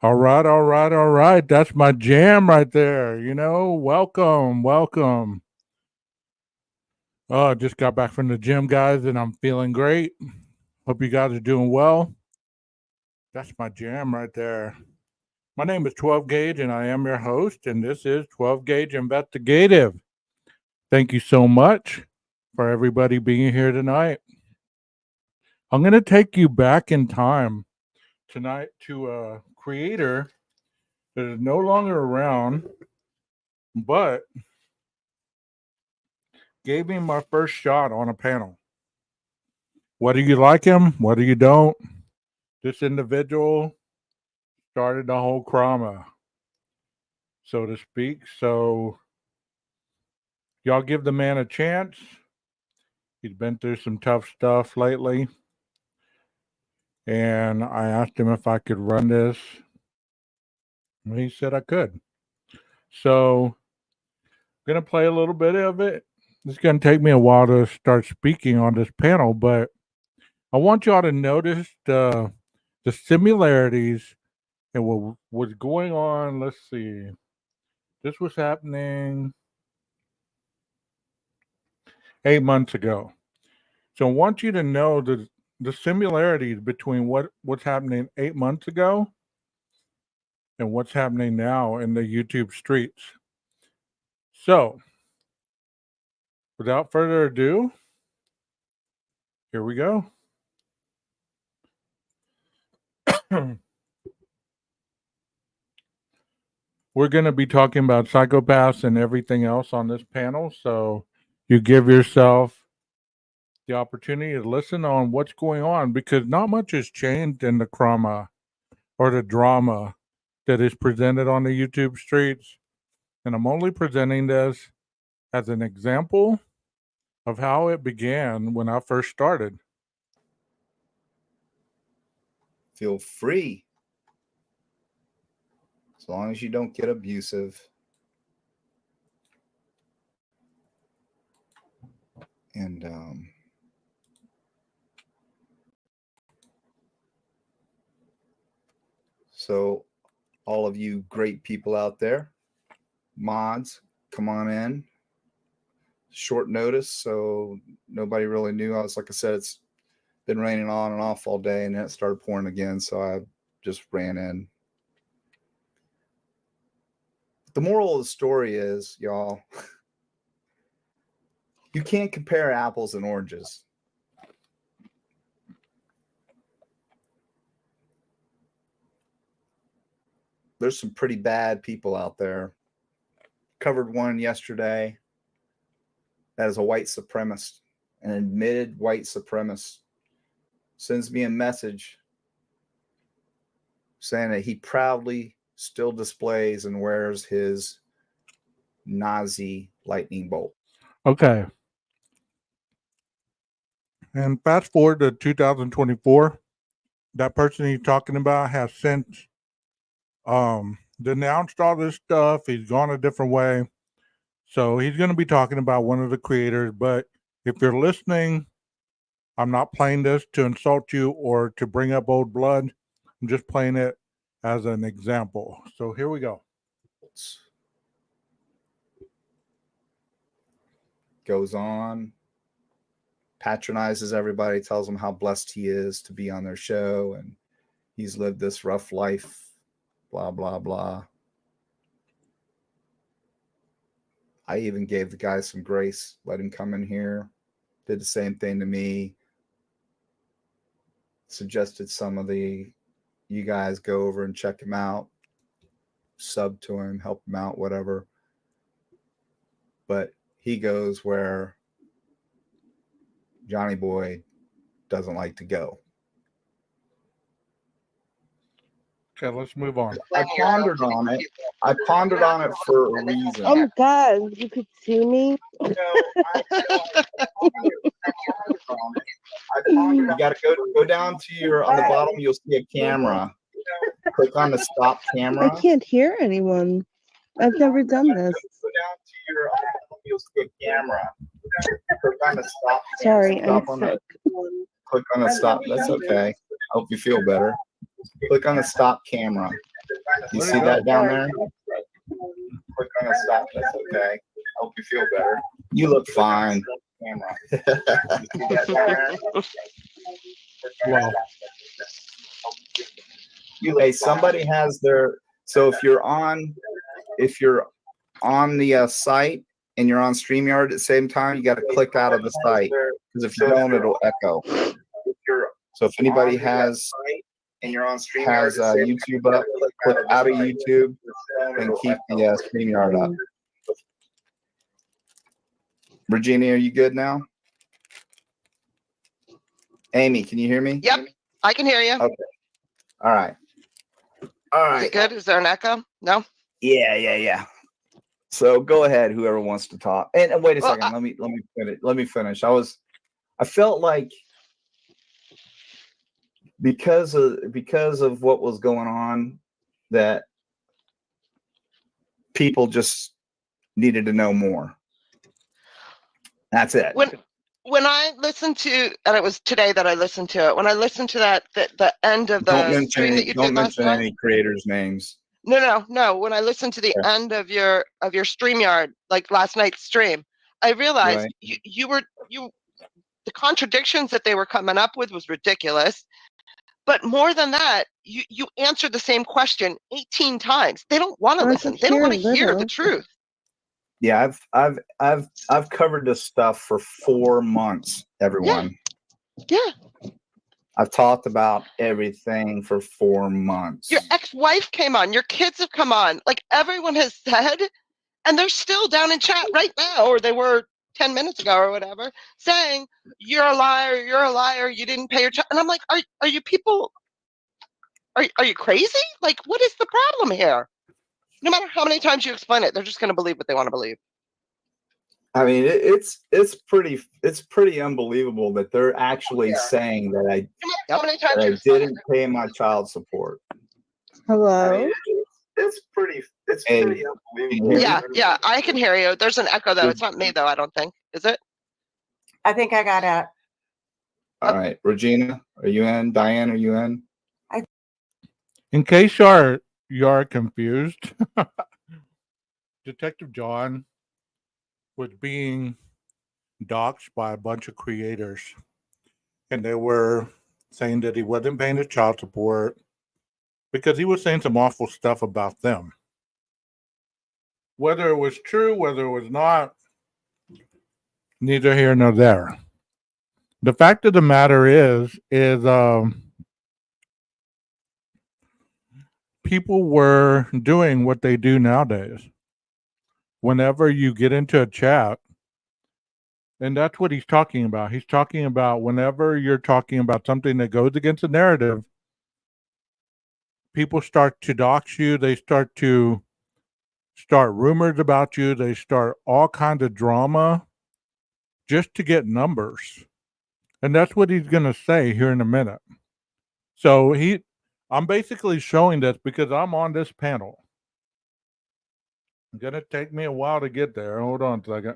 All right, all right, all right. That's my jam right there. Welcome, welcome. Oh, I just got back from the gym, guys, and I'm feeling great. Hope you guys are doing well. That's my jam right there. My name is 12 Gage, and I am your host, and this is 12 Gage Investigative. Thank you so much for everybody being here tonight. I'm going to take you back in time tonight to a creator that is no longer around, but gave me my first shot on a panel. Whether you like him, whether you don't, this individual started the whole drama, so to speak. So, y'all give the man a chance. He's been through some tough stuff lately. And I asked him if I could run this. And he said I could. So, I'm going to play a little bit of it. It's going to take me a while to start speaking on this panel, but I want y'all to notice the similarities and what was going on. Let's see. This was happening 8 months ago. So I want you to know the similarities between what's happening 8 months ago and what's happening now in the YouTube streets. So, without further ado, here we go. We're going to be talking about psychopaths and everything else on this panel. So, you give yourself the opportunity to listen on what's going on because not much has changed in the trauma or the drama that is presented on the YouTube streets. And I'm only presenting this as an example of how it began when I first started. Feel free. As long as you don't get abusive. And so all of you great people out there, mods, come on in. Short notice, so nobody really knew. Like I said, it's been raining on and off all day, and then it started pouring again, so I just ran in. The moral of the story is, y'all, you can't compare apples and oranges. There's some pretty bad people out there. Covered one yesterday that is a white supremacist, an admitted white supremacist. Sends me a message saying that he proudly still displays and wears his Nazi lightning bolt. Okay. And fast forward to 2024, that person he's talking about has since denounced all this stuff. He's gone a different way. So he's going to be talking about one of the creators. But if you're listening, I'm not playing this to insult you or to bring up old blood. I'm just playing it as an example. So here we go. Goes on, patronizes everybody, tells them how blessed he is to be on their show, and he's lived this rough life, blah, blah, blah. I even gave the guy some grace, let him come in here, did the same thing to me, suggested some of you guys go over and check him out, sub to him, help him out, whatever. But he goes where Johnny Boy doesn't like to go. Okay, let's move on. I pondered on it. I pondered on it for a reason. Oh God, you could see me. You got to go down to on the bottom. You'll see a camera. Click on the stop camera. I can't hear anyone. I've never done this. Go down to you'll see a camera. Click on the stop. Sorry, I'm on sick. Click on the stop. That's okay. Hope you feel better. Click on the stop camera. You Where'd see it go? that down there? Click on a stop. That's okay. Hope you feel better. You look fine. Camera. You see that down there? Wow. Hey, somebody has their. So if you're on the site and you're on StreamYard at the same time, you got to click out of the site because if you don't, it'll echo. So if anybody has YouTube up, click out of YouTube and keep the StreamYard up. Regina, are you good now? Amy, can you hear me? Yep, I can hear you. Okay. All right. All Is right. it good? Is there an echo? No. Yeah. So go ahead, whoever wants to talk. And wait a Well, second. Let me finish. I felt like because of what was going on, that people just needed to know more. That's it. When I listened to, and it was today that I listened to it. When I listened to that, the end of the stream that you did last night. Any creators' names. No. When I listened to the end of your StreamYard, like last night's stream, I realized Right. the contradictions that they were coming up with was ridiculous. But more than that, you answered the same question 18 times. They don't want to listen. They don't want to hear the truth. Yeah, I've covered this stuff for 4 months, everyone. Yeah. I've talked about everything for 4 months. Your ex-wife came on, your kids have come on, like everyone has said, and they're still down in chat right now, or they were 10 minutes ago or whatever, saying, you're a liar, you didn't pay your child. And I'm like, are you people, are you crazy? Like, what is the problem here? No matter how many times you explain it, they're just going to believe what they want to believe. I mean, it's pretty unbelievable that they're actually saying that I didn't pay my child support. Hello? I mean, it's pretty unbelievable. Yeah, I can hear you. There's an echo though. It's not me though, I don't think. Is it? I think I got it. All right, Regina, are you in? Diane, are you in? In case you are confused, Detective John was being doxxed by a bunch of creators, and they were saying that he wasn't paying his child support because he was saying some awful stuff about them. Whether it was true, whether it was not, neither here nor there. The fact of the matter is people were doing what they do nowadays. Whenever you get into a chat, and that's what he's talking about. He's talking about whenever you're talking about something that goes against the narrative, people start to dox you. They start rumors about you. They start all kinds of drama just to get numbers. And that's what he's going to say here in a minute. So I'm basically showing this because I'm on this panel. It's going to take me a while to get there. Hold on a second.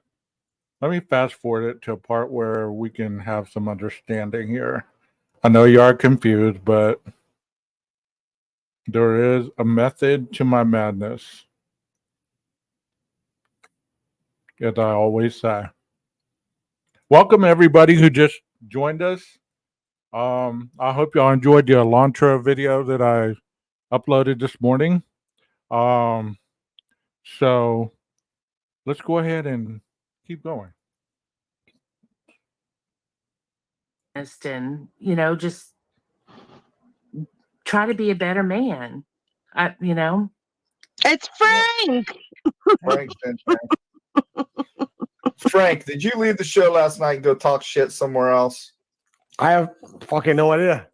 Let me fast forward it to a part where we can have some understanding here. I know you are confused, but there is a method to my madness, as I always say. Welcome everybody who just joined us. I hope y'all enjoyed the Elantra video that I uploaded this morning. So let's go ahead and keep going. And just try to be a better man. It's Frank! Frank, did you leave the show last night and go talk shit somewhere else? I have fucking no idea.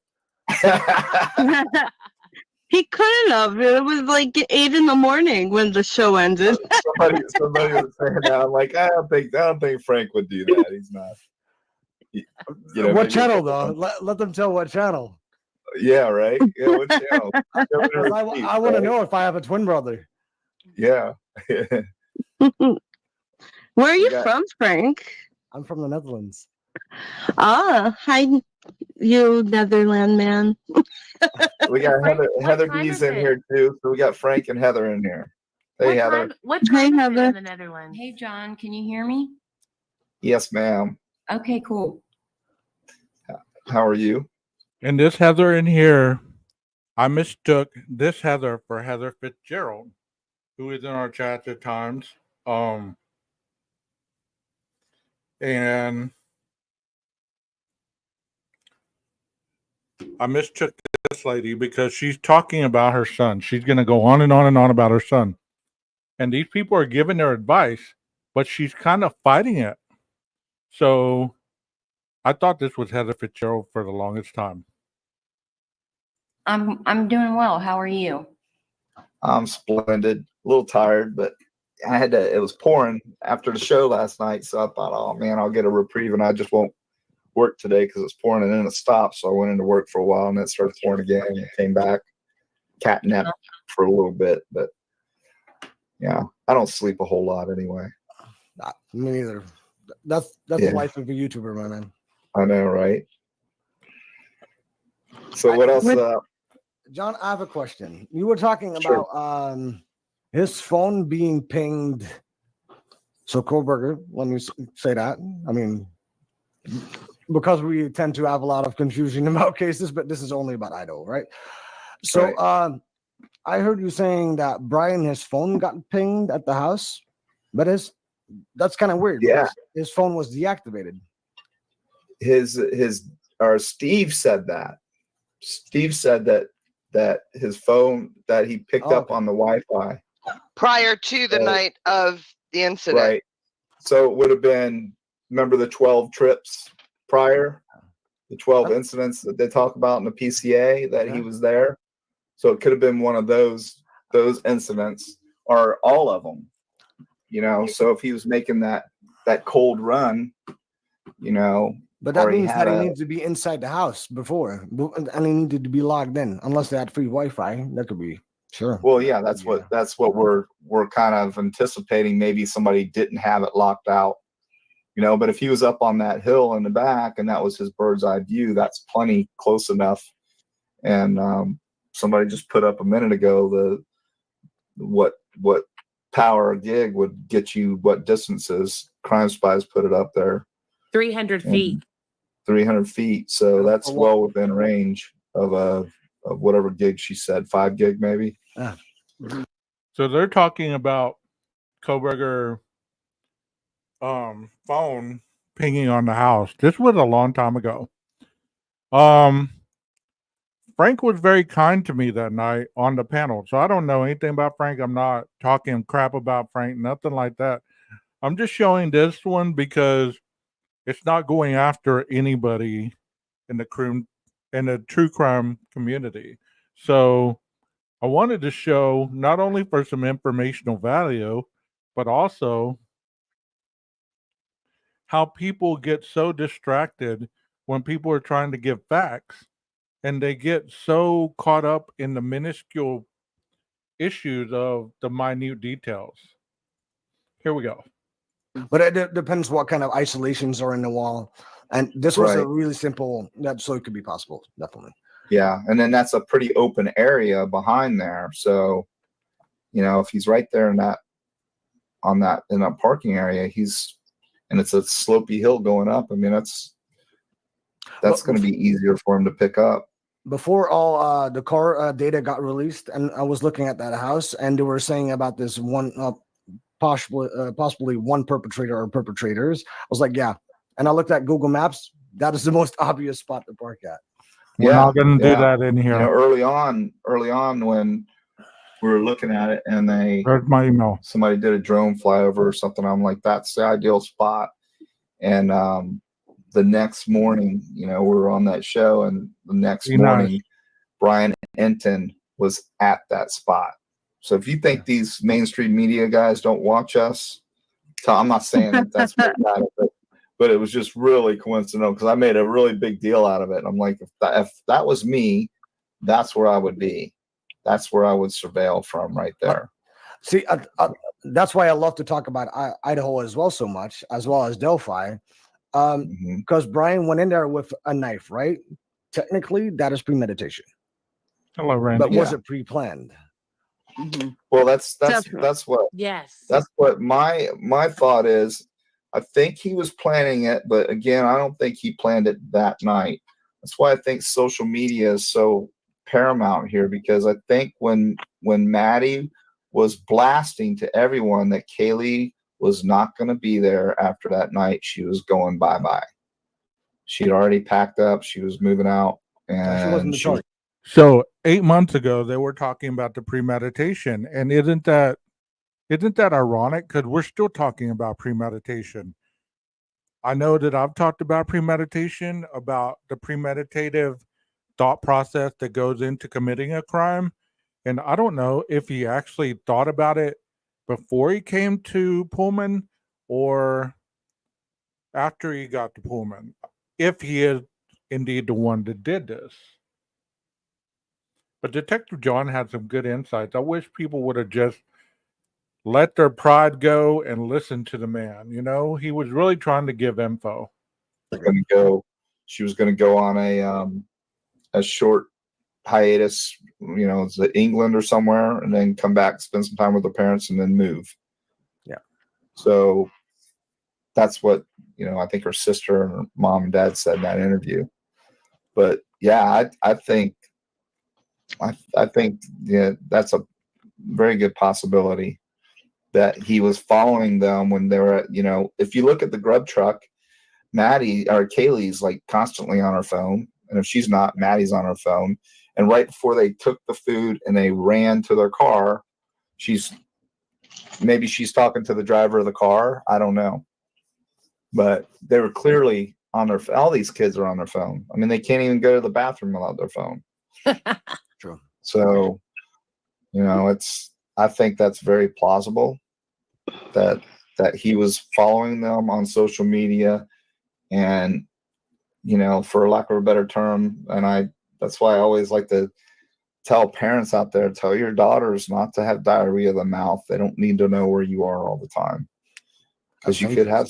He couldn't have. It was like 8 in the morning when the show ended. somebody was saying that. I'm like, I don't think Frank would do that. He's not. What channel though? Let them tell what channel. Yeah, right. Yeah, what channel? I want to know if I have a twin brother. Yeah. Where are you from, Frank? I'm from the Netherlands. Ah, hi. you Netherland man. We got Frank, what Heather time D's is in it? here too. So we got Frank and Heather in here. Hey, Heather. What Hey, time is it Heather. in the Netherlands? Hey, John, can you hear me? Yes, ma'am. Okay, cool. How are you? And this Heather in here, I mistook this Heather for Heather Fitzgerald, who is in our chats at times. And I mistook this lady because she's talking about her son. She's going to go on and on and on about her son. And these people are giving their advice, but she's kind of fighting it. So I thought this was Heather Fitzgerald for the longest time. I'm doing well. How are you? I'm splendid. A little tired, but I had to. It was pouring after the show last night, so I thought, oh man, I'll get a reprieve, and I just won't work today because it's pouring, and then it stopped. So I went into work for a while, and then it started pouring again, and came back, catnap for a little bit, but yeah, I don't sleep a whole lot anyway. Me neither. That's Yeah. the life of a YouTuber, my man. I know, right? So what else? John, I have a question. You were talking Sure. about his phone being pinged. So Kohlberger, let me say that. I mean, because we tend to have a lot of confusion about cases, but this is only about Idaho, right? So Right. I heard you saying that Brian, his phone got pinged at the house, but that's kind of weird. Yeah. Because his phone was deactivated. Steve said that. Steve said that his phone that he picked up Okay. on the Wi-Fi. Prior to the night of the incident. Right. So it would have been, remember the 12 trips prior, the 12 incidents that they talk about in the PCA that he was there. So it could have been one of those incidents or all of them, so if he was making that cold run, But that or he means had that he needs to be inside the house before, and he needed to be logged in, unless they had free Wi-Fi. That could be sure. well, yeah, that's what we're kind of anticipating. Maybe somebody didn't have it locked out, but if he was up on that hill in the back and that was his bird's eye view, that's plenty close enough. And somebody just put up a minute ago what power gig would get you what distances. Crime Spies put it up there. 300 feet. 300 feet. So that's well within range of whatever gig she said, 5 gig maybe. So they're talking about Kohlberger phone pinging on the house. This was a long time ago. Frank was very kind to me that night on the panel. So I don't know anything about Frank. I'm not talking crap about Frank, nothing like that. I'm just showing this one because it's not going after anybody in the true crime community. So I wanted to show not only for some informational value, but also how people get so distracted when people are trying to give facts, and they get so caught up in the minuscule issues of the minute details. Here we go. But it depends what kind of isolations are in the wall. And this was a Right. really simple, so it could be possible, definitely. Yeah, and then that's a pretty open area behind there. So, if he's right there in that parking area, and it's a slopey hill going up. I mean, that's going to be easier for him to pick up. Before all the car data got released, and I was looking at that house, and they were saying about this one, possibly one perpetrator or perpetrators. I was like, yeah. And I looked at Google Maps. That is the most obvious spot to park at. We're not going to do that in here. Early on when we were looking at it, and There's my email. somebody did a drone flyover or something. I'm like, that's the ideal spot. And the next morning, we were on that show, and the next morning, Brian Enton was at that spot. So if you think these mainstream media guys don't watch us, I'm not saying that that's what got it, but it was just really coincidental because I made a really big deal out of it. I'm like, if that was me, that's where I would be. That's where I would surveil from right there. See, that's why I love to talk about Idaho as well so much, as well as Delphi, because Brian went in there with a knife, right? technically that is premeditation. Hello, Randy. But was Yeah. it pre-planned? Well, that's Definitely. Yes. what my thought is. I think he was planning it, but again, I don't think he planned it that night. That's why I think social media is so paramount here, because I think when Maddie was blasting to everyone that Kaylee was not going to be there after that night, she was going bye-bye. She'd already packed up. She was moving out, She and wasn't the she was target. So 8 months ago, they were talking about the premeditation, and isn't that ironic? Because we're still talking about premeditation. I know that I've talked about premeditation, about the premeditative thought process that goes into committing a crime, and I don't know if he actually thought about it before he came to Pullman or after he got to Pullman, if he is indeed the one that did this. But Detective John had some good insights. I wish people would have just let their pride go and listen to the man. You know, he was really trying to give info. going to go. She was going to go on a short hiatus, to England or somewhere, and then come back, spend some time with her parents, and then move. Yeah. So that's what I think her sister and her mom and dad said in that interview. But yeah, I think that's a very good possibility that he was following them when they were if you look at the grub truck, Maddie or Kaylee's like constantly on her phone, and if she's not, Maddie's on her phone. And right before they took the food and they ran to their car, she's talking to the driver of the car. I don't know, but they were clearly on their. All these kids are on their phone. I mean, they can't even go to the bathroom without their phone. True. So, I think that's very plausible that he was following them on social media, and for lack of a better term, and that's why I always like to tell parents out there, tell your daughters not to have diarrhea of the mouth. They don't need to know where you are all the time, because you could have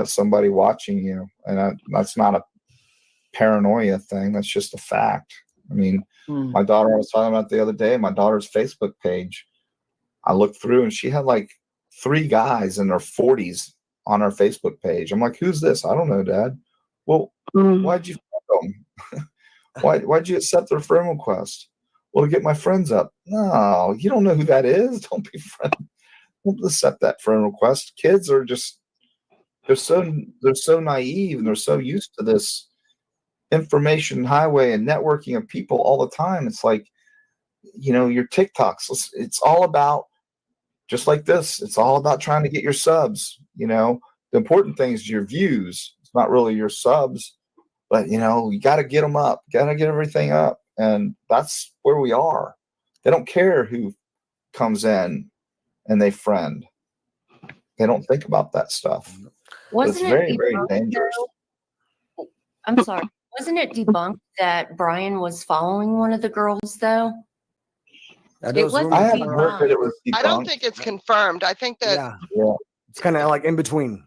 somebody watching you, and that's not a paranoia thing. That's just a fact. I mean, my daughter, I was talking about the other day, my daughter's Facebook page, I looked through and she had like 3 guys in their 40s on her Facebook page. I'm like, who's this? I don't know, Dad. Well, why'd you follow them? Why'd you accept their friend request? Well, to get my friends up. No, you don't know who that is. Don't be friend. Don't accept that friend request. Kids are just they're so naive, and they're so used to this information highway and networking of people all the time. It's like, your TikToks. It's all about, just like this, it's all about trying to get your subs. The important thing is your views. It's not really your subs, but you got to get them up, got to get everything up. And that's where we are. They don't care who comes in and they friend. They don't think about that stuff. It's very, very dangerous. I'm sorry. Wasn't it debunked that Brian was following one of the girls, though? That It was wasn't I rumors. haven't heard that it was debunked. I don't think it's confirmed. I think that, Yeah. It's kind of like in between.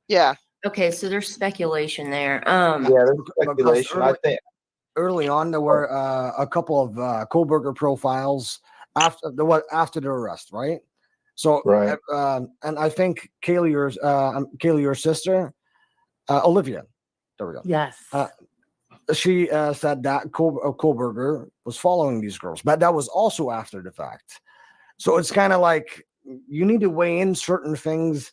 yeah. Okay, so there's speculation there. Yeah, there's speculation. I think Early on, there were a couple of Kohlberger profiles after the arrest, right? So, Right. And I think Kaylee, your sister, Olivia, there we go. Yes. She said that Kohlberger was following these girls, but that was also after the fact. So it's kind of like you need to weigh in certain things.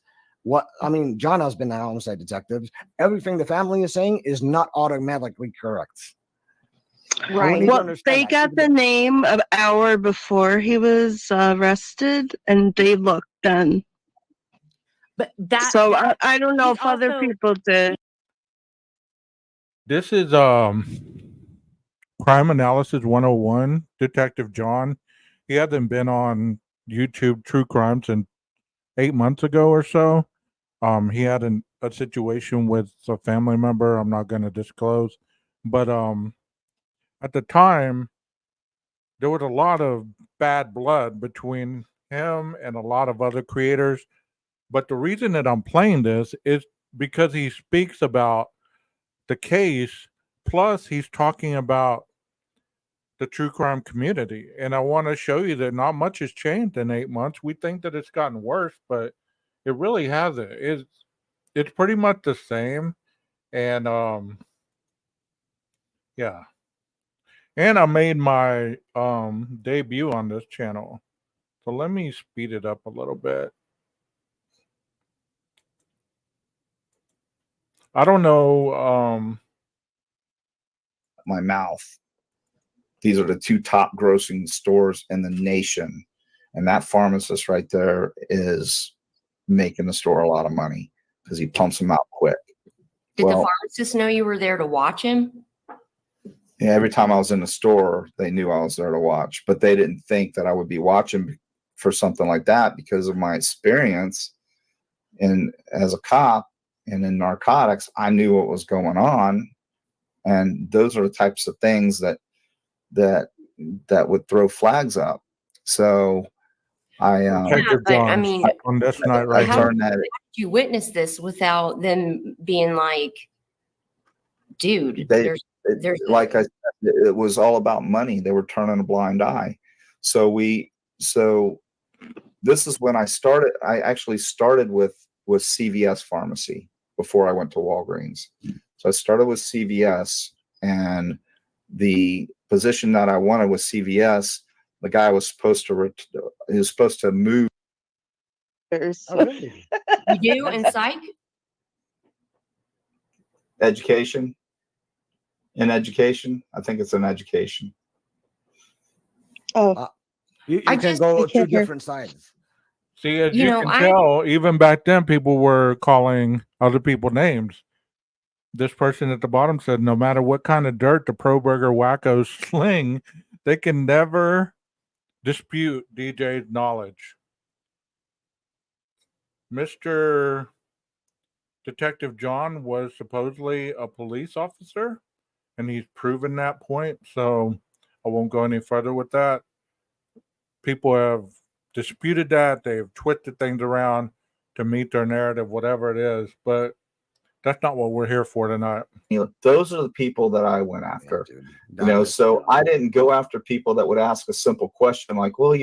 John has been a homicide detective. Everything the family is saying is not automatically correct. Right. Well, they got the name an hour before he was arrested, and they looked then. But that. So I don't know he if other also- people did. This is Crime Analysis 101, Detective John. He hasn't been on YouTube True Crime since 8 months ago or so. He had a situation with a family member I'm not going to disclose. But at the time, there was a lot of bad blood between him and a lot of other creators. But the reason that I'm playing this is because he speaks about the case, plus he's talking about the true crime community. And I want to show you that not much has changed in 8 months. We think that it's gotten worse, but it really hasn't. It's pretty much the same. And yeah. And I made my debut on this channel. So let me speed it up a little bit. I don't know. My mouth. These are the 2 top grossing stores in the nation. And that pharmacist right there is making the store a lot of money because he pumps them out quick. Did Well, the pharmacist know you were there to watch him? Yeah, every time I was in the store, they knew I was there to watch, but they didn't think that I would be watching for something like that because of my experience in as a cop and in narcotics. I knew what was going on, and those are the types of things that would throw flags up. So I Detective but, I John, mean, on this night I right how- here. turned that. How did you witness this without them being like, dude, there's Like I said, it was all about money. They were turning a blind eye. So this is when I started. I actually started with CVS Pharmacy before I went to Walgreens. So I started with CVS, and the position that I wanted with CVS, the guy was supposed to move. Oh, really? you do in psych? Education. In education, I think it's in education. Oh, You I can just- go I two can't hear. different sides. See, as You you know, can I- tell, even back then, people were calling other people names. This person at the bottom said, no matter what kind of dirt the pro burger wackos sling, they can never dispute DJ's knowledge. Mr. Detective John was supposedly a police officer, and he's proven that point, so I won't go any further with that. People have disputed that. They've twisted things around to meet their narrative, whatever it is, but that's not what we're here for tonight. Those are the people that I went after. Yeah, dude. So I didn't go after people that would ask a simple question like, well,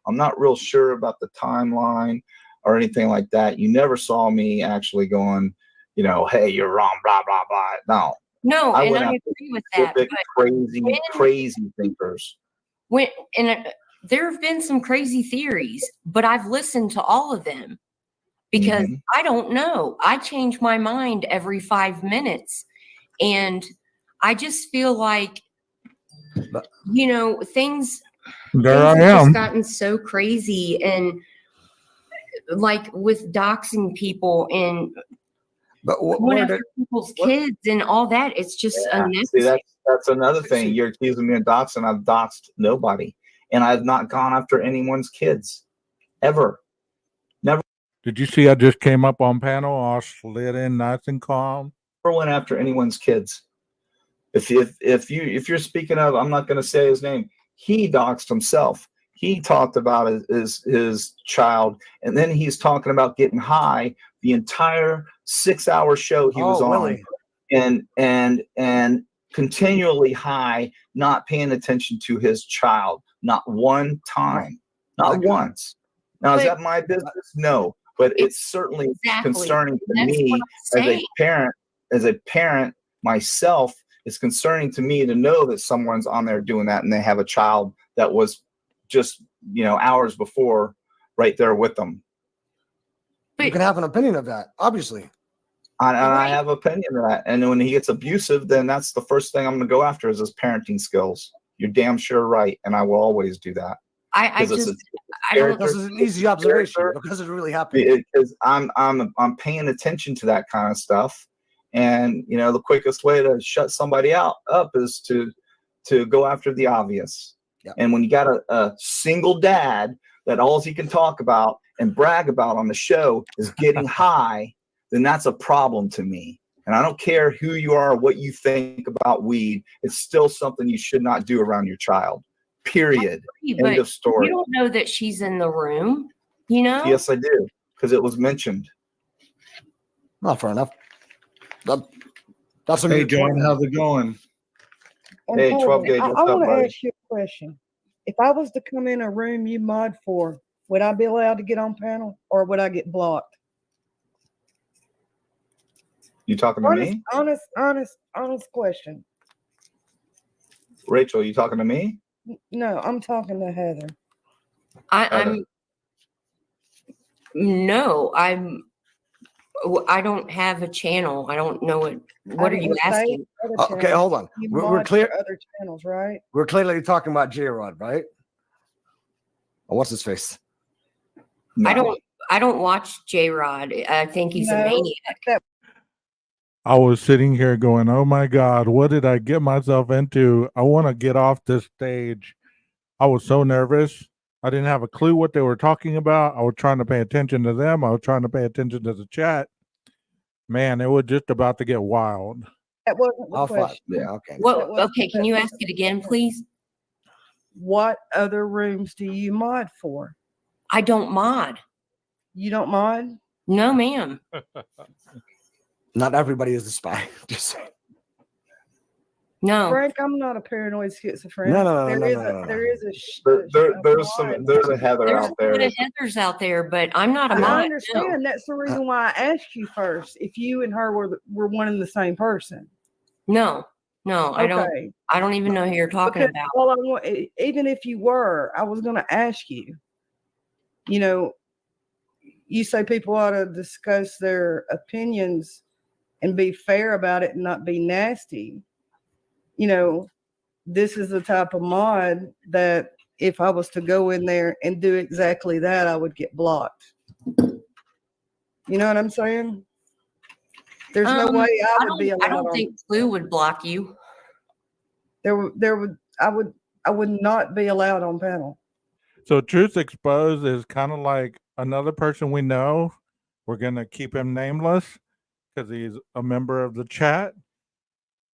I'm not real sure about the timeline or anything like that. You never saw me actually going, hey, you're wrong, blah, blah, blah. No, No, and went I after agree with that. specific, But crazy thinkers. There have been some crazy theories, but I've listened to all of them because I don't know. I change my mind every 5 minutes, and I just feel like, things There have I just am. gotten so crazy, and like with doxing people and But going after people's kids and all that, it's just See, unnecessary. that's another thing. You're accusing me of doxing. I've doxed nobody, and I've not gone after anyone's kids ever. Never Did you see I just came up on panel? I slid in nice and calm. went after anyone's kids. If you're speaking of, I'm not going to say his name. He doxed himself. He talked about his child, and then he's talking about getting high the entire 6-hour show he was on, Willie. and continually high, not paying attention to his child, not one time, not once. Now, is that my business? No, but it's certainly concerning to me as a parent myself. It's concerning to me to know that someone's on there doing that, and they have a child that was just hours before right there with them. You can have an opinion of that, obviously. And I have an opinion of that. And when he gets abusive, then that's the first thing I'm going to go after is his parenting skills. You're damn sure right, and I will always do that. I This is an easy observation because it really happened. Because I'm paying attention to that kind of stuff, and the quickest way to shut somebody up is to go after the obvious. Yep. And when you got a single dad that all he can talk about and brag about on the show is getting high, then that's a problem to me. And I don't care who you are or what you think about weed. It's still something you should not do around your child. Period. End of story. You don't know that she's in the room, Yes, I do, because it was mentioned. Not fair enough. That's a Hey, moot John, point. how's it going? And Hey, hold 12 on, gauge, I what's up, want to buddy? ask you a question. If I was to come in a room you mod for, would I be allowed to get on panel or would I get blocked? You talking to me? Honest question. Rachel, you talking to me? No, I'm talking to Heather. I'm no, I don't have a channel. I don't know what are I you didn't say asking? other Okay, channels. hold on. You We're mod clear. for other channels, right? We're clearly talking about J-Rod, right? Oh, what's his face? No. I don't watch J-Rod. I think he's a No, maniac. that I was sitting here going, oh my God, what did I get myself into? I want to get off this stage. I was so nervous. I didn't have a clue what they were talking about. I was trying to pay attention to them. I was trying to pay attention to the chat. Man, it was just about to get wild. that wasn't the I'll find. question. Yeah, okay. Well, That was- okay, can that you was- ask it again, please? What other rooms do you mod for? I don't mod. You don't mod? No, ma'am. Not everybody is a spy. Just saying. No. Frank, I'm not a paranoid schizophrenic. No. There is There's a Heather There's out a lot there. of Heathers out there, but I'm not a I mod. No. understand. That's the reason why I asked you first if you and her were one and the same person. No, I don't. Okay. I don't even know who you're talking Because about. all I want, even if you were, I was going to ask you. You know, you say people ought to discuss their opinions and be fair about it and not be nasty. You know, this is the type of mod that if I was to go in there and do exactly that, I would get blocked. You know what I'm saying? There's no way I would be allowed. I don't think Clue would block you. I would not be allowed on panel. So Truth Exposed is kind of like another person we know. We're going to keep him nameless because he's a member of the chat.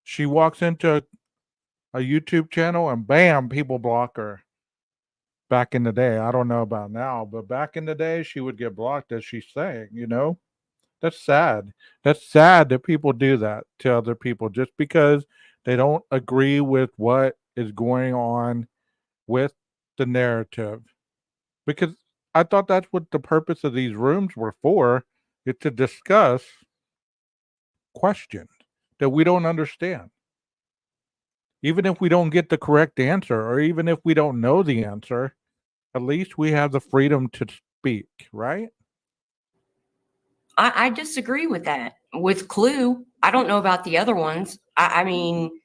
She walks into a YouTube channel and bam, people block her. Back in the day, I don't know about now, but back in the day, she would get blocked, as she's saying, you know? That's sad. That's sad that people do that to other people just because they don't agree with what is going on with the narrative. Because I thought that's what the purpose of these rooms were for, is to discuss questions that we don't understand. Even if we don't get the correct answer, or even if we don't know the answer, at least we have the freedom to speak, right? I disagree with that. With Clue, I don't know about the other ones. I mean,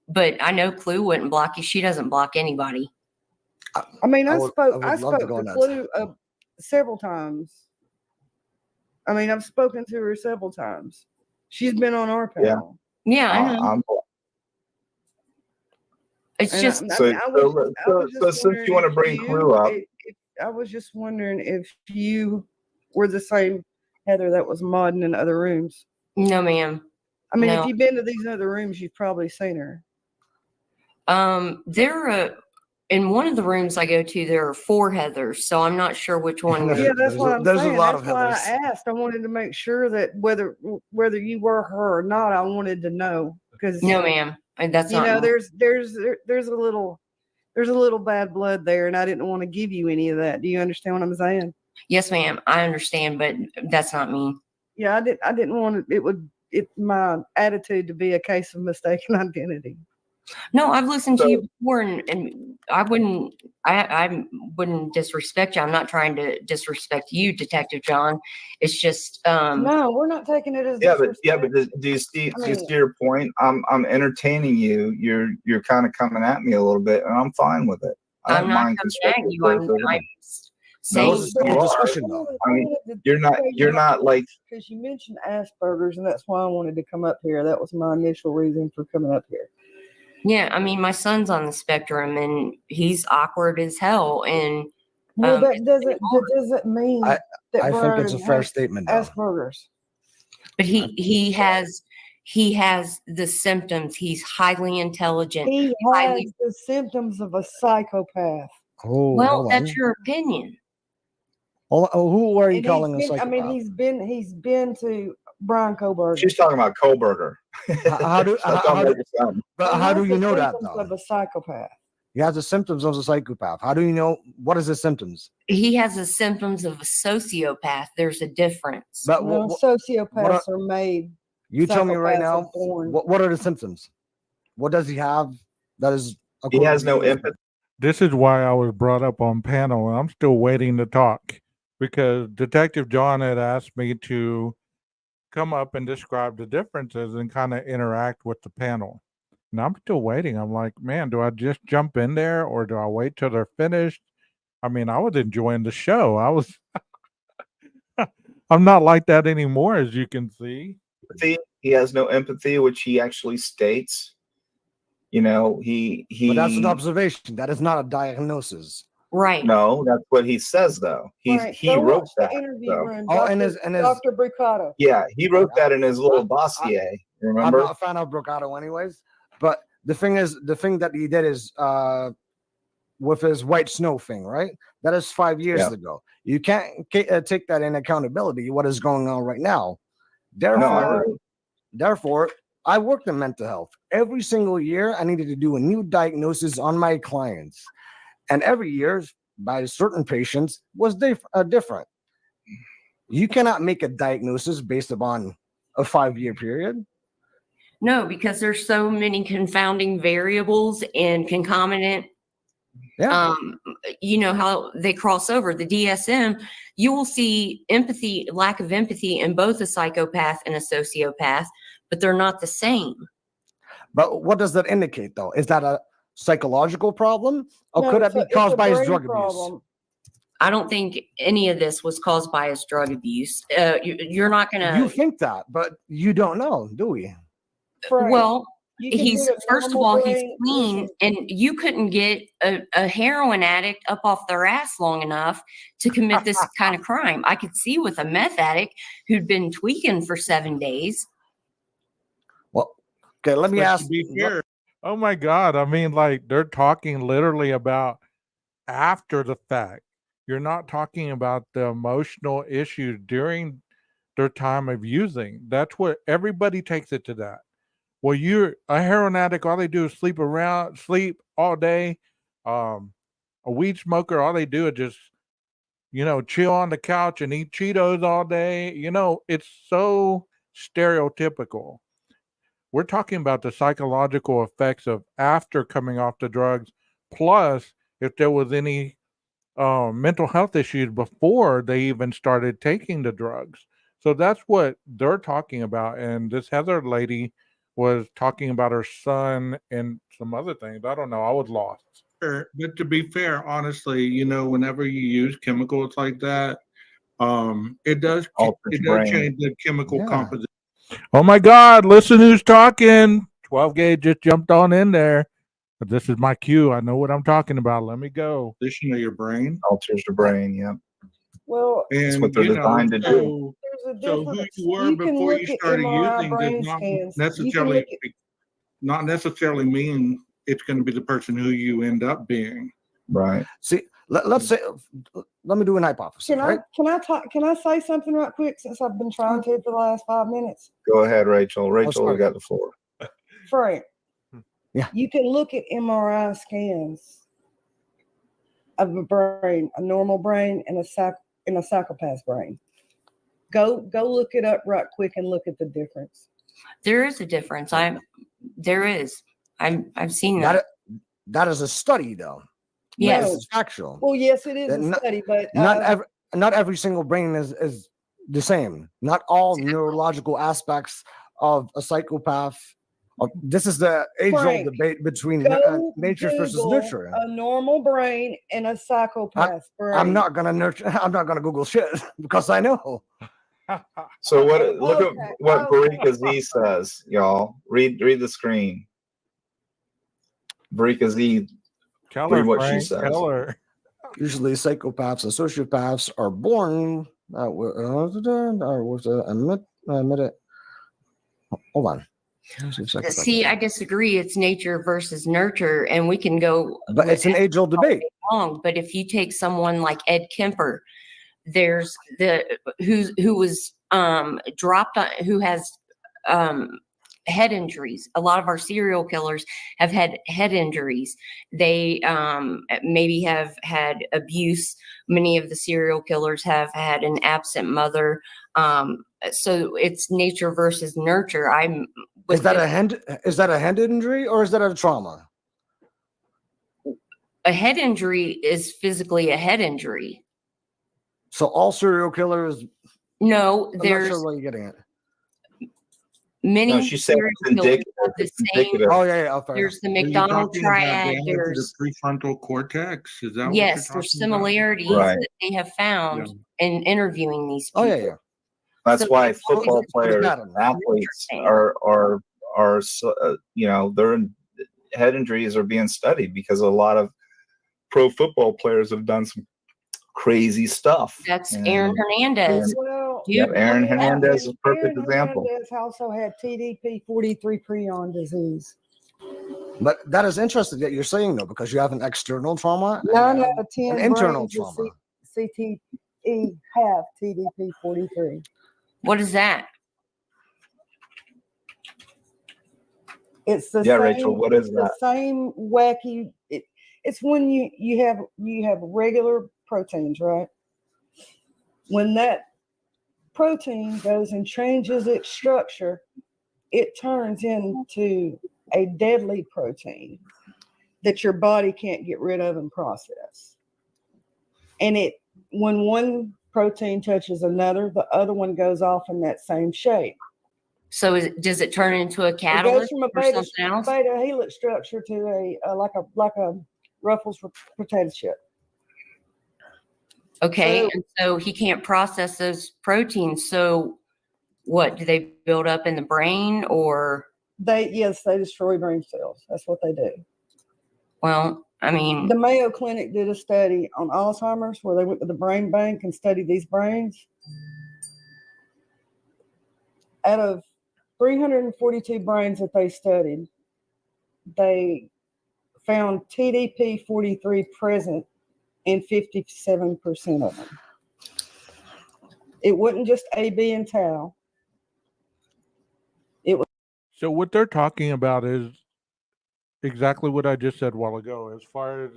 but I know Clue wouldn't block you. She doesn't block anybody. I mean, I would spoke love to go on to that. Clue several times. I mean, I've spoken to her several times. She's been on our panel. Yeah, I know. It's And just So since you want to bring Clue up, I was just wondering if you were the same Heather that was modding in other rooms. no, ma'am. I mean, No. if you've been to these other rooms, you've probably seen her. In one of the rooms I go to, there are 4 Heathers, so I'm not sure which one. There's- Yeah, that's what I'm there's a saying. lot That's of why Heathers. I asked. I wanted to make sure that whether you were her or not, I wanted to know because No, ma'am. That's you not. know me. there's a little bad blood there, and I didn't want to give you any of that. Do you understand what I'm saying? Yes, ma'am. I understand, but that's not me. Yeah, I didn't want my attitude to be a case of mistaken identity. No, I've listened to So- you before, and I wouldn't disrespect you. I'm not trying to disrespect you, Detective John. It's just No, we're not taking it as but disrespect. do you see I mean- your point? I'm entertaining you. You're kind of coming at me a little bit, and I'm fine with it. I I'm don't not mind coming at constructive you. I'm criticism. saying it's a discussion, though. I mean, you're not like because you mentioned Asperger's, and that's why I wanted to come up here. That was my initial reason for coming up here. yeah. I mean, my son's on the spectrum, and he's awkward as hell. And Well, that doesn't mean I- that I think Brian it's a fair has statement, though. Asperger's. but he has the symptoms. He's highly intelligent. He has highly- the symptoms of a psychopath. Oh, Well, hold that's on. your opinion. Who are you And calling a he's been, psychopath? he's been to Brian Koberger. She's talking about Koberger. How do- That's how all do- making sense. But And how do that's you the know that symptoms though? of a psychopath. He has the symptoms of a psychopath. How do you know what is the symptoms? He has the symptoms of a sociopath. There's a difference. But No, what sociopaths are made. you tell me right Psychopaths now, are born. what are the symptoms? What does he have that is He has according no to you? empathy. This is why I was brought up on panel, and I'm still waiting to talk because Detective John had asked me to come up and describe the differences and kind of interact with the panel. And I'm still waiting. I'm like, man, do I just jump in there or do I wait till they're finished? I mean, I was enjoying the show. I'm not like that anymore, as you can see. He has no empathy, which he actually states. You know, he But that's an observation. That is not a diagnosis. Right. No, that's what he says though. Right, He go wrote watch the that. interview So. room. Oh, Dr. and his Dr. Bricado. Yeah, he wrote that in his little dossier. I'm Remember? not a fan of Brocado anyways. But the thing that he did is with his white snow thing, right? That is 5 years Yeah. ago. You can't take that in accountability. What is going on right now? No, I Therefore, agree. therefore, I worked in mental health. Every single year, I needed to do a new diagnosis on my clients, and every year, by certain patients, was different. You cannot make a diagnosis based upon a 5-year period. No, because there's so many confounding variables and concomitant. Yeah. You know how they cross over. The DSM, you will see empathy, lack of empathy in both a psychopath and a sociopath, but they're not the same. But what does that indicate, though? Is that a psychological problem, or No, could that be it's caused a by his brain drug abuse? problem. I don't think any of this was caused by his drug abuse. You're not going You to. think that, but you don't know, do we? Frank, Well, you can he's get a first of normal all, he's brain- clean, listen, and you couldn't get a heroin addict up off their ass long enough to commit this kind of crime. I could see with a meth addict who'd been tweaking for 7 days. Well, okay, let me But ask. to be fair, oh my God. I mean, like, they're talking literally about after the fact. You're not talking about the emotional issues during their time of using. That's what everybody takes it to that. Well, you're a heroin addict, all they do is sleep all day. A weed smoker, all they do is just, chill on the couch and eat Cheetos all day. It's so stereotypical. We're talking about the psychological effects of after coming off the drugs, plus if there was any mental health issues before they even started taking the drugs. So that's what they're talking about. And this Heather lady was talking about her son and some other things. I don't know. I was lost. But to be fair, honestly, whenever you use chemicals like that, it does Alters your brain. change the chemical Yeah. composition. Oh my God! Listen, who's talking? 12 Gage just jumped on in there. But this is my cue. I know what I'm talking about. Let me go. Position of your brain. Alters the brain. Yeah. Well, That's what they're designed to do. there's a So who difference. you were You can before look you at started MRI using brain does not scans. You can necessarily look at- not necessarily mean it's going to be the person who you end up being. Right. See, let's say, let me do an hypothesis, Can right? Can I say something right quick since I've been trying to for the last 5 minutes? Go ahead, Rachel. Rachel sorry. got the floor. Frank. Yeah. You can look at MRI scans of a brain, a normal brain, and a psychopath's brain. Go look it up right quick and look at the difference. There is a difference. There is. I've seen That that. that is a study, though. Yes. It's factual. Well, yes, it is a Not- study, but Not every single brain is the same. Not all neurological aspects of a psychopath. This is the age-old Frank, debate between go nature versus Google nurture. a normal brain and a psychopath's brain. I'm not gonna nurture. I'm not gonna Google shit because I know. So look Okay, at what okay. Barika Z says, y'all. Read the screen. Barika Z. Tell Read her, what she Frank. says. Tell her. Usually, psychopaths and sociopaths are born with admit. Hold on. See, I disagree. It's nature versus nurture, and we can go. But it's an age-old debate. Long. But if you take someone like Ed Kemper, there's who was who has head injuries. A lot of our serial killers have had head injuries. They maybe have had abuse. Many of the serial killers have had an absent mother. So it's nature versus nurture. Is that a head injury or is that a trauma? A head injury is physically a head injury. So all serial killers. No, I'm not there's sure what you're getting at. many No, she's saying serial it's killers indicative. have the It's same. indicative. Oh yeah. Oh, fair enough. There's the Are you McDonald talking about triad. damage to the There's prefrontal cortex? Is that what yes, you're talking there's about? similarities Right. that they have found Yeah. in interviewing these Oh people. yeah. That's So why it's always football what is players, that? and athletes Interesting. are their head injuries are being studied because a lot of pro football players have done some crazy stuff. That's And- Aaron Hernandez. Well, Yeah, Dude, Aaron look at that. Hernandez is a perfect Aaron example. Hernandez also had TDP 43 prion disease. But that is interesting that you're saying though, because you have an external trauma. 9 out and of 10 an internal brains with trauma. CTE have TDP 43. What is that? It's the Yeah, same, Rachel, what is it's the that? same wacky. It's when you have regular proteins, right? When that protein goes and changes its structure, it turns into a deadly protein that your body can't get rid of and process. And when one protein touches another, the other one goes off in that same shape. So does it turn into a It goes catalyst from a or something else? beta helix structure to a like a Ruffles potato chip. Okay, So- and so he can't process those proteins. So what do they build up in the brain or? They destroy brain cells. That's what they do. Well, I mean, The Mayo Clinic did a study on Alzheimer's where they went to the brain bank and studied these brains. Out of 342 brains that they studied, they found TDP 43 present in 57% of them. It wasn't just A, B, and tau. So what they're talking about is exactly what I just said a while ago. As far as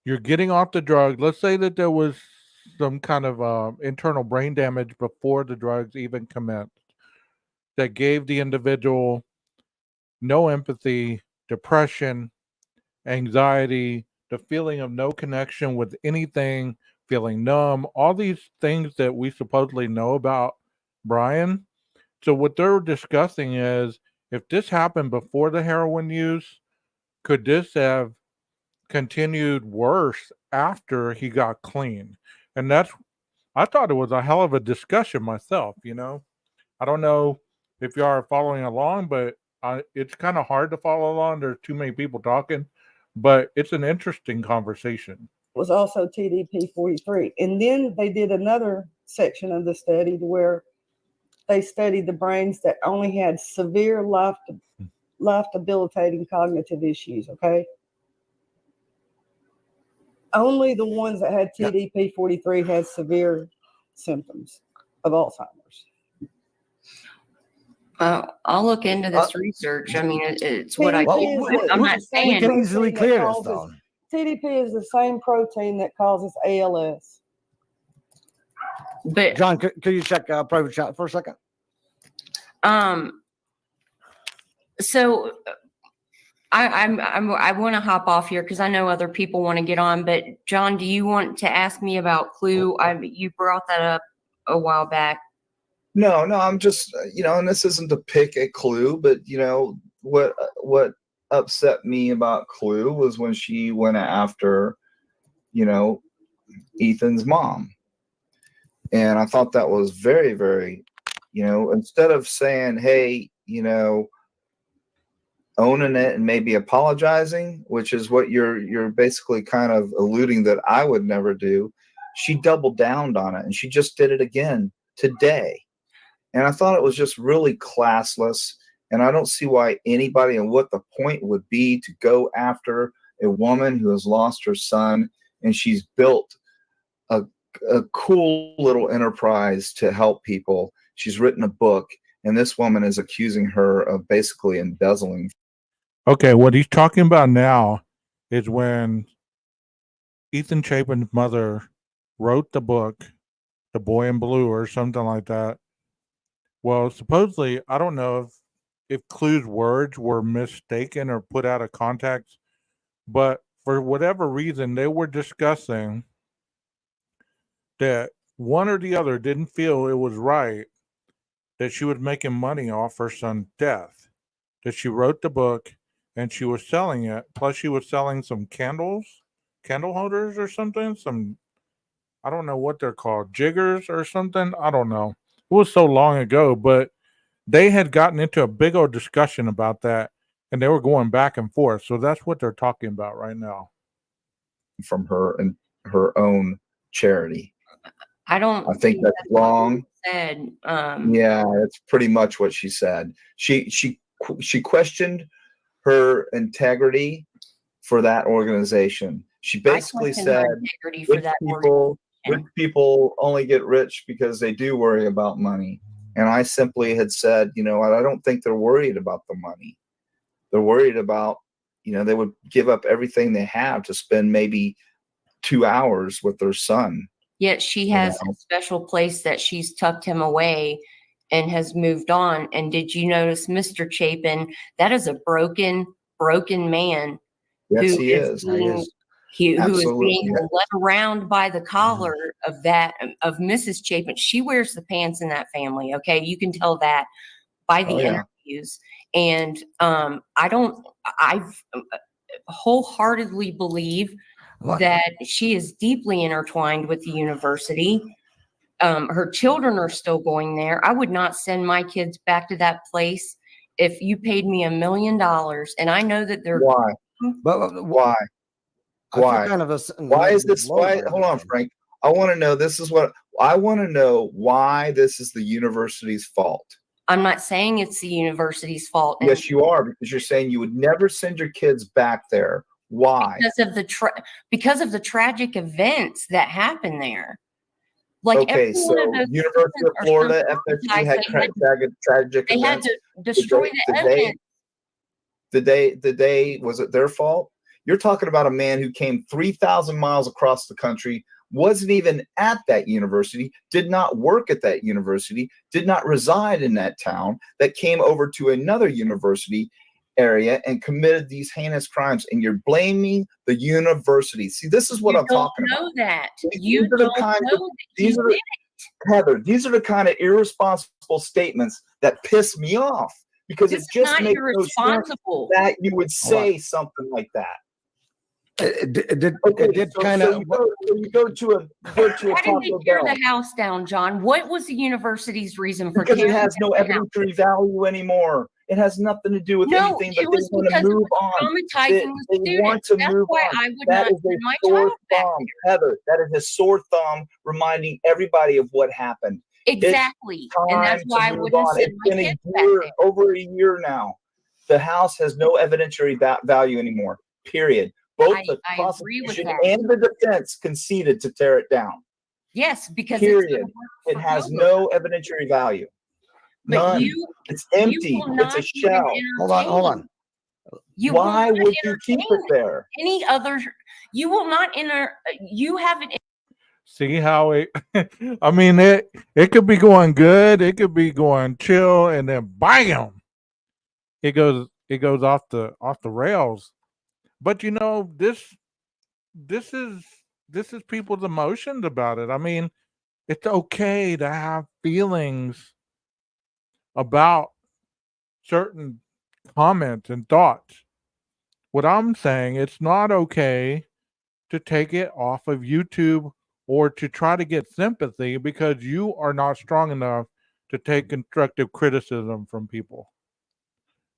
you're getting off the drug, let's say that there was some kind of internal brain damage before the drugs even commenced that gave the individual no empathy, depression, anxiety, the feeling of no connection with anything, feeling numb, all these things that we supposedly know about Brian. So what they're discussing is if this happened before the heroin use, could this have continued worse after he got clean? And I thought it was a hell of a discussion myself, you know. I don't know if you are following along, but it's kind of hard to follow along. There's too many people talking, but it's an interesting conversation. Was also TDP 43. And then they did another section of the study where they studied the brains that only had severe life debilitating cognitive issues, okay? Only the ones that had TDP 43 had severe symptoms of Alzheimer's. I'll look into this research. I mean, it's what I TDP do. is I'm the not same We can saying, easily protein that clear this causes- though. TDP is the same protein that causes ALS. but John, could you check private chat for a second? So I want to hop off here because I know other people want to get on. But John, do you want to ask me about Clue? You brought that up a while back. No, I'm just, and this isn't to pick a Clue, but what upset me about Clue was when she went after, Ethan's mom. And I thought that was very, very, instead of saying, hey, owning it and maybe apologizing, which is what you're basically kind of alluding that I would never do, she doubled down on it and she just did it again today. And I thought it was just really classless. And I don't see why anybody and what the point would be to go after a woman who has lost her son and she's built a cool little enterprise to help people. She's written a book, and this woman is accusing her of basically embezzling. Okay, what he's talking about now is when Ethan Chapin's mother wrote the book, The Boy in Blue, or something like that. Well, supposedly, I don't know if Clue's words were mistaken or put out of context, but for whatever reason, they were discussing that one or the other didn't feel it was right that she was making money off her son's death, that she wrote the book and she was selling it. Plus, she was selling some candle holders or something. I don't know what they're called, jiggers or something. I don't know. It was so long ago, but they had gotten into a big old discussion about that and they were going back and forth. So that's what they're talking about right now. From her and her own charity. I don't I think that's what wrong. you said. Yeah, that's pretty much what she said. She questioned her integrity for that organization. She basically question her said integrity for rich that people only get rich because they do worry about money. And I simply had said, you know, I don't think they're worried about the money. They're worried about, you know, they would give up everything they have to spend maybe 2 hours with their son. Yet she has a special place that she's tucked him away and has moved on. And did you notice Mr. Chapin? That is a broken man. Yes, who he is. Who is being Absolutely. led around by the collar of Mrs. Chapin. She wears the pants in that family. Okay, you can tell that by the interviews. And I wholeheartedly believe that she is deeply intertwined with the university. Her children are still going there. I would not send my kids back to that place if you paid me $1 million. And I know that they're Why? But Why? I feel Why? kind of Why is this? Why? Hold on, Frank. I want to know. This is what I want to know. Why this is the university's fault? I'm not saying it's the university's fault. Yes, you are, because you're saying you would never send your kids back there. Why? Because of the tragic events that happened there. Like okay, so University of Florida, FSU had tragic they events. Had to destroy the evidence. The day, was it their fault? You're talking about a man who came 3,000 miles across the country, wasn't even at that university, did not work at that university, did not reside in that town, that came over to another university area and committed these heinous crimes, and you're blaming the university. See, this is what I'm talking about. You don't know that. Heather, these are the kind of irresponsible statements that piss me off, because it just makes no sense that you would say something like that. You go to a How did they tear the house down, John? What was the university's reason for because it has no evidentiary value anymore. It has nothing to do with anything, but they want to move on. They want to move on. That is a sore thumb, Heather. That is a sore thumb reminding everybody of what happened. Exactly. And that's why I wouldn't send my kids back there. Over a year now. The house has no evidentiary value anymore, period. Both the prosecution and the defense conceded to tear it down. Yes, because period. It has no evidentiary value. None. It's empty. It's a shell. Hold on. Why would you keep it there? Any other? You will not enter. You haven't. See how it? I mean, it could be going good. It could be going chill, and then bam, it goes off the rails. But you know, this is people's emotions about it. I mean, it's okay to have feelings about certain comments and thoughts. What I'm saying, it's not okay to take it off of YouTube or to try to get sympathy because you are not strong enough to take constructive criticism from people.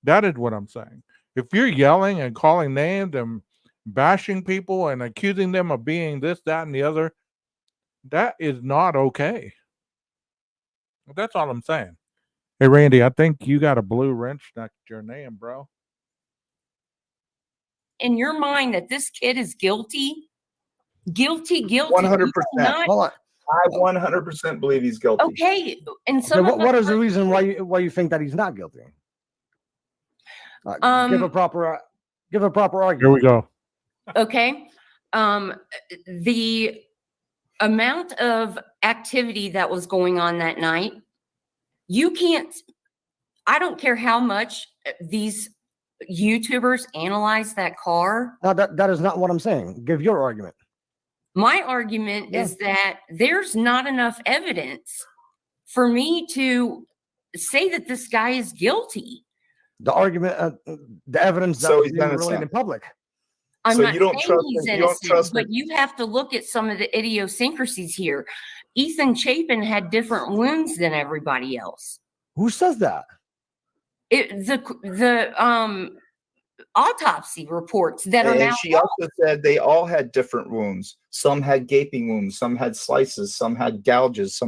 That is what I'm saying. If you're yelling and calling names and bashing people and accusing them of being this, that, and the other, that is not okay. That's all I'm saying. Hey, Randy, I think you got a blue wrench next to your name, bro. In your mind that this kid is guilty? 100%. Hold on. I 100% believe he's guilty. Okay, and Okay, some of what us is the are- reason why you think that he's not guilty? Give a proper argument. Here we go. Okay. The amount of activity that was going on that night, I don't care how much these YouTubers analyze that car. No, that is not what I'm saying. Give your argument. My argument is that there's not enough evidence for me to say that this guy is guilty. The argument, the evidence that So was he's being relayed innocent. in public. I'm So not you don't saying trust he's him- you don't innocent, trust but him. you have to look at some of the idiosyncrasies here. Ethan Chapin had different wounds than everybody else. Who says that? The autopsy reports that are And now she also said they all had different wounds. Some had gaping wounds, some had slices, some had gouges,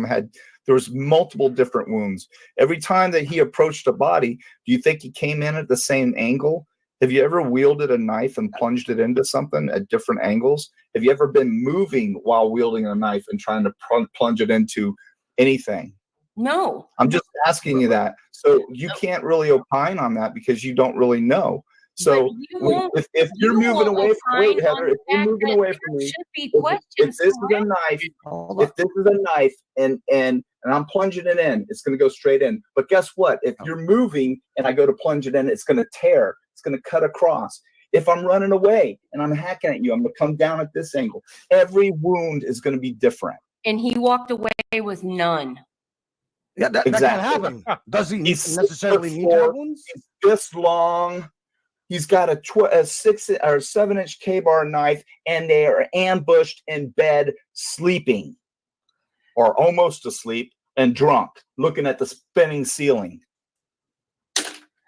there was multiple different wounds. Every time that he approached a body, do you think he came in at the same angle? Have you ever wielded a knife and plunged it into something at different angles? Have you ever been moving while wielding a knife and trying to plunge it into anything? no. I'm just asking you that. So you can't really opine on that because you don't really know. So But you won't- if you're you moving won't away from, wait, opine on Heather, the if you're fact moving that away there from me, should be if questions this is a surrounding knife, Hold on. if this is a knife and I'm plunging it in, it's going to go straight in. But guess what? If you're moving and I go to plunge it in, it's going to tear. It's going to cut across. If I'm running away and I'm hacking at you, I'm going to come down at this angle. Every wound is going to be different. And he walked away with none. Yeah, that can't Exactly. happen. Does he He's necessarily 6'4", need to have wounds? He's this long. He's got a 6 or 7-inch K-bar knife, and they are ambushed in bed, sleeping, or almost asleep, and drunk, looking at the spinning ceiling.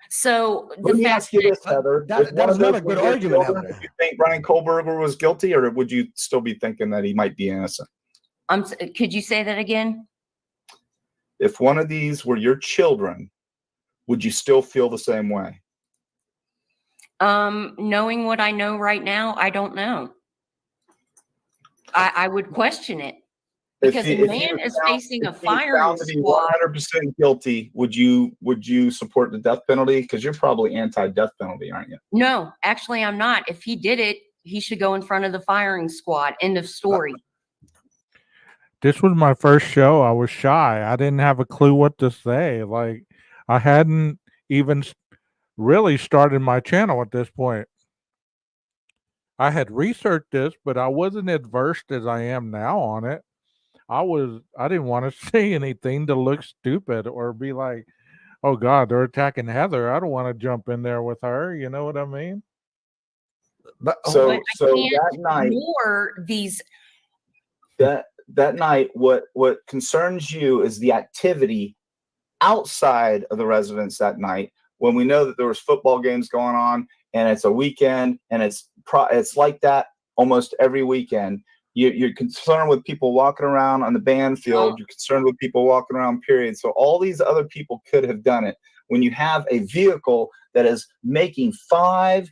So Let me ask you this, Heather: that if one is of not those a good were your argument, children, Heather. would you think Brian Kohlberger was guilty, or would you still be thinking that he might be innocent? could you say that again? If one of these were your children, would you still feel the same way? Knowing what I know right now, I don't know. I would question it. Because a man is facing a firing squad. 100% guilty. Would you support the death penalty? Because you're probably anti-death penalty, aren't you? No, actually, I'm not. If he did it, he should go in front of the firing squad. End of story. This was my first show. I was shy. I didn't have a clue what to say. Like, I hadn't even really started my channel at this point. I had researched this, but I wasn't as versed as I am now on it. I didn't want to say anything to look stupid or be like, oh God, they're attacking Heather. I don't want to jump in there with her. You know what I mean? But So But I so can't that night, ignore these. that night, what concerns you is the activity outside of the residence that night, when we know that there was football games going on and it's a weekend and it's like that almost every weekend. You're concerned with people walking around on the band field. You're concerned with people walking around, period. So all these other people could have done it. When you have a vehicle that is making 5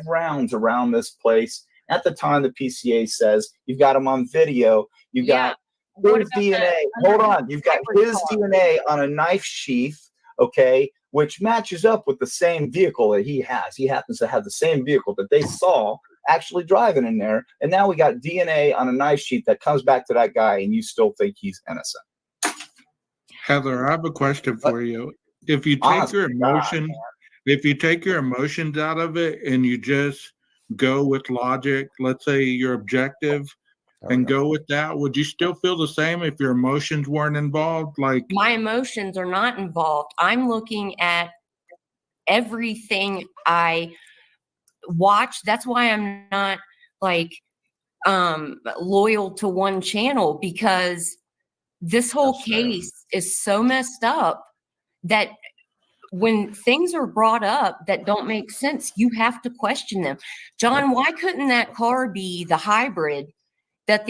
rounds around this place, at the time the PCA says you've got them on video, you've got What his about DNA. the Hold on, you've got hybrid his car? DNA on a knife sheath, okay, which matches up with the same vehicle that he has. He happens to have the same vehicle that they saw actually driving in there, and now we got DNA on a knife sheath that comes back to that guy, and you still think he's innocent. Heather, I have a question for you. If you take Honestly, your emotions, if you take your emotions out of it and you just go with logic, let's say you're objective and go with that, would you still feel the same if your emotions weren't involved? Like, My emotions are not involved. I'm looking at everything I watch. That's why I'm not like loyal to one channel, because this whole That's fair. case is so messed up that when things are brought up that don't make sense, you have to question them. John, why couldn't that car be the hybrid that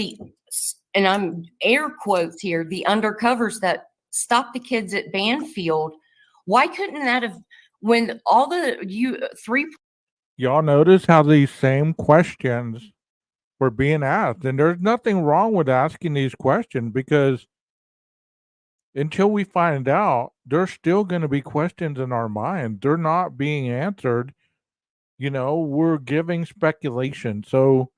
and I'm air quotes here, the undercovers that stopped the kids at Banfield? Why couldn't that have, when all the three Y'all notice how these same questions we're being asked. And there's nothing wrong with asking these questions, because until we find out, there's still going to be questions in our mind. They're not being answered. We're giving speculation. So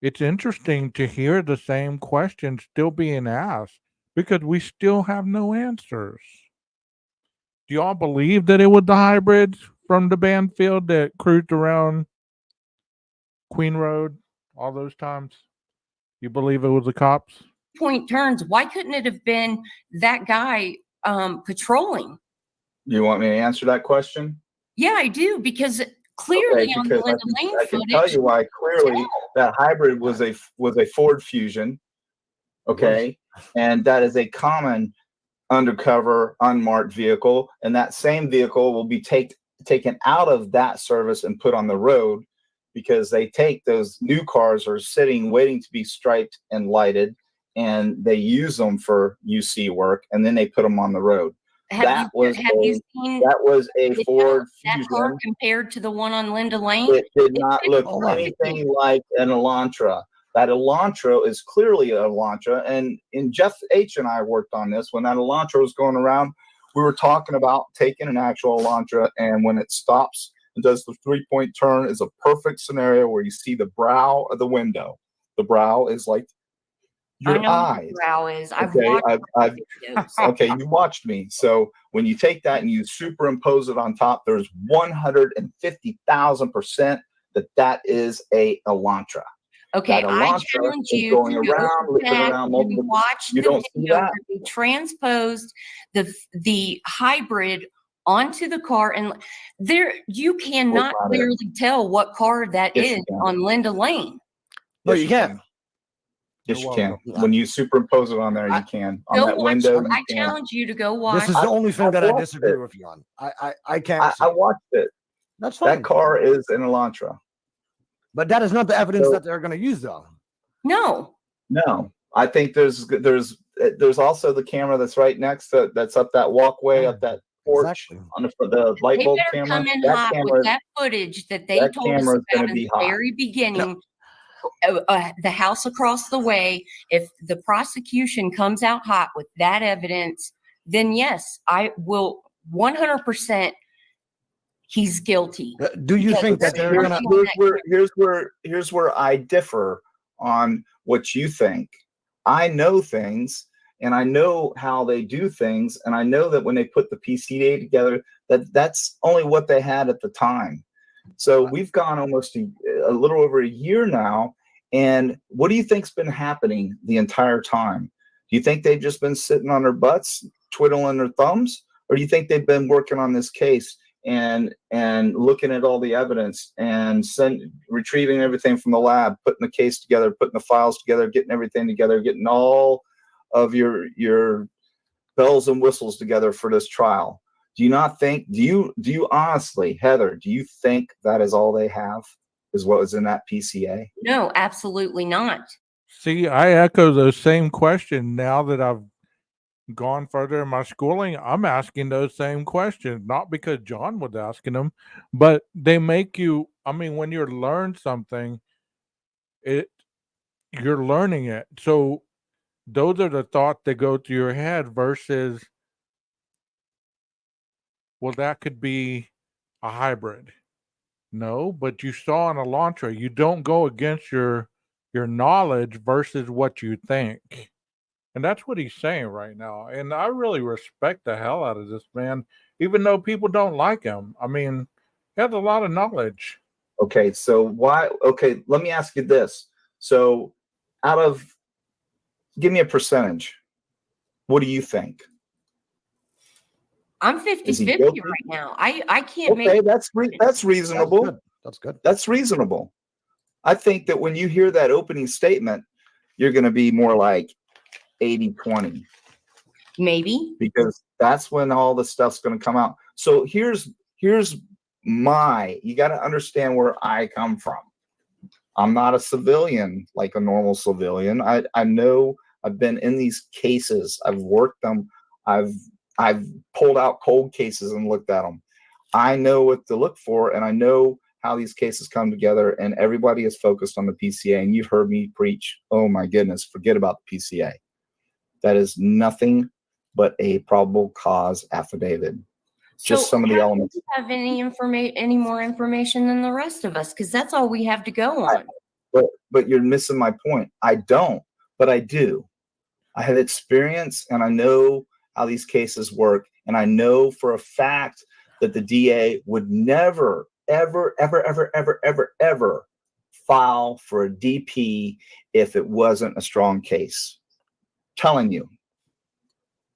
it's interesting to hear the same questions still being asked, because we still have no answers. Do y'all believe that it was the hybrids from the Banfield that cruised around Queen Road all those times? You believe it was the cops? Point turns. Why couldn't it have been that guy patrolling? You want me to answer that question? Yeah, I do, because clearly Okay, on the because Linda Lane I can footage, tell you why clearly tell. that hybrid was a Ford Fusion. Okay, and that is a common undercover unmarked vehicle, and that same vehicle will be taken out of that service and put on the road, because they take those new cars are sitting waiting to be striped and lighted, and they use them for UC work, and then they put them on the road. Have you seen That was a that Ford car Fusion. compared to the one on Linda Lane? It did not look Hold on. anything like an Elantra. That Elantra is clearly an Elantra. And Jeff H. and I worked on this. When that Elantra was going around, we were talking about taking an actual Elantra, and when it stops and does the 3-point turn, is a perfect scenario where you see the brow of the window. The brow is like I your know what eyes. the brow is. I've Okay, watched I've videos. okay, you watched me. So when you take that and you superimpose it on top, there's 150,000% that is a Elantra. Okay, That I Elantra challenge is you going to around, go looking back around and multiple. watch You the don't see video that? where they transposed the hybrid onto the car, and there you cannot not it. clearly tell what car that Yes, you is can. on Linda Lane. No, Yes, you can't. Yes, You're you can. welcome. When you superimpose it on there, you can. On Go that watch. window, you I can. challenge you to go watch. This is the only thing that I watched disagree it. with you on. I can't see I it. watched it. That's fine. That car is an Elantra. But that is not the evidence So- that they're going to use, though. No, No, I think there's also the camera that's right next to that's up that walkway, up that porch Exactly. on the light they bulb better camera. come in That hot camera, with that footage that they that told us camera is about gonna in be the hot. very beginning. The house across the way. If the prosecution comes out hot with that evidence, then yes, I will 100%. He's guilty. Do you Because think that they're they're working going to? on that Here's where I differ on what you think. I know things, and I know how they do things, and I know that when they put the PCA together, that's only what they had at the time. So we've gone almost a little over a year now, and what do you think's been happening the entire time? Do you think they've just been sitting on their butts, twiddling their thumbs, or do you think they've been working on this case and looking at all the evidence and retrieving everything from the lab, putting the case together, putting the files together, getting everything together, getting all of your bells and whistles together for this trial? Do you not think, do you honestly, Heather, do you think that is all they have, is what was in that PCA? No, absolutely not. See, I echo those same questions now that I've gone further in my schooling. I'm asking those same questions, not because John was asking them, but they make you, I mean, when you learn something, you're learning it. So those are the thoughts that go through your head versus, well, that could be a hybrid. No, but you saw an Elantra. You don't go against your knowledge versus what you think. And that's what he's saying right now. And I really respect the hell out of this man, even though people don't like him. I mean, he has a lot of knowledge. Okay, so let me ask you this. So give me a percentage. What do you think? I'm Is he 50-50 guilty? right now. I can't Okay, make that's reasonable. That's good. That's reasonable. I think that when you hear that opening statement, you're going to be more like 80-20, maybe. because that's when all the stuff's going to come out. So here's you got to understand where I come from. I'm not a civilian like a normal civilian. I know, I've been in these cases. I've worked them. I've pulled out cold cases and looked at them. I know what to look for, and I know how these cases come together, and everybody is focused on the PCA. And you've heard me preach, oh my goodness, forget about the PCA. That is nothing but a probable cause affidavit. Just some of the elements. Do you have any more information than the rest of us? Because that's all we have to go on. But you're missing my point. I don't, but I do. I have experience, and I know how these cases work, and I know for a fact that the DA would never, ever, ever, ever, ever, ever, ever file for a DP if it wasn't a strong case. Telling you.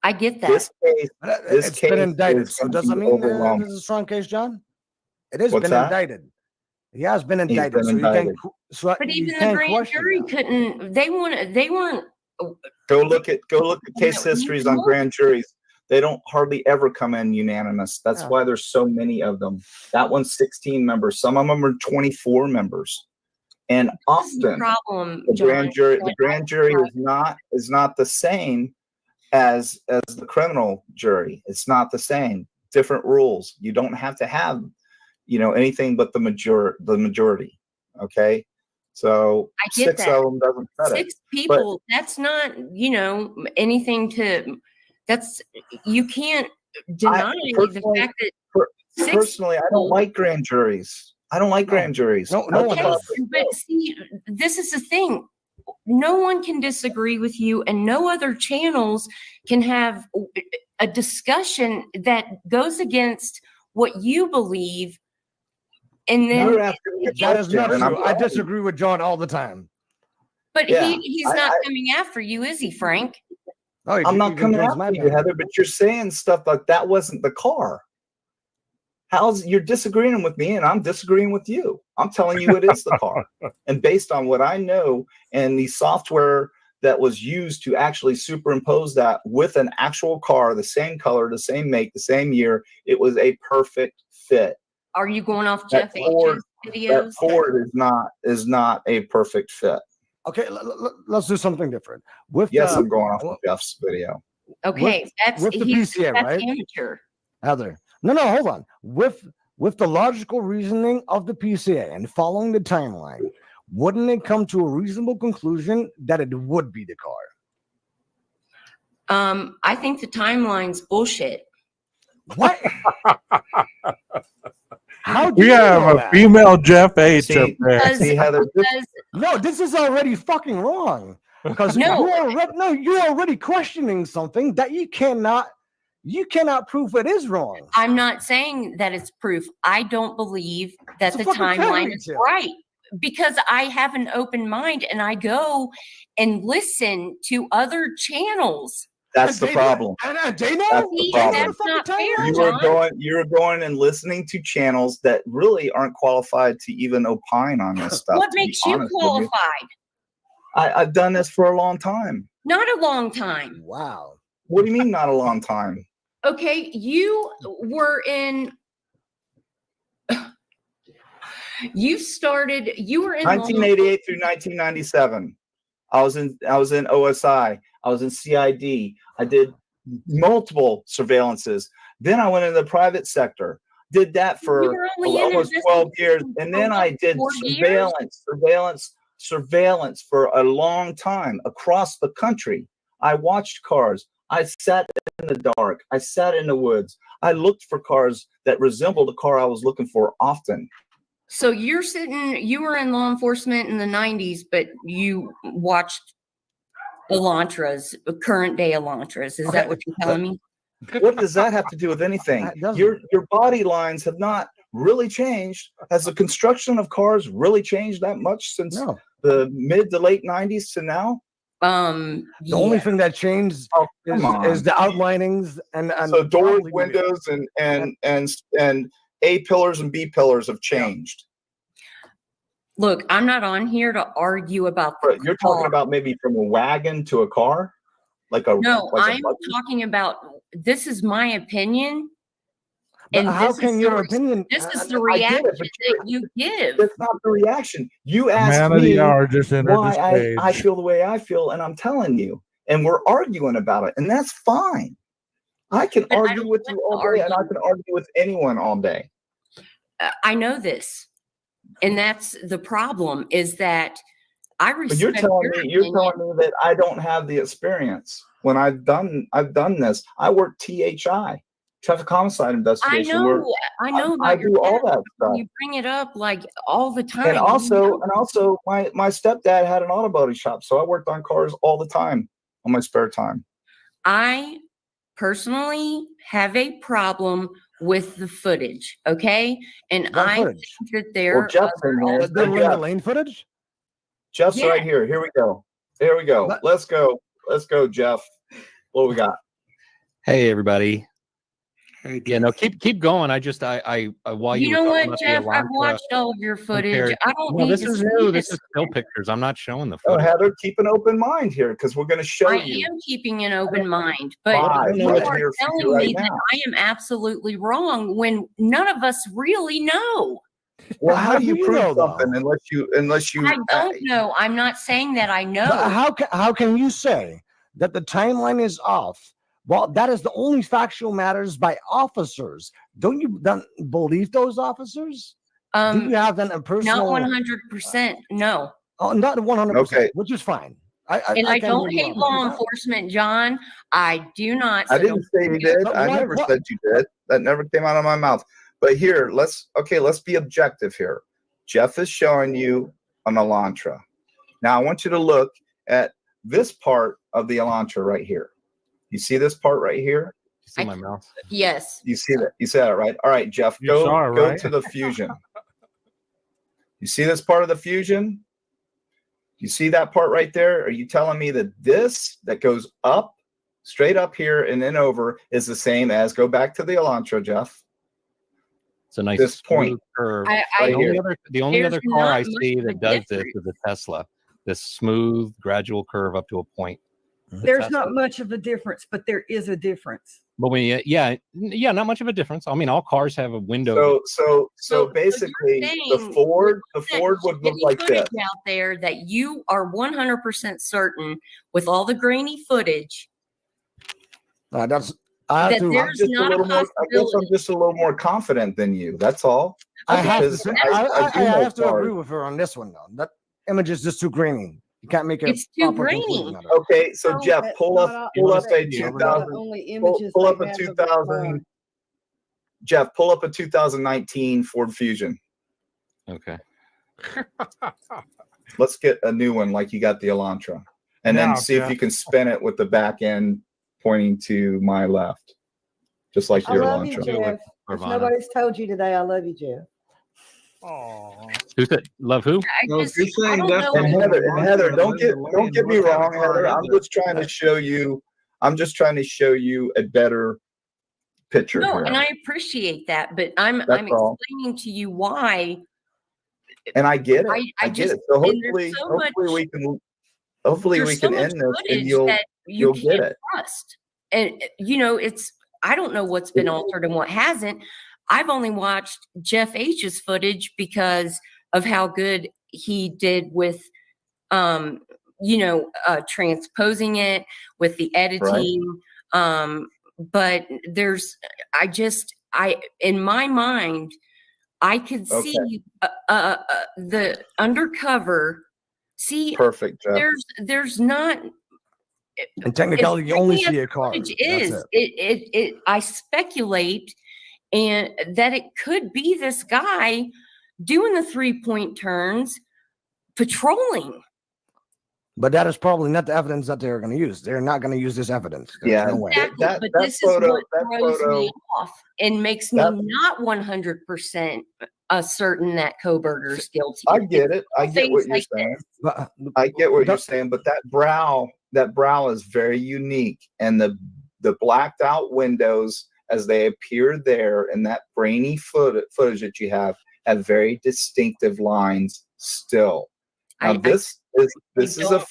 I get that. This case, It's been indicted. So does that mean this is a strong case, John? It has been indicted. He has been indicted. But even the grand jury couldn't. They weren't. Go look at case histories on grand juries. They don't hardly ever come in unanimous. That's why there's so many of them. That one's 16 members. Some of them are 24 members. And often the grand jury is not the same as the criminal jury. It's not the same. Different rules. You don't have to have, anything but the majority. Okay. So I get 6 that. of them doesn't cut it. 6 people, that's not, anything to, you can't deny the fact that personally, I don't like grand juries. I don't like grand juries. No, but see, this is the thing. No one can disagree with you, and no other channels can have a discussion that goes against what you believe. And then that is not true. I disagree with John all the time. But he's not coming after you, is he, Frank? No, I'm not coming after you, Heather, but you're saying stuff like that wasn't the car. You're disagreeing with me and I'm disagreeing with you. I'm telling you it is the car. And based on what I know and the software that was used to actually superimpose that with an actual car, the same color, the same make, the same year, it was a perfect fit. Are you going off Jeff H's videos? That Ford is not a perfect fit. Okay, let's do something different. I'm going off Jeff's video. Okay, with the PCA, right? Amateur. Heather, no, hold on. With the logical reasoning of the PCA and following the timeline, wouldn't it come to a reasonable conclusion that it would be the car? I think the timeline's bullshit. What? How do we have a female Jeff H up there. See, Heather, no, this is already fucking wrong. Because you're already questioning something that you cannot prove it is wrong. I'm not saying that it's proof. I don't believe that the timeline is right, because I have an open mind and I go and listen to other channels. That's the problem. That's the problem. That's not fair, You're going and listening to channels that really aren't qualified to even opine on this stuff. What makes you qualified? I've done this for a long time. Not a long time. Wow. What do you mean not a long time? Okay, you were in 1988 through 1997. I was in OSI. I was in CID. I did multiple surveillances. Then I went into the private sector. Did that for almost 12 years. And then I did surveillance for a long time across the country. I watched cars. I sat in the dark. I sat in the woods. I looked for cars that resembled the car I was looking for often. So you were in law enforcement in the 90s, but you watched Elantras, current day Elantras. Is that what you're telling me? What does that have to do with anything? Your body lines have not really changed. Has the construction of cars really changed that much since the mid to late 90s to now? The only thing that changed is the outlinings and so doors, windows, and A pillars and B pillars have changed. Look, I'm not on here to argue about. You're talking about maybe from a wagon to a car, I'm talking about. This is my opinion. And how can your opinion? This is the reaction that you give. That's not the reaction. You asked me why I feel the way I feel, and I'm telling you, and we're arguing about it, and that's fine. I can argue with you all day, and I can argue with anyone all day. I know this. And that's the problem, is that I But you're respect telling your me you're opinion. telling me that I don't have the experience when I've done this. I work THI, traffic homicide investigation. I know I about your do all past. that stuff. You bring it up like all the time. And also, my stepdad had an auto body shop, so I worked on cars all the time on my spare time. I personally have a problem with the footage, okay? And What I footage? think that there Well, Jeff's in here. The Hey, Linda Jeff. Lane footage? Jeff's Yeah. right here. Here we go. Here we go. Let- Let's go. Let's go, Jeff. What we got? Hey everybody. Hey, Yeah, no, keep going. I while you you know were talking what, about the Jeff? I've Elantra watched all of your footage. compared- I don't No, need this to is see new. this. This is still pictures. I'm not showing the Oh, footage. Heather, keep an open mind here because we're going to show I you. am keeping an open mind, but Live, you right are here for you telling right me that now. I am absolutely wrong when none of us really know. Well, how do you prove know, though? something unless you? I don't know. I'm not saying that I know. But how can you say that the timeline is off? Well, that is the only factual matters by officers. Don't you believe those officers? Do you have then a personal? Not 100%. No. Oh, not 100%, Okay. which is fine. And I can don't hear you hate on law that. enforcement, John. I do not. I so didn't say you did. But I what- never what- said you did. That never came out of my mouth. But here, let's be objective here. Jeff is showing you an Elantra. Now I want you to look at this part of the Elantra right here. You see this part right here? You see my mouse? Yes. You see that? You see that, right? All right, Jeff, You saw it, go right? to the Fusion. You see this part of the Fusion? You see that part right there? Are you telling me that this that goes up, straight up here and then over is the same as, go back to the Elantra, Jeff? It's a nice This point. smooth curve. I Right the here. only There's other car not I much see of a that does this difference. is a Tesla. This smooth, gradual curve up to a point. There's Tesla. not much of a difference, but there is a difference. But when not much of a difference. I mean, all cars have a window. So you're basically the saying Ford that would look any like footage this. out there that you are 100% certain with all the grainy footage That's I have that to. there's Just a not a little more, I guess I'm possibility. just a little more confident than you. That's all. I have to. Because Say, I I do know have to cars. agree with her on this one though. That image is just too grainy. You can't make a It's too proper conclusion grainy. out of it. Okay, so No, Jeff, that's pull not up all- a that's not 2000. the only Pull images up they a have of the 2000. car. Jeff, pull up a 2019 Ford Fusion. Okay. Let's get a new one like you got the Elantra, and Now, then see if Jeff. you can spin it with the back end pointing to my left, just like I your love you, Elantra. Jeff. If Carvana. nobody's told you today, I love you, Jeff. Oh, Who said love who? I So if just, you're I saying don't that's know. And Heather, don't get me wrong, Heather. I'm just trying to to show you. I'm just trying to show you a better picture No, here. and I appreciate that, but I'm That's all. explaining to you why. And I get it. I I get just- it. So and there's hopefully so we There's can so much end this and footage you'll that you get can't it. trust. And it's I don't know what's been altered and what hasn't. I've only watched Jeff H's footage because of how good he did with transposing it with the editing. But in my mind, I could see the undercover. See, Perfect, Jeff. there's not. And technically, you only grainy as see a car. footage That's is it. I speculate and that it could be this guy doing the 3-point turns patrolling. But that is probably not the evidence that they're going to use. They're not going to use this evidence. There's Yeah, no way. Exactly, that but this photo- is what that throws photo- me off and makes me that- not 100% certain that Koberger's guilty. I get it. I get what Things you're like saying. this. But, I get what you're that- saying, but that brow is very unique, and the blacked out windows as they appear there, and that grainy footage that you have very distinctive lines still. Now this is a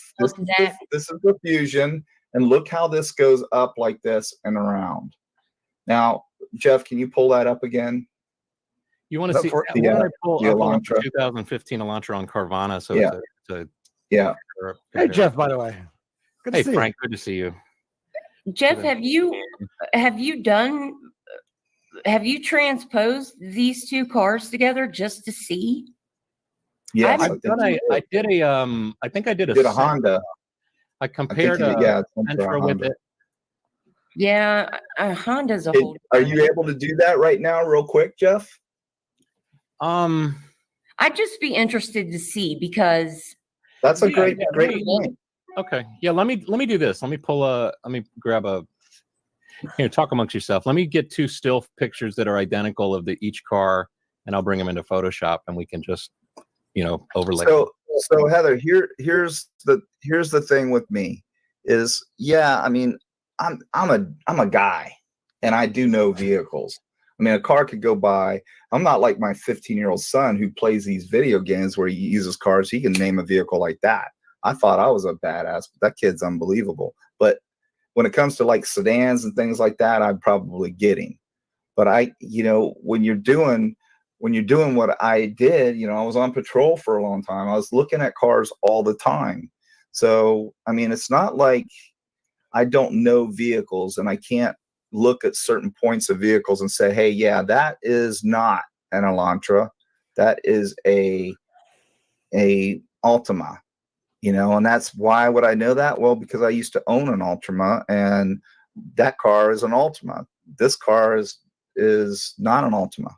Fusion, and look how this goes up like this and around. Now, Jeff, can you pull that up again? You want to But see? for- Why don't I pull the up the Elantra. 2015 Elantra on Carvana. So Yeah. it's a Yeah. Hey, Jeff, by the way. Good to Hey see Frank, good to see you. Jeff, have you transposed these two cars together just to see? Yes, haven't- I think I did a did a Sentra. Honda. I I think compared you did, a yeah, Sentra, Sentra with Honda. it. Yeah, Honda's a It- whole. Are you able to do that right now, real quick, Jeff? I'd just be interested to see because That's a Yeah, great, yeah, great point. Okay. Yeah, let me do this. Let me grab a here, talk amongst yourself. Let me get 2 still pictures that are identical of each car, and I'll bring them into Photoshop and we can just, overlay. So Heather, here's the thing with me is, yeah, I mean, I'm a guy and I do know vehicles. I mean, a car could go by. I'm not like my 15-year-old son who plays these video games where he uses cars. He can name a vehicle like that. I thought I was a badass, but that kid's unbelievable. But when it comes to like sedans and things like that, I'd probably get him. But when you're doing what I did, I was on patrol for a long time. I was looking at cars all the time. So, I mean, it's not like I don't know vehicles and I can't look at certain points of vehicles and say, hey, yeah, that is not an Elantra. That is a Altima, and that's why would I know that? Well, because I used to own an Altima, and that car is an Altima. This car is not an Altima,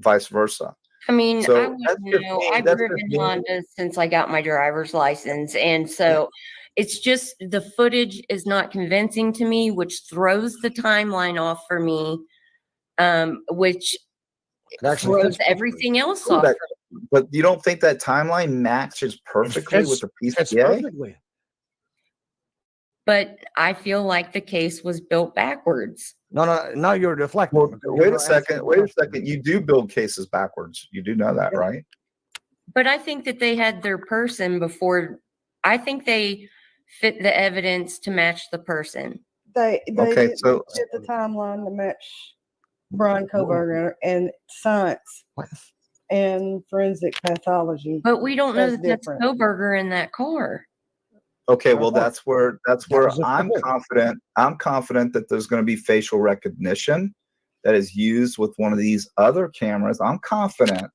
vice versa. I mean, So I wouldn't know. I've driven Honda since I got my driver's license, and so it's just the footage is not convincing to me, which throws the timeline off for me, which throws everything else off. But you don't think that timeline matches perfectly with the PCA? Perfectly. But I feel like the case was built backwards. No, now you're deflecting. Well, wait a second. You do build cases backwards. You do know that, right? But I think that they had their person before. I think they fit the evidence to match the person. They Okay, did so- fit the timeline to match Brian Koberger and science and forensic pathology. But we don't know That's that that's different. Koberger in that car. Okay, well, that's where was just I'm the thing. confident. I'm confident that there's going to be facial recognition that is used with one of these other cameras. I'm confident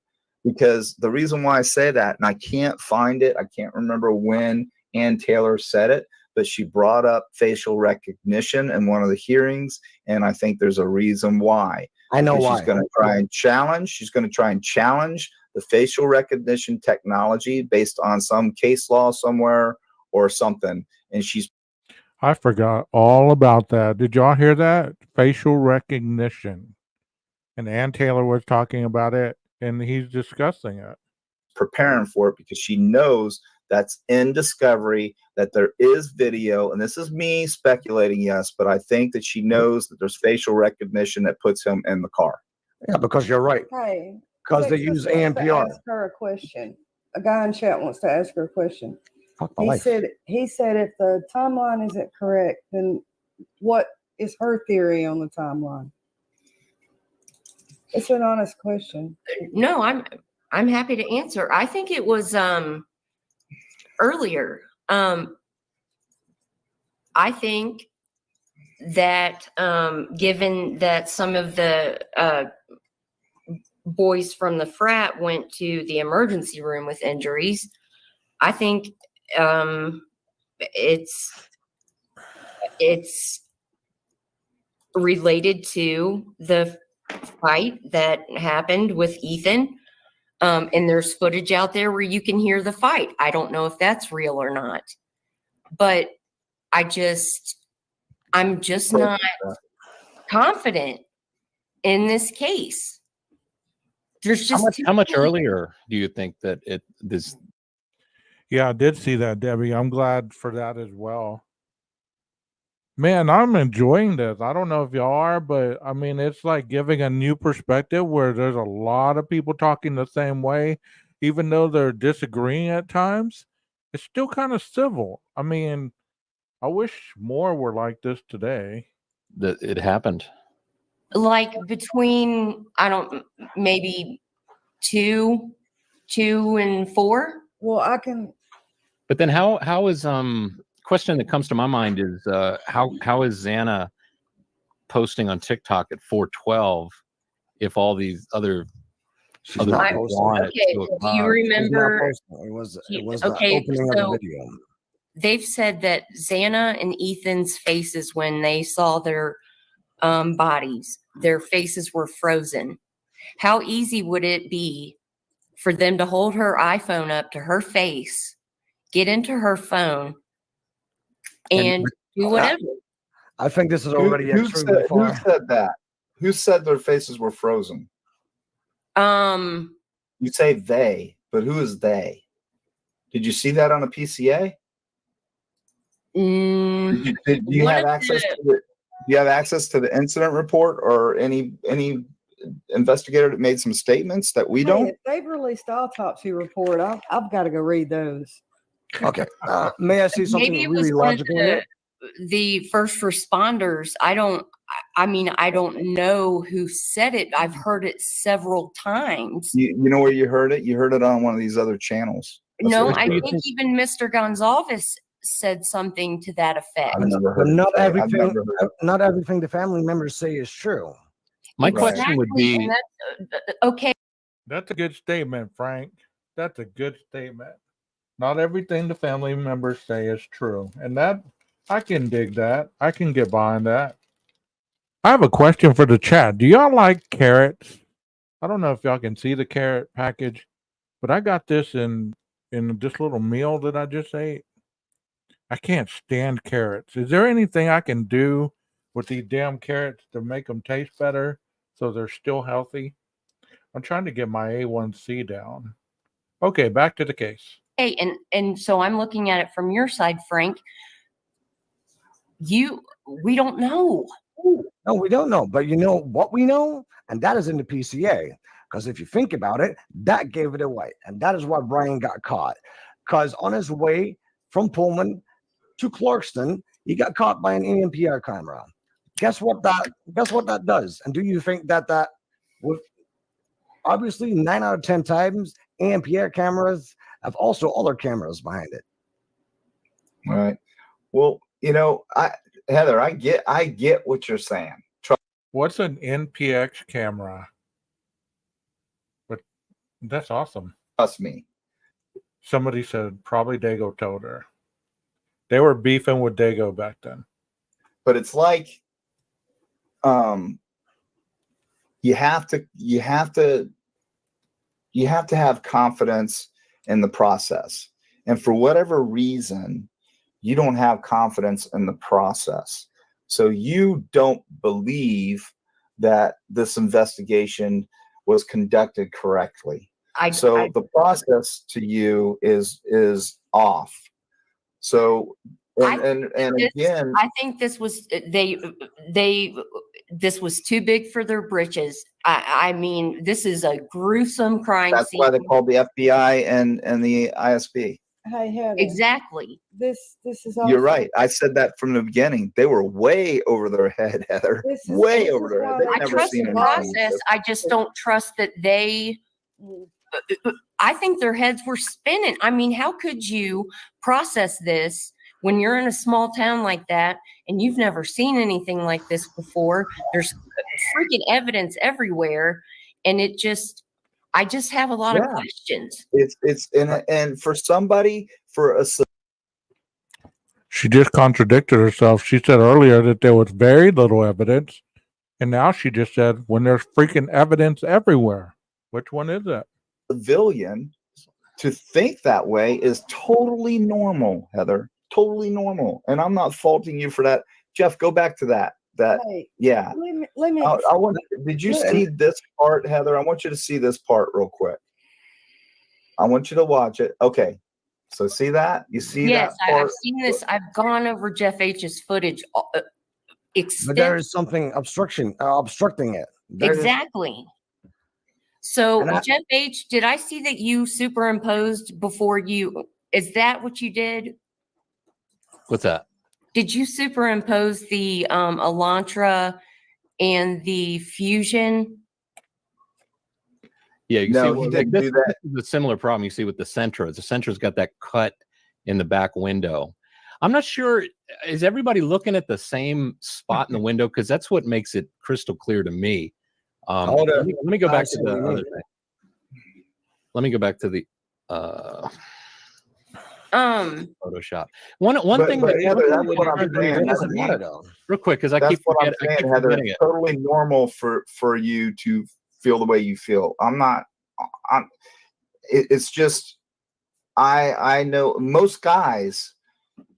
because the reason why I say that, and I can't find it, I can't remember when Ann Taylor said it, but she brought up facial recognition in one of the hearings, and I think there's a reason why. I know Because why. she's going to try and challenge the facial recognition technology based on some case law somewhere or something. And I forgot all about that. Did y'all hear that? Facial recognition. And Ann Taylor was talking about it, and he's discussing it. preparing for it because she knows that's in discovery, that there is video. And this is me speculating, yes, but I think that she knows that there's facial recognition that puts him in the car. Yeah, because you're right. Hey, Because they Texas use wants to ANPR. Ask her a question. A guy in chat wants to ask her a question. Fuck my He life. said if the timeline isn't correct, then what is her theory on the timeline? It's an honest question. No, I'm happy to answer. I think it was earlier. I think that given that some of the boys from the frat went to the emergency room with injuries, I think it's related to the fight that happened with Ethan. And there's footage out there where you can hear the fight. I don't know if that's real or not, but I'm just not confident in this case. There's just How much earlier do you think that this? Yeah, I did see that, Debbie. I'm glad for that as well. Man, I'm enjoying this. I don't know if y'all are, but I mean, it's like giving a new perspective where there's a lot of people talking the same way, even though they're disagreeing at times. It's still kind of civil. I mean, I wish more were like this today. That it happened. like between maybe 2 and 4. Well, I can. But then how is question that comes to my mind is how is Xana posting on TikTok at 4:12 if all these other She's Other not people posting. want it Okay, to do you occur. She's not remember? posting. It was Okay, the opening of so the video. they've said that Xana and Ethan's faces, when they saw their bodies, their faces were frozen. How easy would it be for them to hold her iPhone up to her face, get into her phone, and do whatever? I think this is Who, already who extremely said, far. who said that? Who said their faces were frozen? You say they, but who is they? Did you see that on a PCA? Did you one have of access the- to the, do you have access to the incident report or any investigator that made some statements that we Hey, don't? if they've released autopsy report, I've got to go read those. Okay. May I see something Maybe it really was one of logical here? the first responders. I don't know who said it. I've heard it several times. You know where you heard it? You heard it on one of these other channels. That's No, what I you heard. think even Mr. Gonzalez said something to that effect. I've never But heard not it say- I've everything. never heard it. Not everything the family members say is true. My question would Exactly, be, and that's, okay. That's a good statement, Frank. That's a good statement. Not everything the family members say is true. And that, I can dig that. I can get behind that. I have a question for the chat. Do y'all like carrots? I don't know if y'all can see the carrot package, but I got this in this little meal that I just ate. I can't stand carrots. Is there anything I can do with these damn carrots to make them taste better so they're still healthy? I'm trying to get my A1C down. Okay, back to the case. Hey, and so I'm looking at it from your side, Frank. We don't know. No, we don't know. But you know what we know? And that is in the PCA. Because if you think about it, that gave it away. And that is why Brian got caught. Because on his way from Pullman to Clarkston, he got caught by an EMPR camera. Guess what that does? And do you think that would obviously 9 out of 10 times EMPR cameras have also other cameras behind it? All right. Well, Heather, I get what you're saying. What's an NPX camera? But that's awesome. Trust me. Somebody said probably Dago told her. They were beefing with Dago back then. But it's like you have to have confidence in the process. And for whatever reason, you don't have confidence in the process. So you don't believe that this investigation was conducted correctly. The process to you is off. So and again, I think this was this was too big for their britches. I mean, this is a gruesome crime that's scene. why they called the FBI and the ISP. Hey, Heather. Exactly. This is. You're also- right. I said that from the beginning. They were way over their head, Heather. Way over their head. They've I never trust seen the anything like process. this. I just don't trust that they. I think their heads were spinning. I mean, how could you process this when you're in a small town like that and you've never seen anything like this before? There's freaking evidence everywhere, and I just have a lot of questions. And for somebody She just contradicted herself. She said earlier that there was very little evidence, and now she just said when there's freaking evidence everywhere. Which one is it? Civilian to think that way is totally normal, Heather. Totally normal. And I'm not faulting you for that. Jeff, go back to that. Hey, Yeah. Let me. Did you see this part, Heather? I want you to see this part real quick. I want you to watch it. Okay. So see that? You see Yes, that part? I've seen this. I've gone over Jeff H's footage. But there is something obstructing it. Exactly. So And Jeff H, did I see that you superimposed before you? Is that what you did? what's that? Did you superimpose the Elantra and the Fusion? Yeah, you No, see, he well, didn't this, do that. this is a similar problem you see with the Sentra. The Sentra's got that cut in the back window. I'm not sure. Is everybody looking at the same spot in the window? Because that's what makes it crystal clear to me. Let me go back to the other thing. let me go back to the Photoshop. One But- thing but that Heather, that's what I'm saying. Doesn't That's matter though. real quick, because I That's keep what I'm forgetting, I saying, keep Heather. forgetting It's it. totally normal for you to feel the way you feel. It's just I know most guys,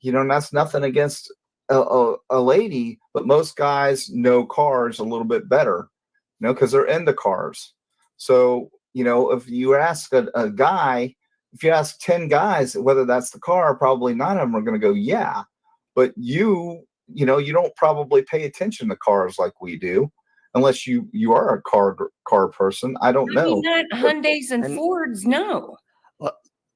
and that's nothing against a lady, but most guys know cars a little bit better, because they're into cars. So, if you ask a guy, if you ask 10 guys whether that's the car, probably 9 of them are going to go, yeah. But you don't probably pay attention to cars like we do, unless you are a car person. I don't know. Not Hyundais and and- Fords, no.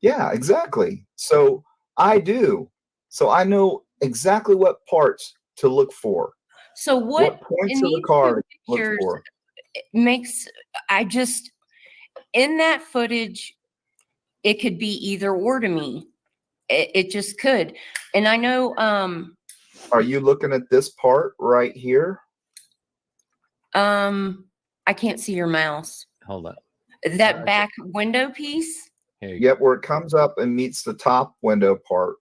Yeah, exactly. So I do. So I know exactly what parts to look for, So what points of the car to look pictures for. makes in that footage, it could be either or to me. It just could. And I know Are you looking at this part right here? I can't see your mouse. Hold on. That back window piece. Here you go. Yep, where it comes up and meets the top window part,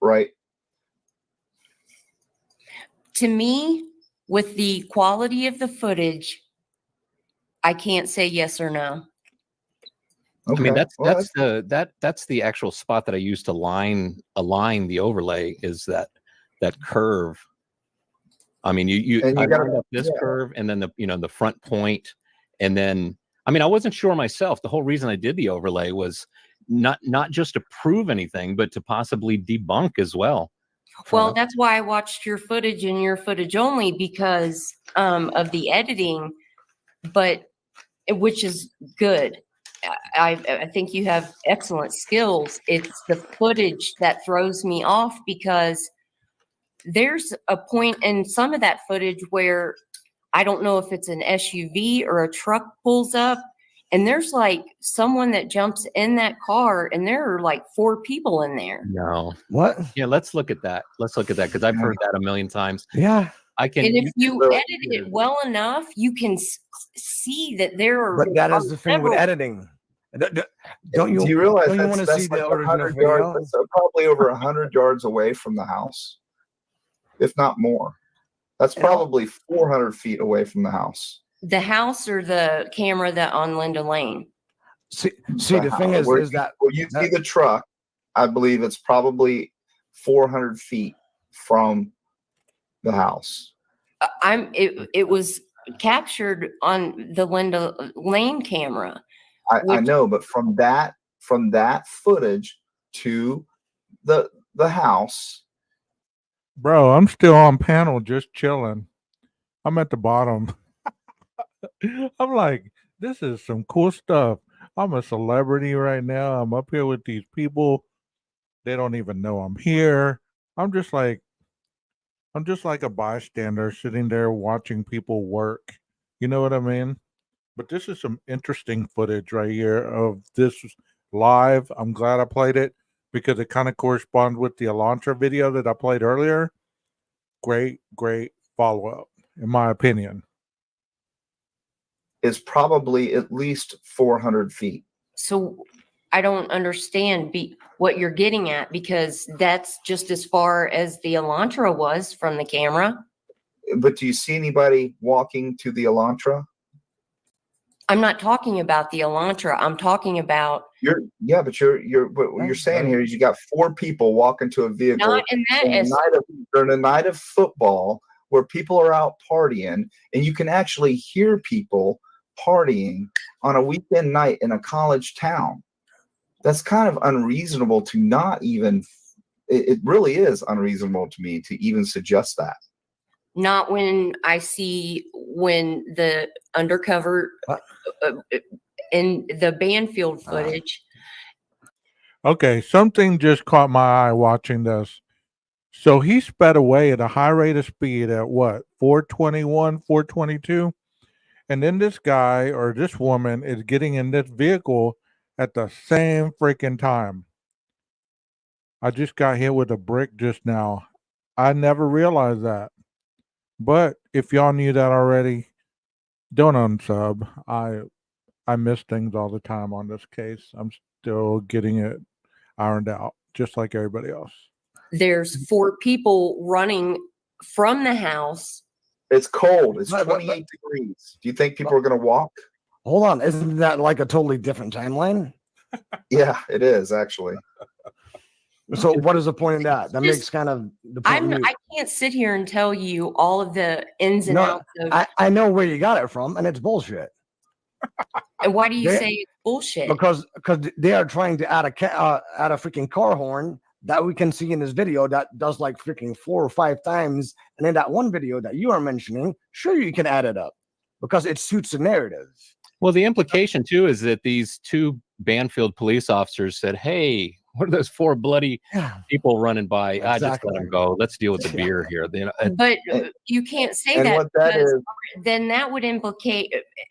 right? To me, with the quality of the footage, I can't say yes or no. I mean, Okay. Well, that's the actual spot that I use to align the overlay, is that curve. I mean, I lined up this curve, and then the front point, and then I mean, I wasn't sure myself. The whole reason I did the overlay was not just to prove anything, but to possibly debunk as well. Well, that's why I watched your footage and your footage only, because of the editing, which is good. I think you have excellent skills. It's the footage that throws me off, because there's a point in some of that footage where I don't know if it's an SUV or a truck pulls up, and there's like someone that jumps in that car, and there are like 4 people in there. No. What? Yeah, let's look at that. Because I've heard that a million times. Yeah. I can. And if you edit it well enough, you can see that there are. But that is the thing with editing. Don't you? Do you realize don't you want to see that's like the original 100 video? yards? That's probably over 100 yards away from the house, if not more. That's probably 400 feet away from the house. The house or the camera that on Linda Lane? See, the thing is that where you see the truck, I believe it's probably 400 feet from the house. It was captured on the Linda Lane camera. I know, but from that footage to the house. Bro, I'm still on panel just chilling. I'm at the bottom. I'm like, this is some cool stuff. I'm a celebrity right now. I'm up here with these people. They don't even know I'm here. I'm just like a bystander sitting there watching people work. You know what I mean? But this is some interesting footage right here of this live. I'm glad I played it because it kind of corresponds with the Elantra video that I played earlier. Great follow-up, in my opinion. Is probably at least 400 feet. So I don't understand what you're getting at, because that's just as far as the Elantra was from the camera. But do you see anybody walking to the Elantra? I'm not talking about the Elantra. I'm talking about What you're saying here is you got 4 people walking to a vehicle not in that during a night of football where people are out partying, and you can actually hear people partying on a weekend night in a college town. That's kind of unreasonable to not even. It really is unreasonable to me to even suggest that. Not when I see when the undercover in the Banfield footage. Okay, something just caught my eye watching this. So he sped away at a high rate of speed at what, 421, 422? And then this guy or this woman is getting in this vehicle at the same freaking time. I just got hit with a brick just now. I never realized that. But if y'all knew that already, don't unsub. I miss things all the time on this case. I'm still getting it ironed out, just like everybody else. There's 4 people running from the house. It's cold. It's But- 28 degrees. Do you think people are going to walk? Hold on, isn't that like a totally different timeline? Yeah, it is actually. So what is the point of that? That Just- makes kind of the point moot. I can't sit here and tell you all of the ins and No, outs of. I know where you got it from, and it's bullshit. And why do you they- say it's bullshit? Because they are trying to add a freaking car horn that we can see in this video that does like freaking 4 or 5 times, and in that one video that you are mentioning, sure you can add it up because it suits the narrative. Well, the implication too is that these 2 Banfield police officers said, "Hey, what are those 4 bloody Yeah. people running by? Just let Exactly. them go. Let's deal with the beer here." But you can't say And that what that because is, then that would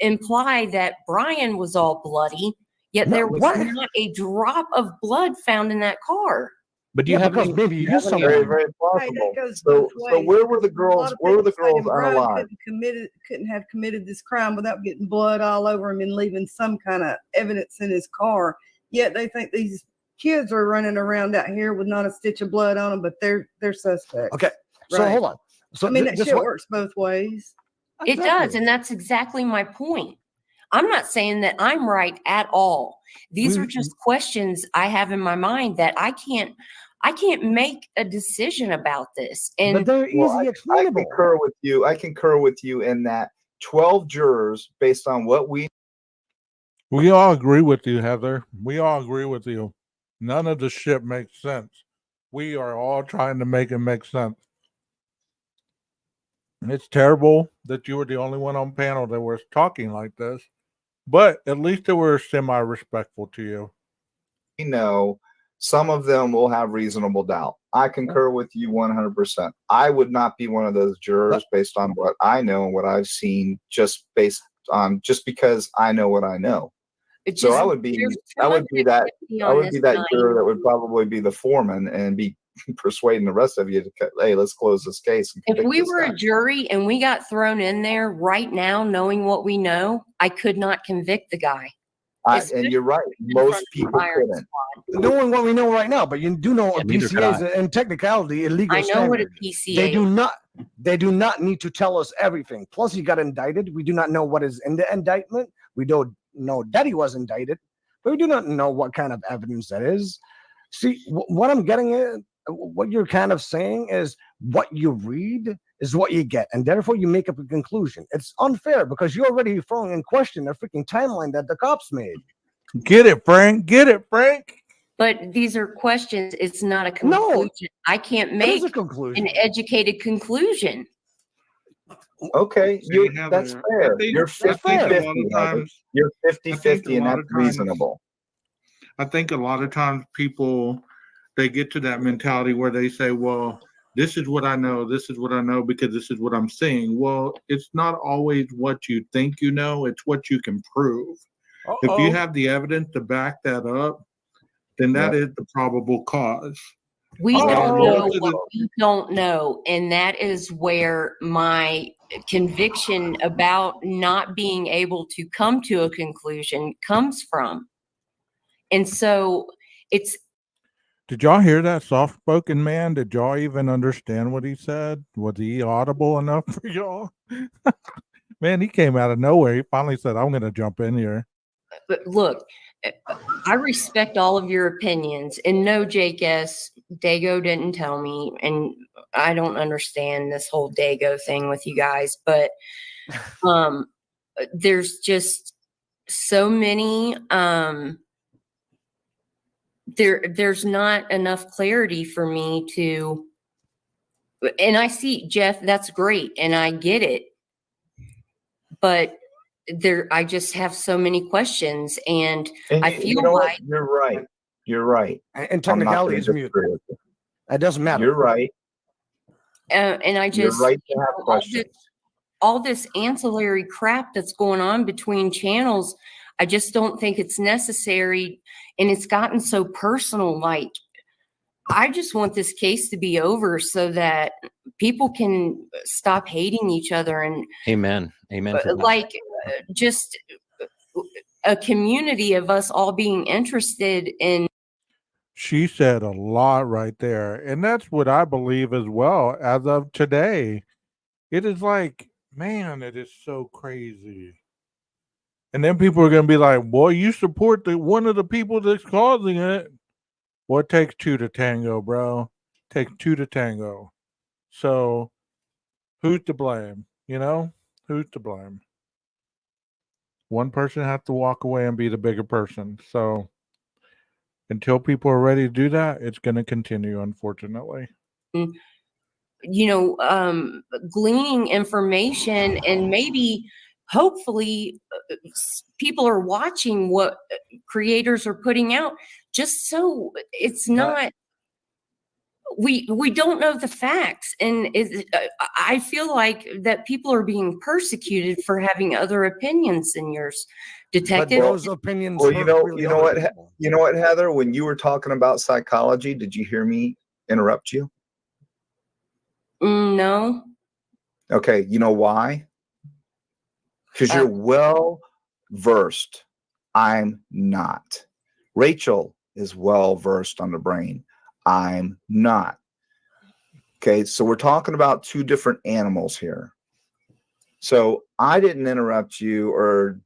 imply that Brian was all bloody, yet No, there was what? not a drop of blood found in that car. But do you Yeah, have because any, maybe you have used any, someone. very, very Hey, possible. that goes So, both so ways, where were the because a lot girls? of Where were the people saying girls Brian unalive? couldn't have committed this crime without getting blood all over him and leaving some kind of evidence in his car. Yet they think these kids are running around out here with not a stitch of blood on them, but they're suspects. Okay, so Right. hold on. So I mean, that this shit what- works both ways. It does, and that's exactly my point. I'm not saying that I'm right at all. These are We- just questions I have in my mind that I can't make a decision about this. But And they're easy Well, I explainable. concur with you. I concur with you in that 12 jurors, based on what we We all agree with you, Heather. We all agree with you. None of the shit makes sense. We are all trying to make it make sense. And it's terrible that you were the only one on panel that was talking like this, but at least they were semi-respectful to you. know, some of them will have reasonable doubt. I concur with you 100%. I would not be one of those jurors based on what I know and what I've seen, just because I know what I know. it So just, I would be there's that on juror that would probably be the foreman and be persuading the rest of you to hey, let's close this case. And If convict we this were guy. a jury and we got thrown in there right now, knowing what we know, I could not convict the guy. And you're right. Most people couldn't. Knowing what we know right now, but you do know Yeah, a neither could PCA is in technicality illegal I know what a standard. PCA They is. do not need to tell us everything. Plus, he got indicted. We do not know what is in the indictment. We don't know that he was indicted, but we do not know what kind of evidence that is. See, what I'm getting at, what you're kind of saying is what you read is what you get, and therefore you make up a conclusion. It's unfair because you're already throwing in question the freaking timeline that the cops made. Get it, Frank. Get it, Frank. But these are questions. It's not a No. conclusion. I can't It make is a conclusion. an educated conclusion. Okay, See, that's Heather, fair. I think- You're I think a 50-50. lot of Heather. times- You're I think 50-50, a and lot that's of times- reasonable. I think a lot of times people they get to that mentality where they say, well, this is what I know, this is what I know because this is what I'm seeing. Well, it's not always what you think you know, it's what you can prove. If you have the evidence to back that up, then that is the probable cause. We Oh, don't most know of what we don't know. And that is where my conviction about not being able to come to a conclusion comes from. And so it's, Did y'all hear that soft-spoken man? Did y'all even understand what he said? Was he audible enough for y'all? Man, he came out of nowhere. He finally said, I'm going to jump in here. but look, I respect all of your opinions. And no, Jake S. Dago didn't tell me, and I don't understand this whole Dago thing with you guys, but there's just so many there's not enough clarity for me to, and I see, Jeff, that's great, and I get it, but I just have so many questions, and I you feel know what? like You're right. You're right. And I'm not technicality gonna is mute. disagree with you. It doesn't matter. You're right. and I You're just, right you to have know, questions. all this ancillary crap that's going on between channels, I just don't think it's necessary. And it's gotten so personal. Like, I just want this case to be over so that people can stop hating each other and Amen. Amen. to that. like just a community of us all being interested in. She said a lot right there. And that's what I believe as well as of today. It is like, man, it is so crazy. And then people are going to be like, boy, you support one of the people that's causing it. Well, it takes two to tango, bro. It takes two to tango. So who's to blame? You know? Who's to blame? One person has to walk away and be the bigger person. So until people are ready to do that, it's going to continue, unfortunately. Gleaning information, and maybe hopefully people are watching what creators are putting out, just so it's not, we don't know the facts. And I feel like that people are being persecuted for having other opinions than yours, Detective. But those opinions. Well, hurt really you know other what, people. you know what, Heather, when you were talking about psychology, did you hear me interrupt you? No. Okay. You know why? Because you're well versed. I'm not. Rachel is well versed on the brain. I'm not. Okay. So we're talking about two different animals here. So I didn't interrupt you, or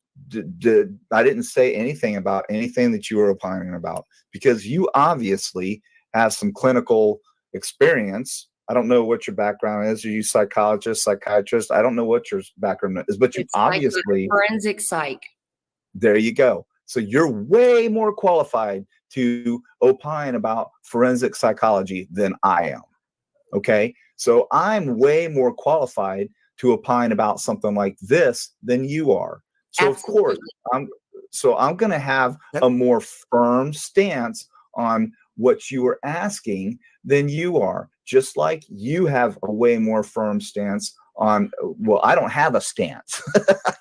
I didn't say anything about anything that you were opining about, because you obviously have some clinical experience. I don't know what your background is. Are you psychologist, psychiatrist? I don't know what your background is, but you It's like obviously forensic psych. There you go. So you're way more qualified to opine about forensic psychology than I am. Okay. So I'm way more qualified to opine about something like this than you are. So Absolutely. of course, I'm going to have a more firm stance on what you are asking than you are, just like you have a way more firm stance on, well, I don't have a stance.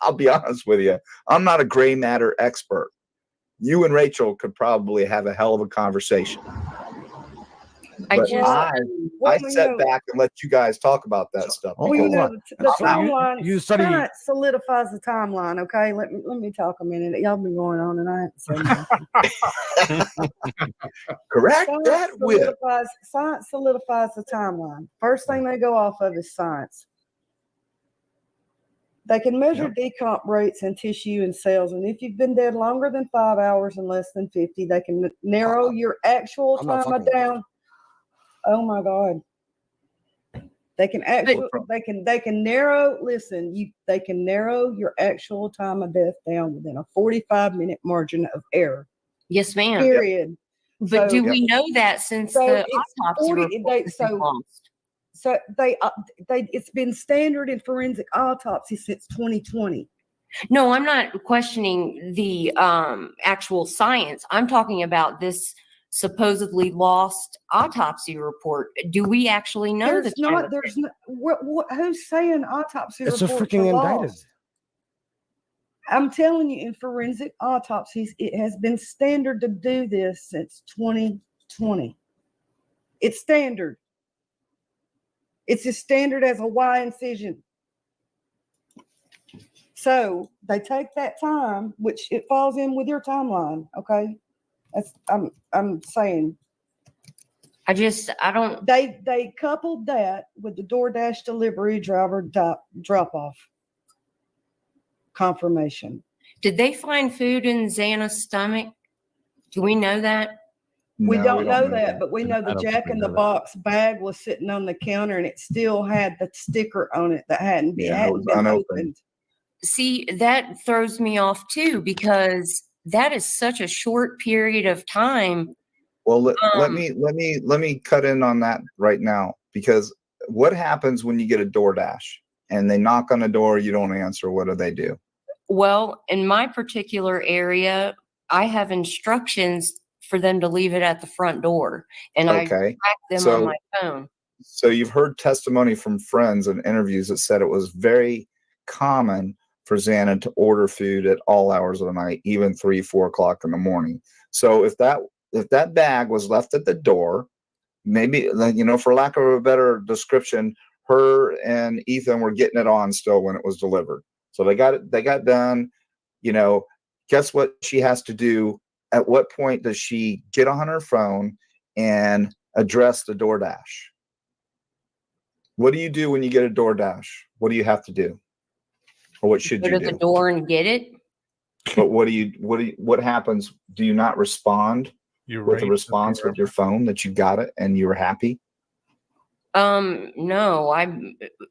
I'll be honest with you. I'm not a gray matter expert. You and Rachel could probably have a hell of a conversation. I But just, I sat back and let you guys talk about that stuff. Well, you know, the So you- timeline, you study- science solidifies the timeline. Okay, let me talk a minute. Y'all been going on, and I ain't saying nothing. Correct that with. Science solidifies the timeline. First thing they go off of is science. They can measure decomp rates in tissue and cells, and if you've been dead longer than 5 hours and less than 50, they can narrow your actual I'm not time fucking with down. Oh my God. They can narrow, they can narrow your actual time of death down within a 45-minute margin of error. yes, ma'am. Period. But So- do we know that since So the it's autopsy 40 report was lost? So it's been standard in forensic autopsy since 2020. No, I'm not questioning the actual science. I'm talking about this supposedly lost autopsy report. Do we actually know There's the time not. of There's not. Who's saying autopsy It's a reports freaking are indicted. lost? I'm telling you, in forensic autopsies, it has been standard to do this since 2020. It's standard. It's as standard as a Y incision. So they take that time, which it falls in with your timeline. Okay, that's I'm saying. I don't. They coupled that with the DoorDash delivery driver drop off confirmation. Did they find food in Xana's stomach? Do we know that? We No, don't know that, but we know I the don't think Jack we in the know that. Box bag was sitting on the counter, and it still had the sticker on it that hadn't been Yeah, it was been unopened. opened. See, that throws me off too, because that is such a short period of time. Well, let me cut in on that right now, because what happens when you get a DoorDash and they knock on the door, you don't answer? What do? Well, in my particular area, I have instructions for them to leave it at the front door, and I Okay. track them So- on my phone. So you've heard testimony from friends and interviews that said it was very common for Xana to order food at all hours of the night, even 3, 4 o'clock in the morning. So if that bag was left at the door, maybe, for lack of a better description, her and Ethan were getting it on still when it was delivered. So they got done, guess what she has to do? At what point does she get on her phone and address the DoorDash? What do you do when you get a DoorDash? What do you have to do? Or what should Go you to the do? door and get it. But what happens? Do you not respond You with a rate response with your phone that you got it and you were happy? No,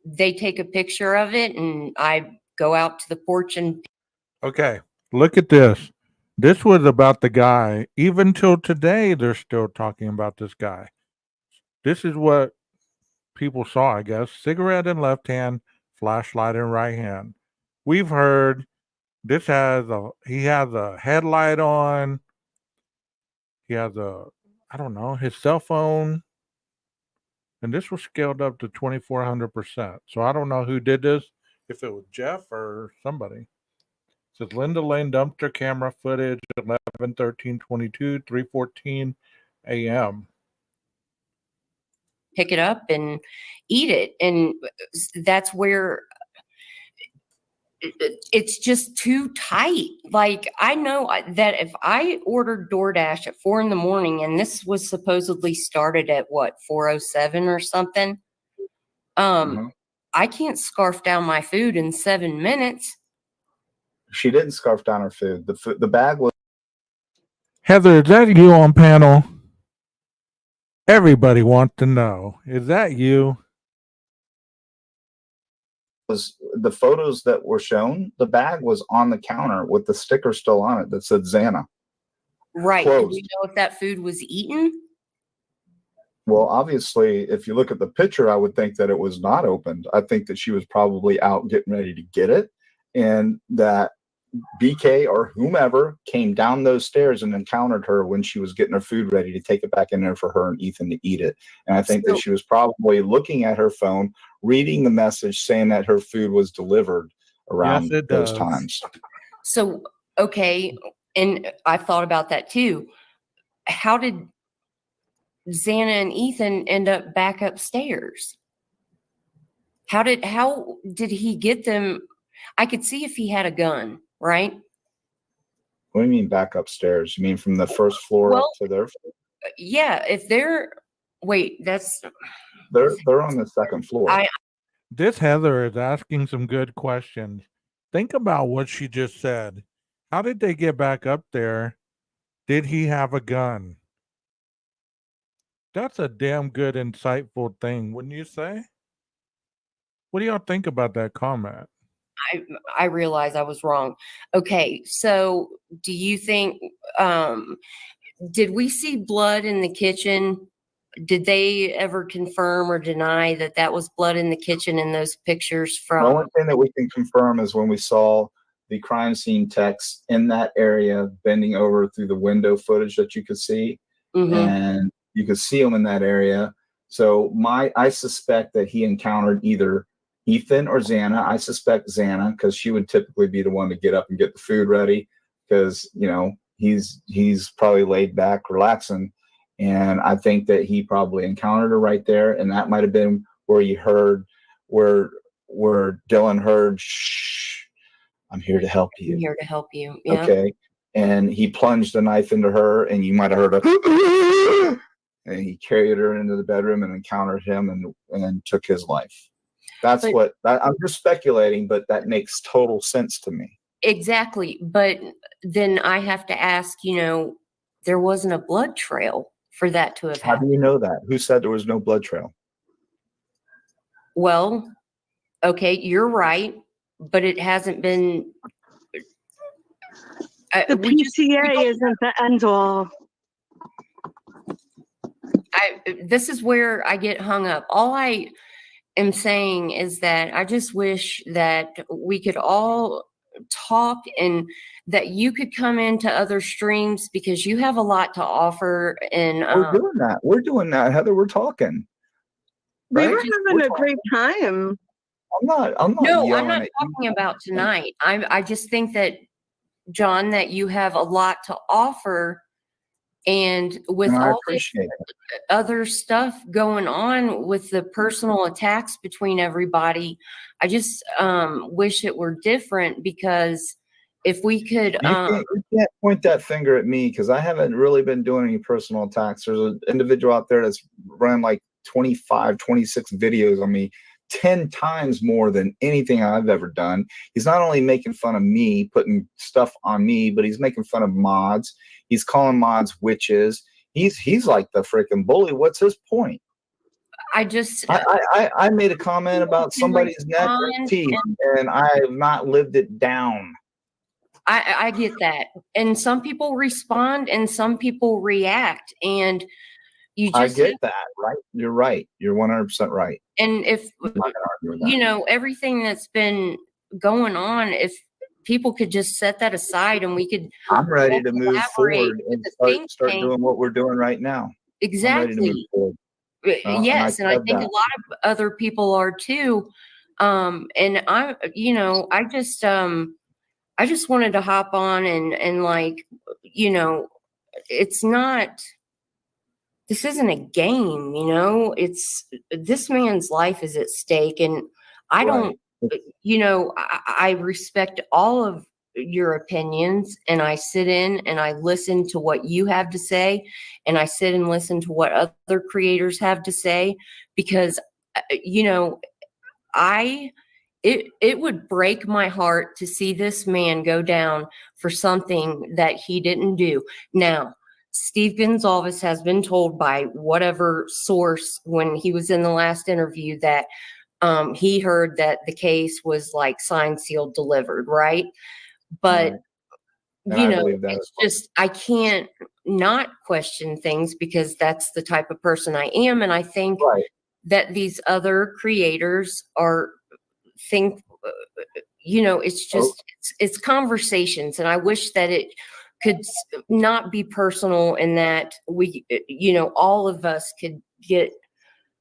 they take a picture of it and I go out to the porch and Okay, look at this. This was about the guy. Even till today, they're still talking about this guy. This is what people saw, I guess. Cigarette in left hand, flashlight in right hand. We've heard he has a headlight on. He has I don't know, his cell phone. And this was scaled up to 2,400%. So I don't know who did this, if it was Jeff or somebody. It says Linda Lane dumpster camera footage, 11/13/22, 3:14 a.m. pick it up and eat it. And that's where it's just too tight. Like, I know that if I ordered DoorDash at 4 a.m, and this was supposedly started at what, 4:07 or something, I can't scarf down my food in 7 minutes. She didn't scarf down her food. The bag was. Heather, is that you on panel? Everybody wants to know. Is that you? The photos that were shown, the bag was on the counter with the sticker still on it that said Xana. Right. Do Closed. we know if that food was eaten? Well, obviously, if you look at the picture, I would think that it was not opened. I think that she was probably out getting ready to get it, and that BK or whomever came down those stairs and encountered her when she was getting her food ready to take it back in there for her and Ethan to eat it. And I think that she was probably looking at her phone, reading the message saying that her food was delivered around those times. So, okay. And I thought about that too. How did Xana and Ethan end up back upstairs? How did he get them? I could see if he had a gun, right? What do you mean back upstairs? You mean from the first floor up to their floor? Yeah, if they're they're on the second floor. This Heather is asking some good questions. Think about what she just said. How did they get back up there? Did he have a gun? That's a damn good, insightful thing, wouldn't you say? What do y'all think about that comment? I realize I was wrong. Okay, so do you think did we see blood in the kitchen? Did they ever confirm or deny that that was blood in the kitchen in those pictures from? The only thing that we can confirm is when we saw the crime scene techs in that area bending over through the window footage that you could see, and you could see them in that area. So I suspect that he encountered either Ethan or Xana. I suspect Xana, because she would typically be the one to get up and get the food ready, because he's probably laid back, relaxing. And I think that he probably encountered her right there, and that might have been where he heard where Dylan heard, "Shh, I'm here to help you. I'm here to help you." Yeah. Okay. And he plunged the knife into her, and you might have heard a and he carried her into the bedroom and encountered him and took his life. That's I'm just speculating, but that makes total sense to me. Exactly. But then I have to ask, there wasn't a blood trail for that to have happened. How do you know that? Who said there was no blood trail? Well, okay, you're right, but it hasn't been. The PTA isn't the end all. This is where I get hung up. All I am saying is that I just wish that we could all talk and that you could come into other streams, because you have a lot to offer. And We're doing that, Heather. We're talking. We Right? were having a great time. I'm not no, I'm yelling not at talking you. about tonight. I just think that, John, that you have a lot to offer, and with And I all this appreciate it. other stuff going on with the personal attacks between everybody, I just wish it were different, because if we could, You can't point that finger at me because I haven't really been doing any personal attacks. There's an individual out there that's run like 25, 26 videos on me, 10 times more than anything I've ever done. He's not only making fun of me, putting stuff on me, but he's making fun of mods. He's calling mods witches. He's like the freaking bully. What's his point? I made a comment about somebody's neck and teeth, and I have not lived it down. I get that. And some people respond and some people react. And you just I get that, right? You're right. You're 100% right. And if, I'm not gonna argue with that. you know, everything that's been going on, if people could just set that aside and we could. I'm ready to move collaborate forward with and the start think doing what we're doing right now. I'm ready to move Exactly. forward. Yes. And I said think that. a lot of other people are too. And I, you know, I just wanted to hop on and like, you know, it's not, this isn't a game, you know, it's, this man's life is at stake. And I don't, you know, I respect all of your opinions, and I sit in and I listen to what you have to say, and I sit and listen to what other creators have to say, because, you know, it would break my heart to see this man go down for something that he didn't do. Now, Steve Gonzalez has been told by whatever source when he was in the last interview that he heard that the case was like signed, sealed, delivered, right? But And you I know, believe that it's as well. just, I can't not question things because that's the type of person I am. And I think that these other creators think, you know, it's just, it's conversations. And I wish that it could not be personal and that we, you know, all of us could get,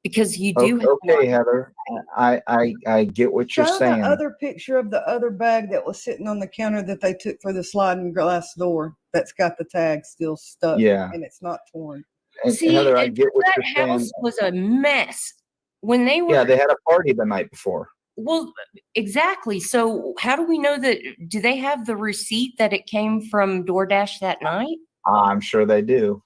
because you do have Okay, Heather, I get what you're Show saying. the other picture of the other bag that was sitting on the counter that they took for the sliding glass door that's got the tag still stuck. Yeah. And it's not torn. And See, Heather, I get what that you're house saying. was a mess when they were. Yeah, they had a party the night before. Well, exactly. So how do we know that? Do they have the receipt that it came from DoorDash that night? I'm sure they do.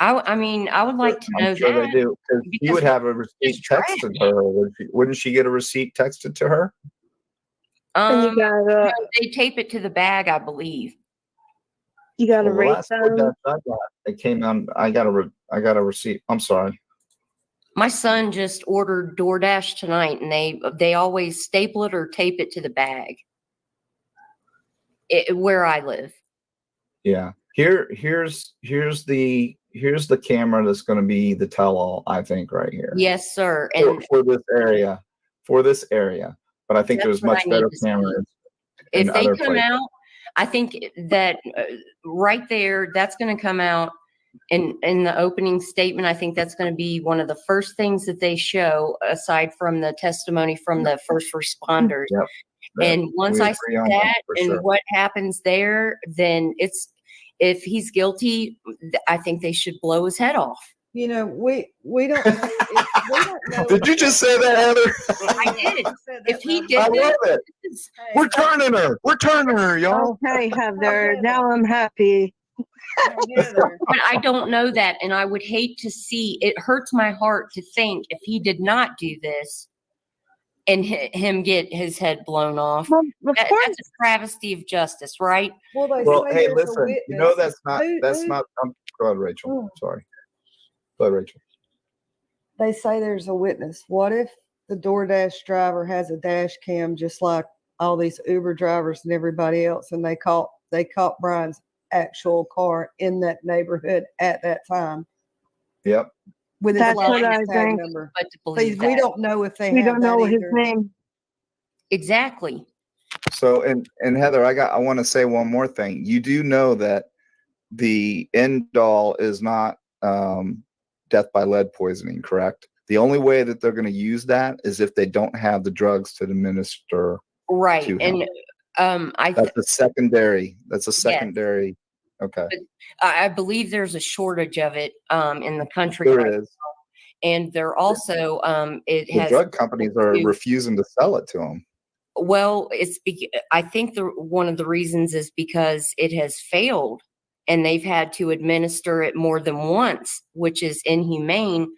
I mean, I would like to know I'm sure that. they do. Because you would have a receipt texted to her. Wouldn't she get a receipt texted to her? No, they tape it to the bag, I believe. You gotta Well, the rate last them. DoorDash I got, it came on. I got a receipt. I'm sorry. My son just ordered DoorDash tonight, and they always staple it or tape it to the bag. Where I live. Yeah. Here's the camera that's going to be the tell-all. I think right here. Yes, sir. And for this area, but I think there's much better cameras. If they other come places. out, I think that right there, that's going to come out in the opening statement. I think that's going to be one of the first things that they show, aside from the testimony from the first responders. Yep. And once I see that and sure. what happens there, then it's, if he's guilty, I think they should blow his head off. You know, we don't know. Did you just say that, Heather? I did. If he did I love it. Hey, We're turning her, y'all. Okay, Heather. Now I'm happy. Heather, But I don't know that. And I would hate to see, it hurts my heart to think if he did not do this and him get his head blown off. Well, of That's course. a travesty of justice, right? well, they Well, say hey, there's a listen. witness. You know that's not. Who- Go ahead, Rachel. Oh. Sorry. Go ahead, Rachel. They say there's a witness. What if the DoorDash driver has a dash cam just like all these Uber drivers and everybody else, and they caught Brian's actual car in that neighborhood at that time Yep. with his That's what I license tag think. number? But to Please, believe we that. don't know if they We have don't that know his either. name. Exactly. So and Heather, I want to say one more thing. You do know that the end all is not death by lead poisoning, correct? The only way that they're going to use that is if they don't have the drugs to administer. Right. To him. And That's a secondary. Okay. I believe there's a shortage of it in the country. There right is. now. And they're also it The has drug companies are refusing to sell it to them. Well, I think one of the reasons is because it has failed and they've had to administer it more than once, which is inhumane.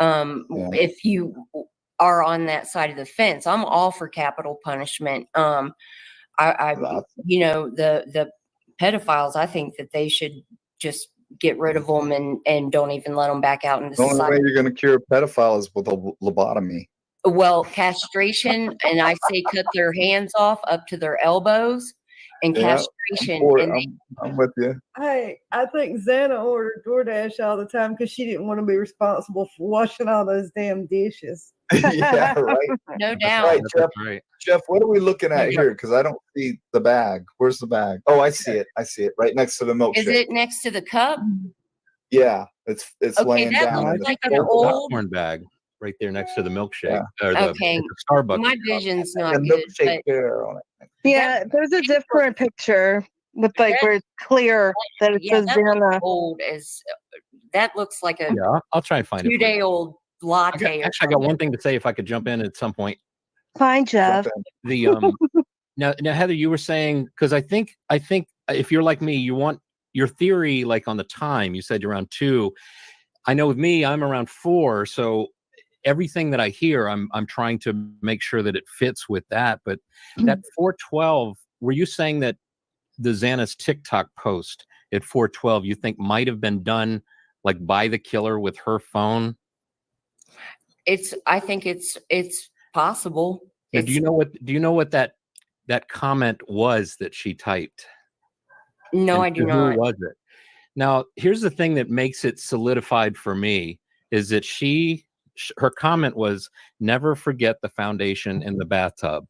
If you are on that side of the fence, I'm all for capital punishment. The pedophiles, I think that they should just get rid of them and don't even let them back out into The only way society. you're going to cure a pedophile is with a lobotomy. Well, castration, and I say cut their hands off up to their elbows, and castration. I'm with you. Hey, I think Xana ordered DoorDash all the time because she didn't want to be responsible for washing all those damn dishes. Yeah, right. No doubt. Right, Jeff. Right. Jeff, what are we looking at here? Because I don't see the bag. Where's the bag? Oh, I see it. I see it right next to the milkshake. Is it next to the cup? Yeah, it's Okay, laying that down. looks in the like an bowl. old. Popcorn bag right there next to the milkshake. Yeah. Or the, Okay. the Starbucks. My vision's And not the good, milkshake but there on it. Yeah, there's a different picture with like where it's clear that it yeah, says that looks Xana. old that looks like a Yeah, I'll try and find it. for you. 2-day-old latte. Actually, I got one thing to say if I could jump in at some point. Fine, Jeff. Jump in. The now Heather, you were saying, because I think if you're like me, you want your theory like on the time. You said you're around 2. I know with me, I'm around 4. So everything that I hear, I'm trying to make sure that it fits with that. But that 4:12, were you saying that the Xana's TikTok post at 4:12 you think might have been done like by the killer with her phone? I think it's possible. Now, do you know what that comment was that she typed? No, And I do who not. was it? Now, here's the thing that makes it solidified for me is that her comment was, "Never forget the foundation in the bathtub."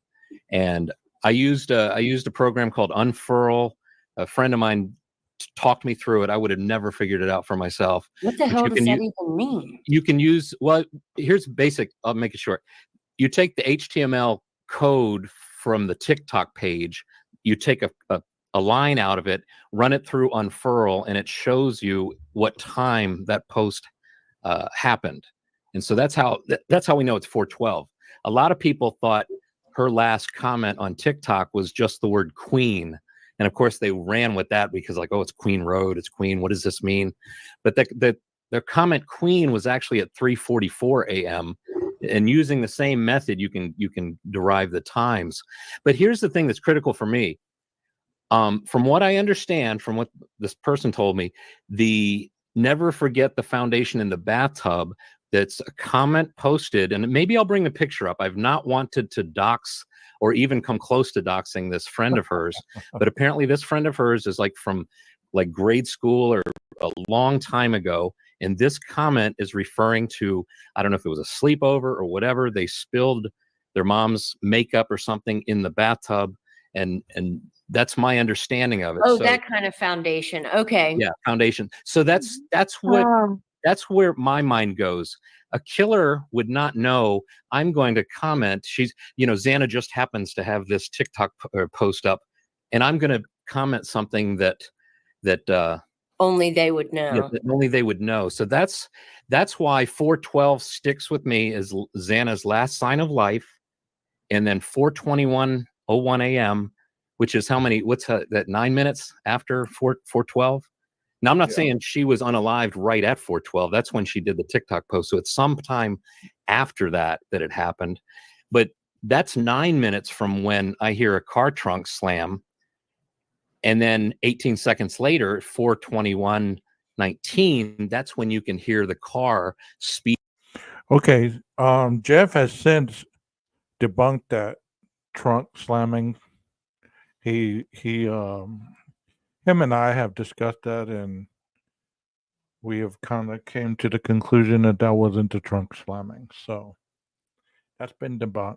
And I used a program called Unfurl. A friend of mine talked me through it. I would have never figured it out for myself. What the But hell you does can that u- even mean? You can use, well, here's basic. I'll make it short. You take the HTML code from the TikTok page, you take a line out of it, run it through Unfurl, and it shows you what time that post happened. And so that's how we know it's 4:12. A lot of people thought her last comment on TikTok was just the word queen. And of course they ran with that because like, oh, it's Queen Road, it's Queen. What does this mean? But the comment queen was actually at 3:44 a.m. And using the same method, you can derive the times. But here's the thing that's critical for me. From what I understand, from what this person told me, the never forget the foundation in the bathtub, that's a comment posted, and maybe I'll bring the picture up. I've not wanted to dox or even come close to doxing this friend of hers, but apparently this friend of hers is like from like grade school or a long time ago. And this comment is referring to, I don't know if it was a sleepover or whatever. They spilled their mom's makeup or something in the bathtub. And that's my understanding of it. Oh, So, that kind of foundation. Okay. yeah, foundation. So that's where my mind goes. A killer would not know. I'm going to comment. Xana just happens to have this TikTok post up, and I'm going to comment something that Only they would know. yeah, that only they would know. So that's why 4:12 sticks with me as Xana's last sign of life, and then 4:21:01 a.m., which is what's that 9 minutes after 4:12? Now I'm not saying she was unalived right at 4:12. That's when she did the TikTok post. So it's sometime after that it happened. But that's 9 minutes from when I hear a car trunk slam. And then 18 seconds later, 4:21:19, that's when you can hear the car speed. Okay. Jeff has since debunked that trunk slamming. Him and I have discussed that, and we have kind of came to the conclusion that wasn't the trunk slamming. So that's been debunked.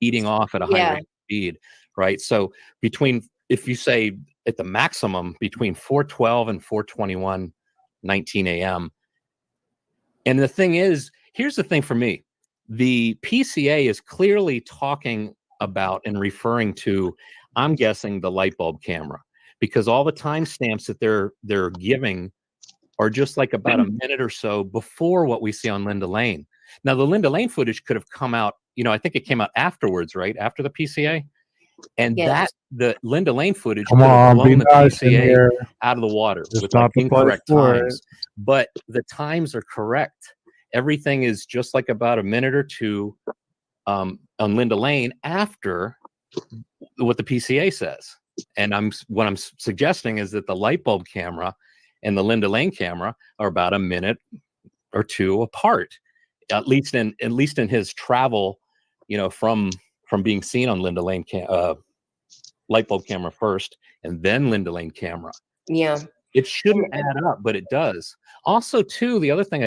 Eating off at a high rate of speed, right? So if you say at the maximum between 4:12 and 4:21:19 a.m. And the thing is, here's the thing for me. The PCA is clearly talking about and referring to, I'm guessing, the light bulb camera, because all the timestamps that they're giving are just like about a minute or so before what we see on Linda Lane. Now, the Linda Lane footage could have come out I think it came out afterwards, right after the PCA, and Yes. the Linda Lane footage Come could have on, be blown the nice in PCA here. out of the water It's with like not the place incorrect for it. times. But the times are correct. Everything is just like about a minute or two on Linda Lane after what the PCA says. And what I'm suggesting is that the light bulb camera and the Linda Lane camera are about a minute or two apart, at least in his travel, from being seen on Linda Lane light bulb camera first and then Linda Lane camera. Yeah. It shouldn't add up, but it does. Also, too, the other thing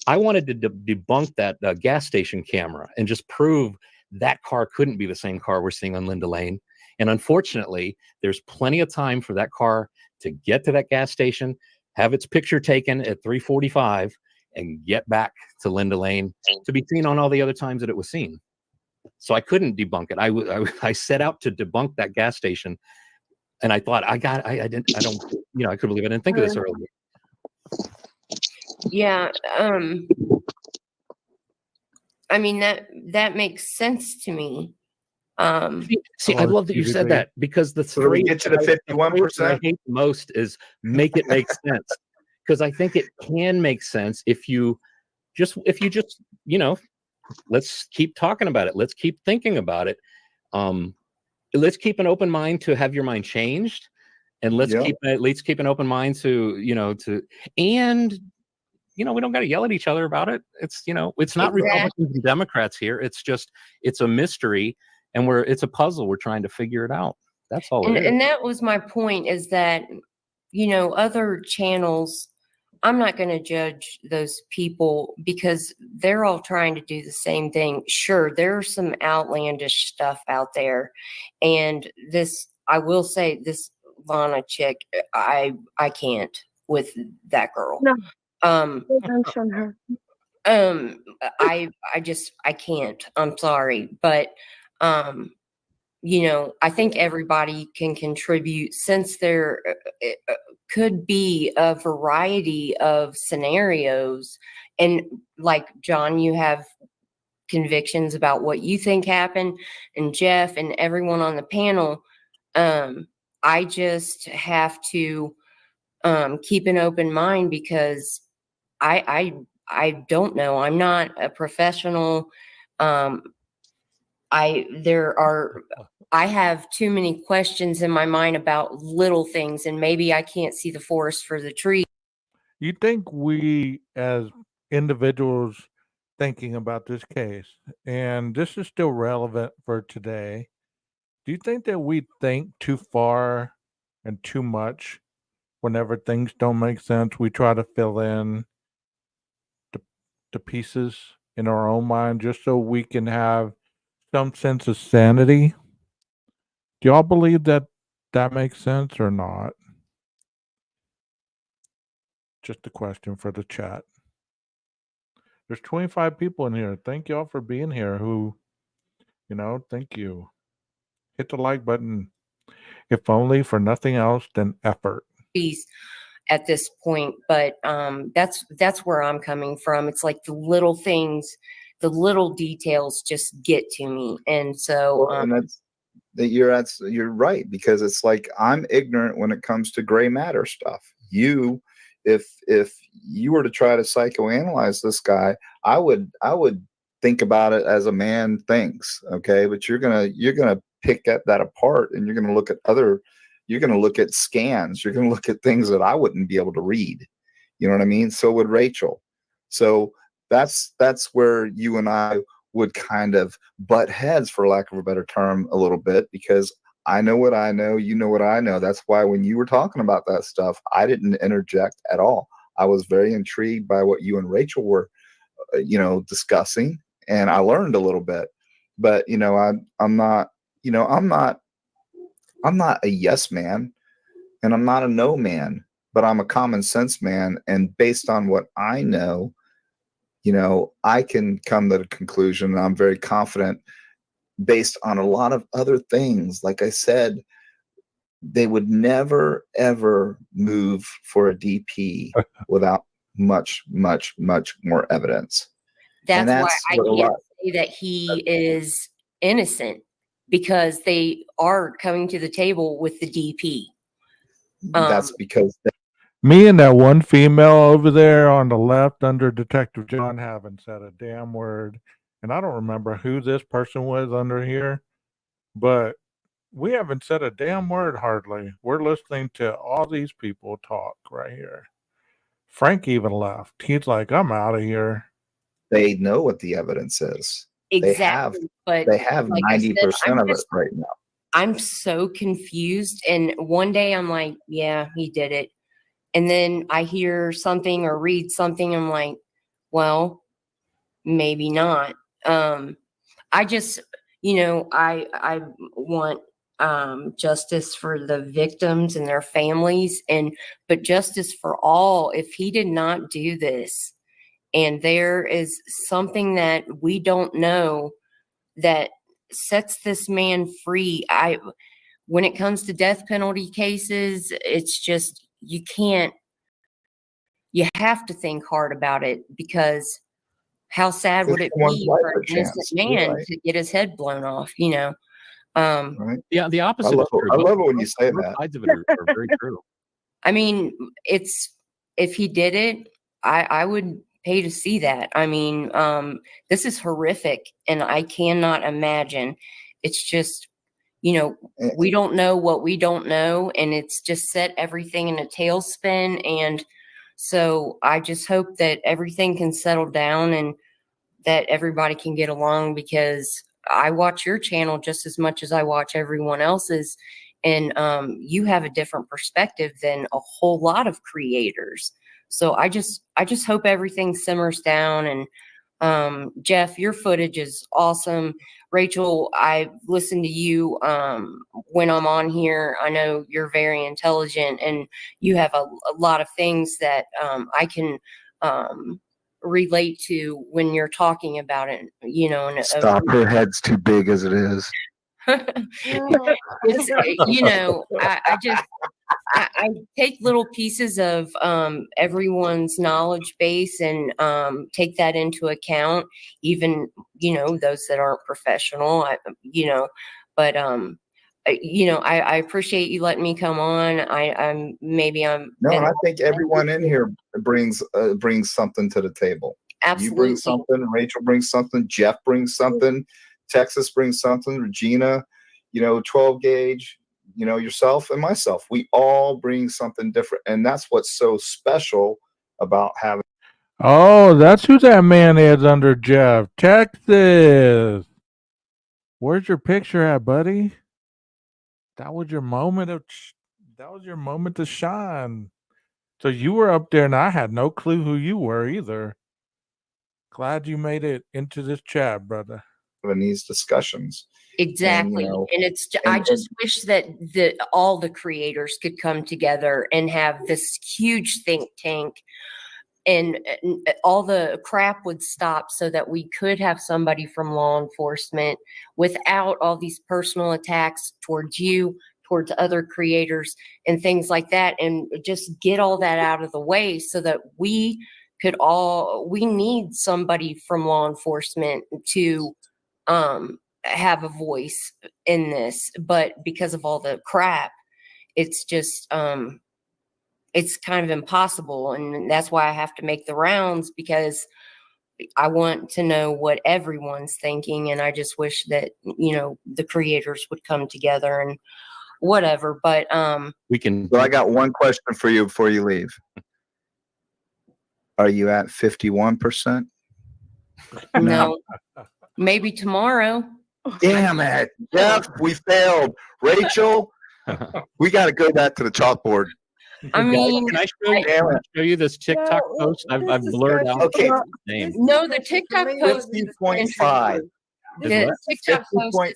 I wanted to debunk that gas station camera and just prove that car couldn't be the same car we're seeing on Linda Lane. And unfortunately, there's plenty of time for that car to get to that gas station, have its picture taken at 3:45, and get back to Linda Lane to be seen on all the other times that it was seen. So I couldn't debunk it. I set out to debunk that gas station, and I thought I couldn't believe I didn't think of this earlier. Yeah. I mean, that makes sense to me. See, I love that you said that, because the So we get to the phrase I 51%. hate most is make it make sense, because I think it can make sense if you just let's keep talking about it. Let's keep thinking about it. Let's keep an open mind to have your mind changed, and let's keep an open mind to we don't got to yell at each other about it. It's it's not Republicans and Democrats here. It's a mystery, and it's a puzzle. We're trying to figure it out. That's all. And that was my point, is that other channels, I'm not going to judge those people because they're all trying to do the same thing. Sure, there's some outlandish stuff out there. And I will say, this Lana chick, I can't with that girl. No. Mention her. I can't. I'm sorry. But I think everybody can contribute, since there could be a variety of scenarios. And like John, you have convictions about what you think happened, and Jeff and everyone on the panel. I just have to keep an open mind, because I don't know. I'm not a professional. I have too many questions in my mind about little things, and maybe I can't see the forest for the trees. You think we, as individuals thinking about this case, and this is still relevant for today, do you think that we think too far and too much whenever things don't make sense? We try to fill in the pieces in our own mind just so we can have some sense of sanity. Do y'all believe that makes sense or not? Just a question for the chat. There's 25 people in here. Thank y'all for being here. Thank you. Hit the like button, if only for nothing else than effort. At this point, but that's where I'm coming from. It's like the little things, the little details just get to me, and so and you're right, because it's like I'm ignorant when it comes to gray matter stuff. If you were to try to psychoanalyze this guy, I would think about it as a man thinks, okay? But you're gonna pick that apart, and you're gonna look at scans, you're gonna look at things that I wouldn't be able to read. You know what I mean? So would Rachel. So that's where you and I would kind of butt heads, for lack of a better term, a little bit, because I know what I know, you know what I know. That's why when you were talking about that stuff, I didn't interject at all. I was very intrigued by what you and Rachel were, discussing, and I learned a little bit. But I'm not a yes man, and I'm not a no man, but I'm a common sense man. And based on what I know, I can come to the conclusion, and I'm very confident based on a lot of other things. Like I said, they would never, ever move for a DP without much, much, much more evidence. that's why I can't say that he is innocent because they are coming to the table with the DP. That's because Me and that one female over there on the left under Detective John haven't said a damn word. And I don't remember who this person was under here, but we haven't said a damn word hardly. We're listening to all these people talk right here. Frank even left. He's like, I'm out of here. they know what the evidence is. Exactly. But They have like I said, 90% of it right now. I'm so confused. And one day I'm like, yeah, he did it. And then I hear something or read something. I'm like, well, maybe not. I just, I want justice for the victims and their families, but justice for all. If he did not do this, and there is something that we don't know that sets this man free, when it comes to death penalty cases, it's just you have to think hard about it, because how sad would it Everyone's be life for a an innocent chance. You're man right. to get his head blown off, Right? Yeah, the I opposite love is true. it. I love it when you say Both that. sides of it are very true. I mean, if he did it, I would pay to see that. I mean, this is horrific, and I cannot imagine. It's just, we don't know what we don't know, and it's just set everything in a tailspin. And so I just hope that everything can settle down and that everybody can get along, because I watch your channel just as much as I watch everyone else's. And you have a different perspective than a whole lot of creators. So I just hope everything simmers down. And Jeff, your footage is awesome. Rachel, I listen to you when I'm on here. I know you're very intelligent, and you have a lot of things that I can relate to when you're talking about it. Stop, her head's too big as it is. It's, I take little pieces of everyone's knowledge base and take that into account, even those that aren't professional. But I appreciate you letting me come on. No, and I think everyone in here brings something to the table. Absolutely. You bring something, Rachel brings something, Jeff brings something, Texas brings something, Regina, 12 Gage, yourself and myself. We all bring something different. And that's what's so special about having. Oh, that's who that man is under Jeff. Texas. Where's your picture at, buddy? That was your moment to shine. So you were up there and I had no clue who you were either. Glad you made it into this chat, brother. In these discussions. Exactly. And I just wish that all the creators could come together and have this huge think tank, and all the crap would stop, so that we could have somebody from law enforcement without all these personal attacks towards you, towards other creators and things like that, and just get all that out of the way, so that we need somebody from law enforcement to have a voice in this. But because of all the crap, it's just it's kind of impossible. And that's why I have to make the rounds, because I want to know what everyone's thinking. And I just wish that the creators would come together and whatever. But we can. So I got one question for you before you leave. Are you at 51%? No. Maybe tomorrow. Damn it, Jeff, we failed. Rachel, we got to go back to the chalkboard. I mean, can I show you this TikTok post? I've blurred out the name. No, the TikTok post is 50.5. the TikTok post.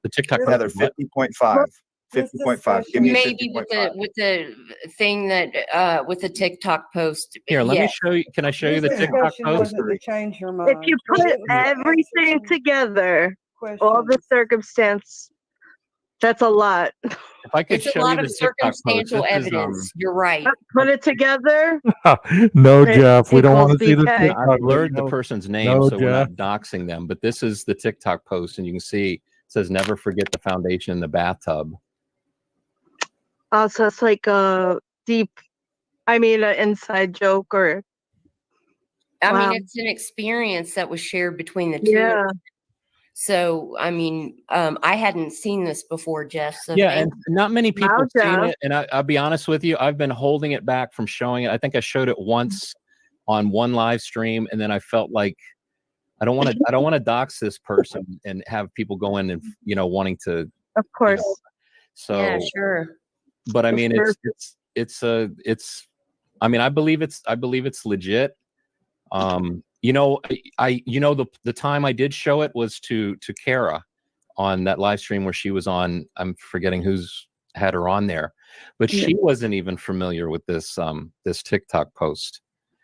The TikTok Heather, 50.5. 50.5. Give me Maybe 50.5. with the thing that with the TikTok post. Here, let me yes. show you. Can I show you the TikTok post? To change your mind. If you put everything together, all the circumstance, That's a lot. If I could It's a show lot you of the TikTok post, circumstantial this is, evidence. You're right. Put it together. No, It Jeff, we don't want to equals see the BK. TikTok. I've blurred the video. person's name, No, so we're Jeff. not doxing them. But this is the TikTok post, and you can see it says "Never forget the foundation in the bathtub." Oh, so it's like a deep, an inside joke, or I wow. mean, it's an experience that was shared between the two. Yeah. So, I mean, I hadn't seen this before, Jeff. So Yeah, thank and not many people Wow, have seen Jeff. it. And I'll be honest with you, I've been holding it back from showing it. I think I showed it once on one live stream, and then I felt like I don't want to dox this person and have people go in and wanting to. Of course. So yeah, sure. but I Of mean, course. it's. I mean, I believe it's legit. The time I did show it was to Kara on that live stream where she was on. I'm forgetting who's had her on there, but Yeah. she wasn't even familiar with this this TikTok post.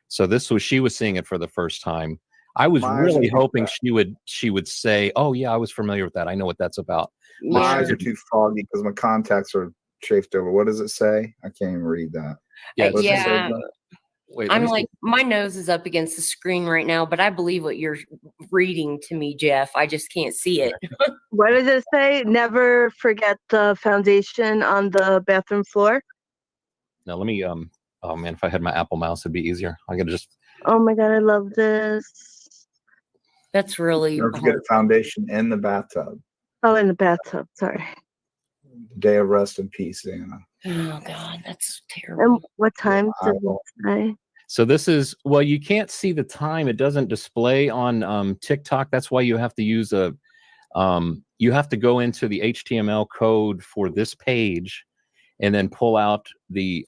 So she was seeing it for the first time. I was My eyes really are hoping too she would say, "Oh yeah, I was familiar with that. I know what that's about." My Yeah. eyes are too foggy because my contacts are chafed over. What does it say? I can't even read that. Yeah, What's it say Yeah. about- Wait, let I'm me see. like, my nose is up against the screen right now, but I believe what you're reading to me, Jeff. I just can't see it. What does it say? Never forget the foundation on the bathroom floor. No, let me. Oh man, if I had my Apple mouse, it'd be easier. I could just. Oh my god, I love this. That's really Don't forget a foundation in the bathtub. Oh, in the bathtub. Sorry. Day of rest and peace, Anna. Oh God, that's And terrible. what time does eyeball. it say? So this is, well, you can't see the time. It doesn't display on TikTok. That's why you have to use you have to go into the HTML code for this page and then pull out the,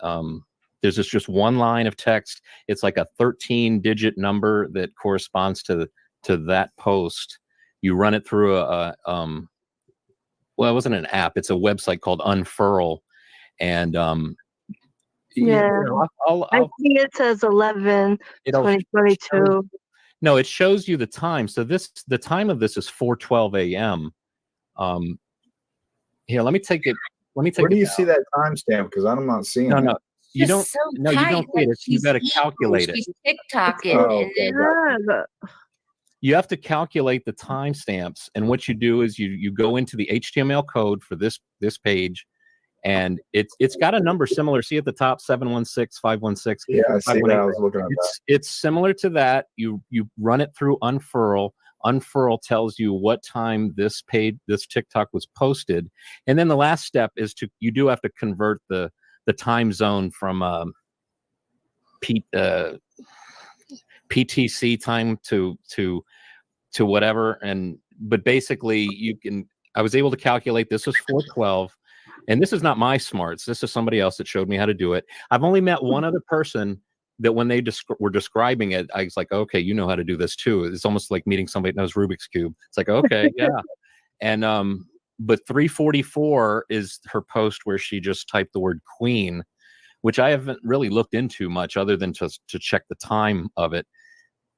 there's just one line of text. It's like a 13-digit number that corresponds to that post. You run it through well, it wasn't an app. It's a website called Unfurl. And Yeah. I see it says 11, it'll 2022. No, it shows you the time. So the time of this is 4:12 a.m. Here, let me take it. Where do you see that timestamp? Because I'm not seeing No, it. no, you don't. Just so No, you tight, don't see like it. You she's got to eating, calculate it. She's TikToking, Oh, and then Yeah. You have to calculate the timestamps, and what you do is you go into the HTML code for this page, and it's got a number similar. See at the top, 716, 516. Yeah, I see that. I was looking at that. It's similar to that. You run it through Unfurl. Unfurl tells you what time this TikTok was posted, and then the last step is you do have to convert the time zone from PTC time to whatever. But basically I was able to calculate this was 4:12. And this is not my smarts. This is somebody else that showed me how to do it. I've only met one other person that when they were describing it, I was like, okay, you know how to do this too. It's almost like meeting somebody that knows Rubik's Cube. It's like, okay, yeah. And but 344 is her post where she just typed the word queen, which I haven't really looked into much other than to check the time of it.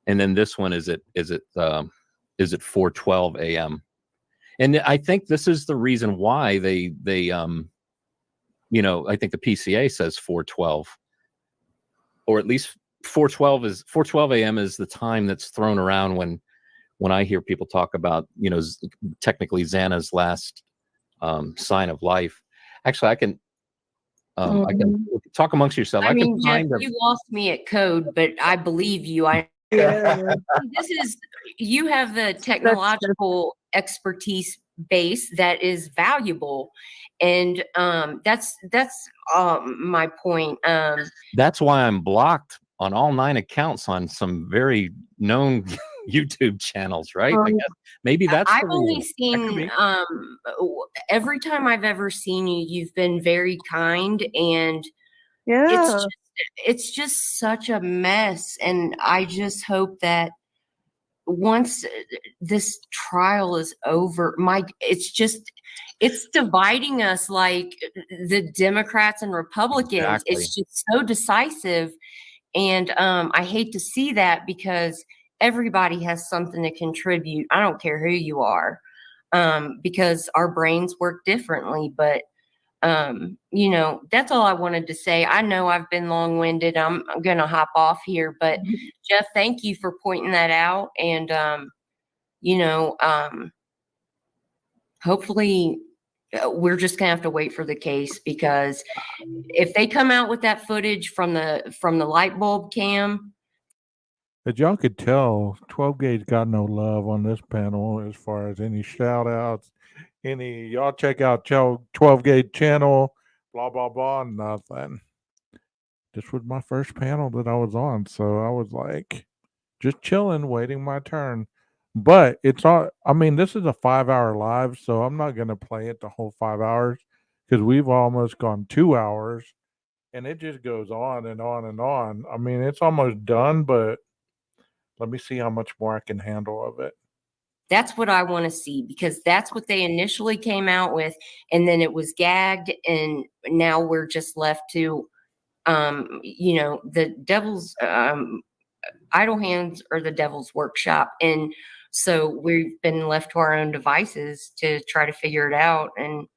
And then this one is it 4:12 a.m. And I think this is the reason why they I think the PCA says 4:12, or at least 4:12 a.m. is the time that's thrown around when I hear people talk about, technically Xana's last sign of life. Actually, I can talk amongst yourself. I mean, Jeff, kind of, you lost me at code, but I believe you. Yeah. You have the technological expertise base that is valuable, and that's my point. That's why I'm blocked on all 9 accounts on some very known YouTube channels, right? I guess maybe that's I've the only reason. seen every time I've ever seen you, you've been very kind, and Yeah. it's just such a mess. And I just hope that once this trial is over, it's dividing us like the Democrats and Republicans. Exactly. It's just so decisive. And I hate to see that, because everybody has something to contribute. I don't care who you are. because our brains work differently. But you know, that's all I wanted to say. I know I've been long-winded. I'm gonna hop off here, but Jeff, thank you for pointing that out. And you know, hopefully we're just gonna have to wait for the case, because if they come out with that footage from the light bulb cam, As y'all could tell, 12 Gauge got no love on this panel as far as any shout outs. Any, y'all check out 12 Gauge channel, blah, blah, blah, nothing. This was my first panel that I was on. So I was like, just chilling, waiting my turn. But it's all, I mean, this is a 5-hour live, so I'm not going to play it the whole 5 hours because we've almost gone 2 hours and it just goes on and on and on. I mean, it's almost done, but let me see how much more I can handle of it. that's what I want to see, because that's what they initially came out with, and then it was gagged, and now we're just left to you know, the devil's idle hands or the devil's workshop. And so we've been left to our own devices to try to figure it out. And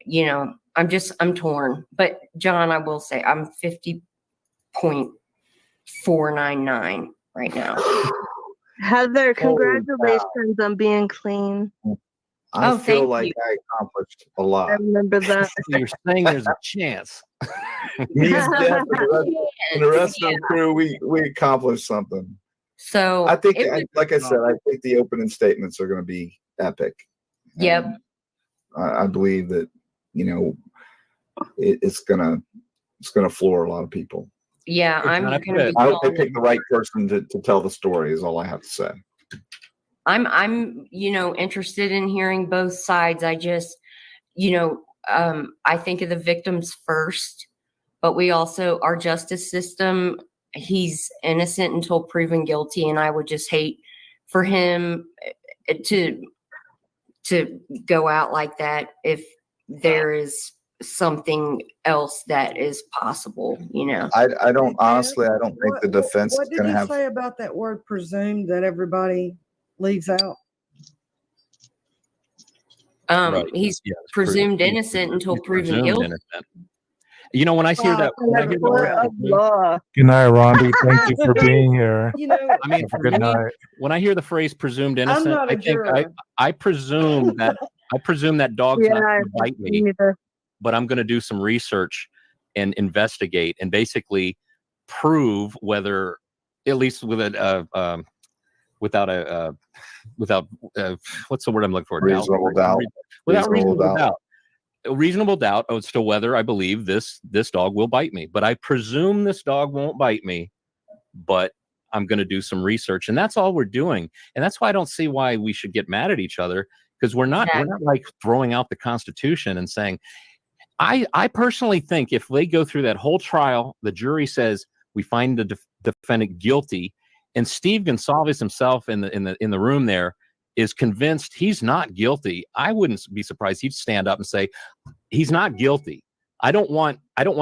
you know, I'm torn. But John, I will say I'm 50.499 right now. Heather, congratulations on being clean. I Oh, feel thank like you. I accomplished a I lot. remember that. You're saying there's a chance. Me and Jeff and the rest of the crew, we accomplished something. So I think, it was- like I said, I think the opening statements are going to be epic. Yep. And I believe that, you know, it's gonna floor a lot of people. Yeah, I'm John, I gonna be I hope they calling pick the right person to tell the story. Is all I have to say. I'm you know, interested in hearing both sides. I just, you know, I think of the victims first, but we also, our justice system, he's innocent until proven guilty, and I would just hate for him to go out like that if there is something else that is possible, you know. I don't honestly. I don't think the defense What is did going to you have. say about that word presumed that everybody leaves out? Right. He's Yeah, it's presumed he's innocent until he's proven presumed guilty. innocent. You know, when I hear that, when I hear the word Of presumed, law. Good night, Rondi. Thank you for being here. You know, I mean, Have a for good me, night. when I hear the phrase presumed I'm innocent, not a I think juror. I presume that dog's not Yeah, going to bite me, neither. but I'm going to do some research and investigate and basically prove whether, at least with a without what's the word I'm looking for? Reasonable doubt. Without Reasonable reasonable doubt. doubt. A reasonable doubt as to whether I believe this dog will bite me. But I presume this dog won't bite me, but I'm going to do some research, and that's all we're doing. And that's why I don't see why we should get mad at each other, because we're not like throwing out the Constitution and saying, I personally think if they go through that whole trial, the jury says we find the defendant guilty, and Steve Gonsalves himself in the room there is convinced he's not guilty. I wouldn't be surprised he'd stand up and say he's not guilty. I don't want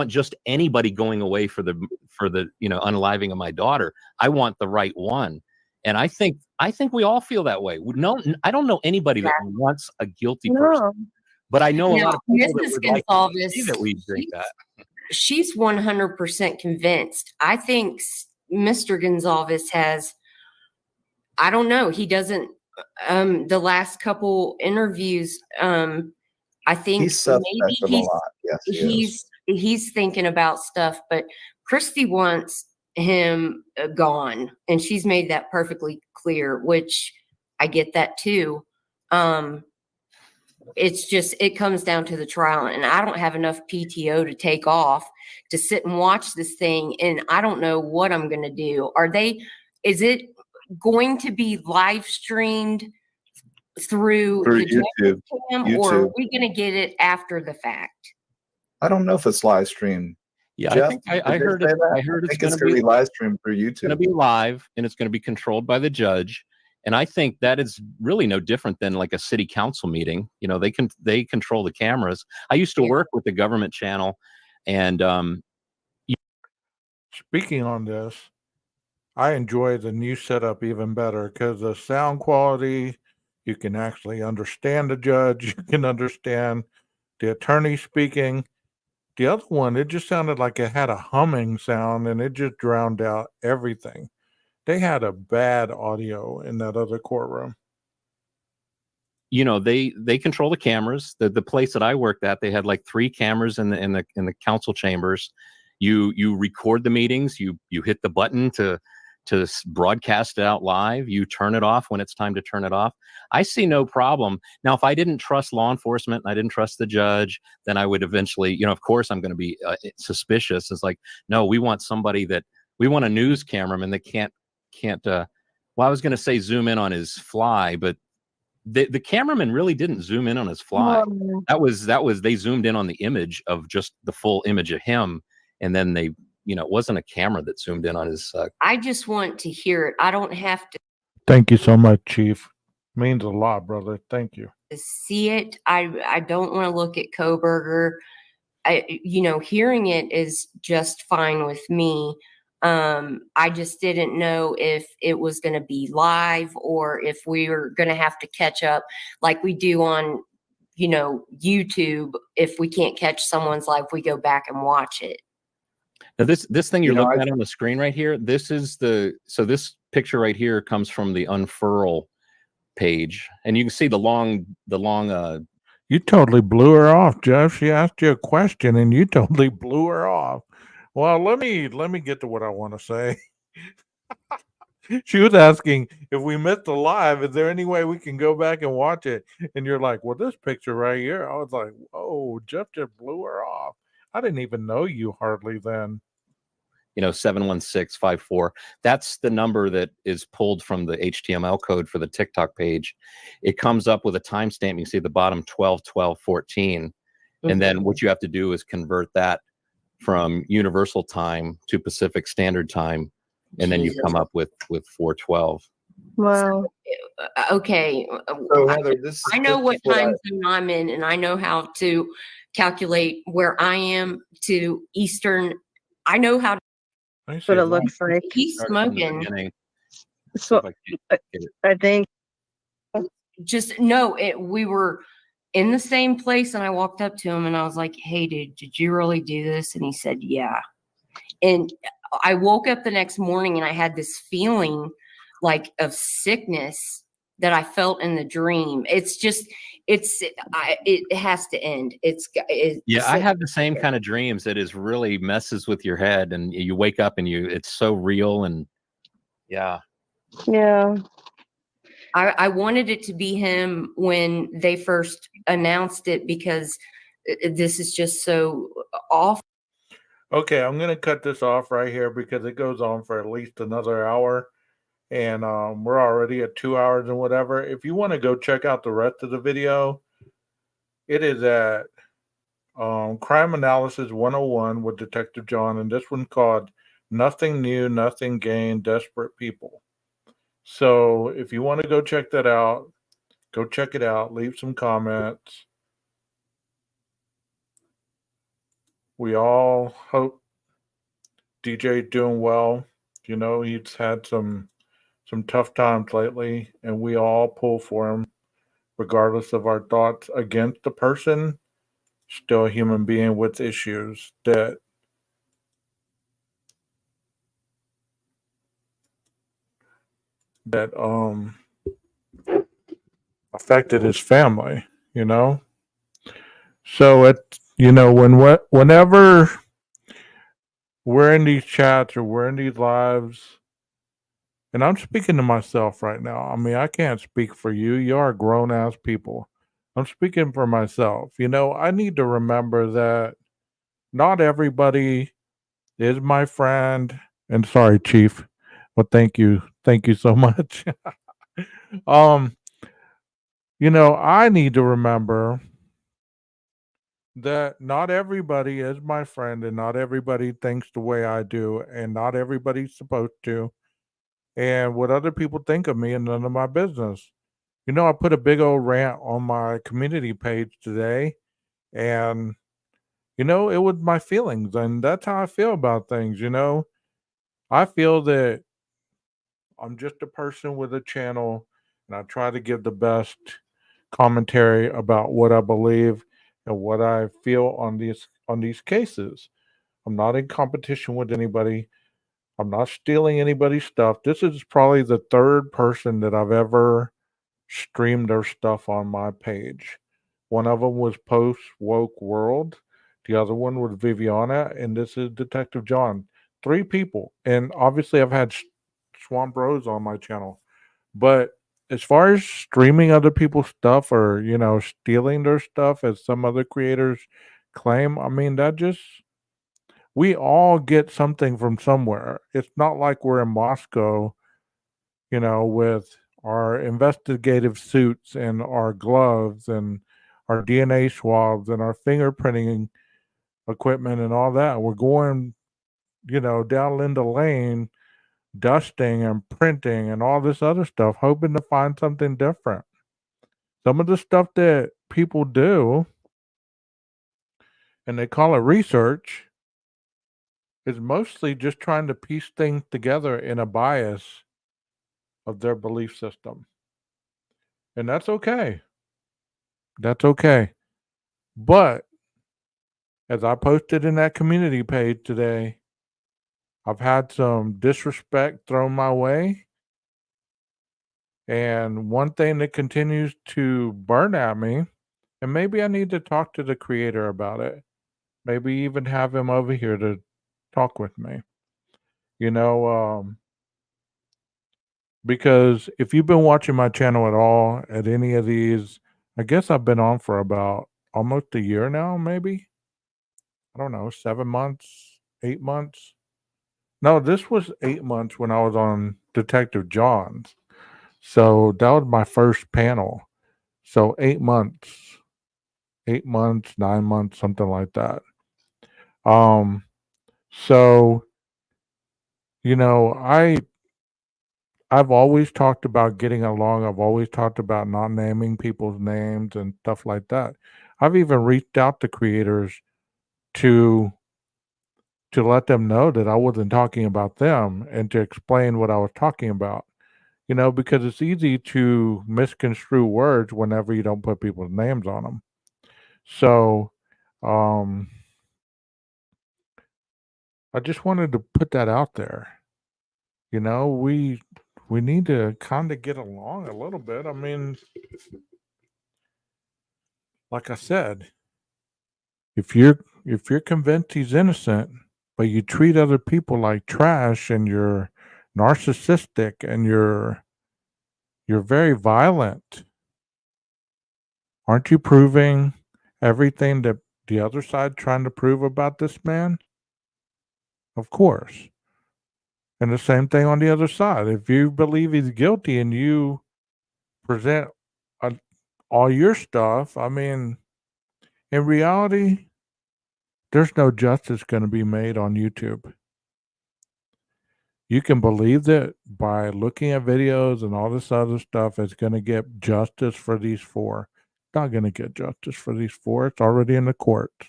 just anybody going away for the unaliving of my daughter. I want the right one. And I think we all feel that way. No, I don't know anybody that wants a guilty person. No. But I know a lot of people that Mrs. would like to see Gonsalves, that we think that. she's 100% convinced. I think Mr. Gonsalves has, I don't know, he doesn't, the last couple interviews, I think He's suspect maybe of a lot. Yes, he is. he's thinking about stuff, but Christy wants him gone, and she's made that perfectly clear, which I get that too. It's just, it comes down to the trial, and I don't have enough PTO to take off to sit and watch this thing, and I don't know what I'm going to do. Is it going to be live streamed through the YouTube, cam, or are YouTube. we going to get it after the fact? I don't know if it's live streamed. Yeah, Jeff, I think I did they heard say it. that? I heard I it's think going it's to going to be be live streamed through going to YouTube. be live, and it's going to be controlled by the judge. And I think that is really no different than like a city council meeting. You know, they control the cameras. I used to work with the government channel, and Speaking on this, I enjoy the new setup even better because the sound quality You can actually understand the judge. You can understand the attorney speaking. The other one, it just sounded like it had a humming sound and it just drowned out everything. They had a bad audio in that other courtroom. You know, they control the cameras. The place that I worked at, they had like 3 cameras in the council chambers. You record the meetings. You hit the button to broadcast it out live. You turn it off when it's time to turn it off. I see no problem. Now, if I didn't trust law enforcement and I didn't trust the judge, then I would eventually, you know, of course, I'm going to be suspicious. It's like, no, we want a news cameraman that can't. Well, I was going to say zoom in on his fly, but the cameraman really didn't zoom in on his fly. That was they zoomed in on the image of just the full image of him, and then they, you know, it wasn't a camera that zoomed in on his. I just want to hear it. I don't have to Thank you so much, Chief. Means a lot, brother. Thank you. see it. I don't want to look at Koberger. You know, hearing it is just fine with me. I just didn't know if it was going to be live or if we were going to have to catch up like we do on, you know, YouTube. If we can't catch someone's live, we go back and watch it. Now this thing you're You know, looking at on the screen right here, this picture right here comes from the unfurl page, and you can see the long You totally blew her off, Jeff. She asked you a question and you totally blew her off. Well, let me get to what I want to say. She was asking if we missed the live, is there any way we can go back and watch it? And you're like, well, this picture right here. I was like, whoa, Jeff just blew her off. I didn't even know you hardly then. you know, 71654. That's the number that is pulled from the HTML code for the TikTok page. It comes up with a timestamp. You can see at the bottom 12/12/14. And then what you have to do is convert that from Universal Time to Pacific Standard Time, and then you come up with 412. Wow. Okay. So Heather, this I know this what is what time zone I'm in, and I know how to calculate where I am to Eastern. I know how to. That's what it looks like. He's Start from the smoking. beginning. So If I can get it. I think Just no, we were in the same place, and I walked up to him and I was like, "Hey, dude, did you really do this?" And he said, "Yeah." And I woke up the next morning and I had this feeling like of sickness that I felt in the dream. It's just, it has to end. Yeah, I have the same kind of dreams that is really messes with your head, and you wake up and it's so real, and yeah. yeah. I wanted it to be him when they first announced it because this is just so awful. Okay, I'm gonna cut this off right here because it goes on for at least another hour, and we're already at 2 hours and whatever. If you want to go check out the rest of the video, it is at Crime Analysis 101 with Detective John, and this one's called Nothing New, Nothing Gained, Desperate People. So if you want to go check that out, go check it out. Leave some comments. We all hope DJ's doing well. You know, he's had some tough times lately, and we all pull for him, regardless of our thoughts against the person. Still a human being with issues that affected his family, you know. So whenever we're in these chats or we're in these lives, and I'm speaking to myself right now. I mean, I can't speak for you. You are grown ass people. I'm speaking for myself. You know, I need to remember that not everybody is my friend. And sorry, Chief. Well, thank you. Thank you so much. You know, I need to remember that not everybody is my friend and not everybody thinks the way I do and not everybody's supposed to. And what other people think of me is none of my business. You know, I put a big old rant on my community page today, and you know, it was my feelings, and that's how I feel about things. You know, I feel that I'm just a person with a channel and I try to give the best commentary about what I believe and what I feel on these cases. I'm not in competition with anybody. I'm not stealing anybody's stuff. This is probably the third person that I've ever streamed their stuff on my page. One of them was Post Woke World. The other one was Viviana, and this is Detective John. 3 people, and obviously I've had Swamp Rose on my channel. But as far as streaming other people's stuff or stealing their stuff, as some other creators claim, I mean that just we all get something from somewhere. It's not like we're in Moscow, with our investigative suits and our gloves and our DNA swabs and our fingerprinting equipment and all that. We're going, down Linda Lane, dusting and printing and all this other stuff, hoping to find something different. Some of the stuff that people do, and they call it research, is mostly just trying to piece things together in a bias of their belief system. And that's okay. That's okay. But as I posted in that community page today, I've had some disrespect thrown my way. And one thing that continues to burn at me, and maybe I need to talk to the creator about it, maybe even have him over here to talk with me. Because if you've been watching my channel at all at any of these, I guess I've been on for about almost a year now, maybe. I don't know, 7 months, 8 months. No, this was 8 months when I was on Detective John's. So that was my first panel. So 8 months, 8 months, 9 months, something like that. So I've always talked about getting along. I've always talked about not naming people's names and stuff like that. I've even reached out to creators to let them know that I wasn't talking about them and to explain what I was talking about. Because it's easy to misconstrue words whenever you don't put people's names on them. So, I just wanted to put that out there. We need to kind of get along a little bit. I mean, like I said, if you're convinced he's innocent, but you treat other people like trash and you're narcissistic and you're very violent, aren't you proving everything that the other side trying to prove about this man? Of course. And the same thing on the other side. If you believe he's guilty and you present uh, all your stuff, I mean, in reality, there's no justice going to be made on YouTube. You can believe that by looking at videos and all this other stuff, it's going to get justice for these 4. It's not going to get justice for these 4. It's already in the courts.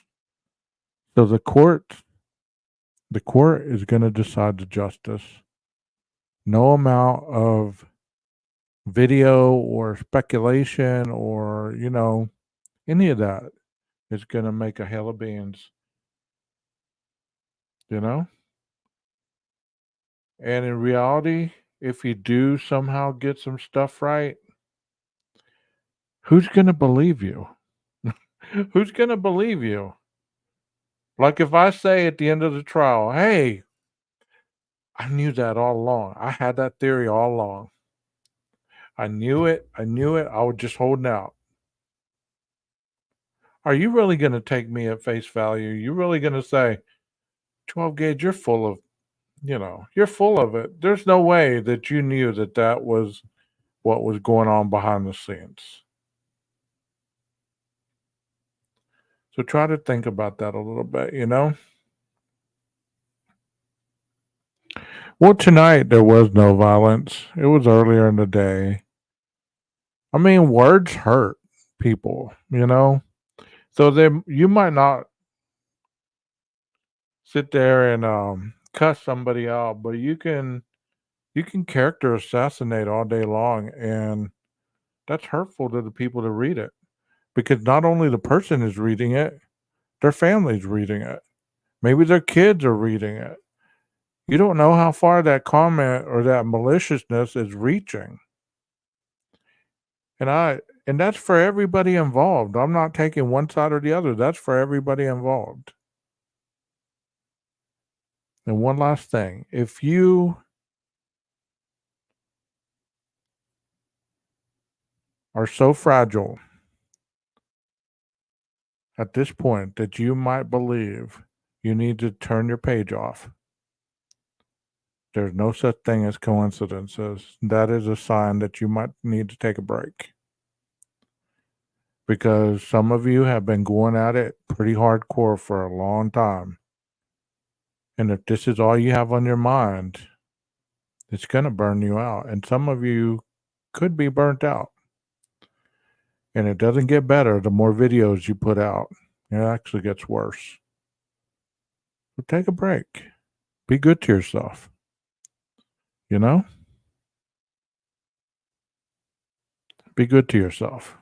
So the court is going to decide the justice. No amount of video or speculation or any of that is going to make a hell of beans. And in reality, if you do somehow get some stuff right, who's going to believe you? Who's going to believe you? Like if I say at the end of the trial, hey, I knew that all along. I had that theory all along. I knew it. I was just holding out. Are you really going to take me at face value? You really going to say, 12 Gauge, you're full of, you're full of it. There's no way that you knew that was what was going on behind the scenes. So try to think about that a little bit, Well, tonight there was no violence. It was earlier in the day. I mean, words hurt people, So you might not sit there and cuss somebody out, but you can character assassinate all day long, and that's hurtful to the people that read it, because not only the person is reading it, their family's reading it. Maybe their kids are reading it. You don't know how far that comment or that maliciousness is reaching. And that's for everybody involved. I'm not taking one side or the other. That's for everybody involved. And one last thing, if you are so fragile at this point that you might believe you need to turn your page off, there's no such thing as coincidences. That is a sign that you might need to take a break. Because some of you have been going at it pretty hardcore for a long time. And if this is all you have on your mind, it's going to burn you out. And some of you could be burnt out. And it doesn't get better the more videos you put out. It actually gets worse. So take a break. Be good to yourself. You know? Be good to yourself.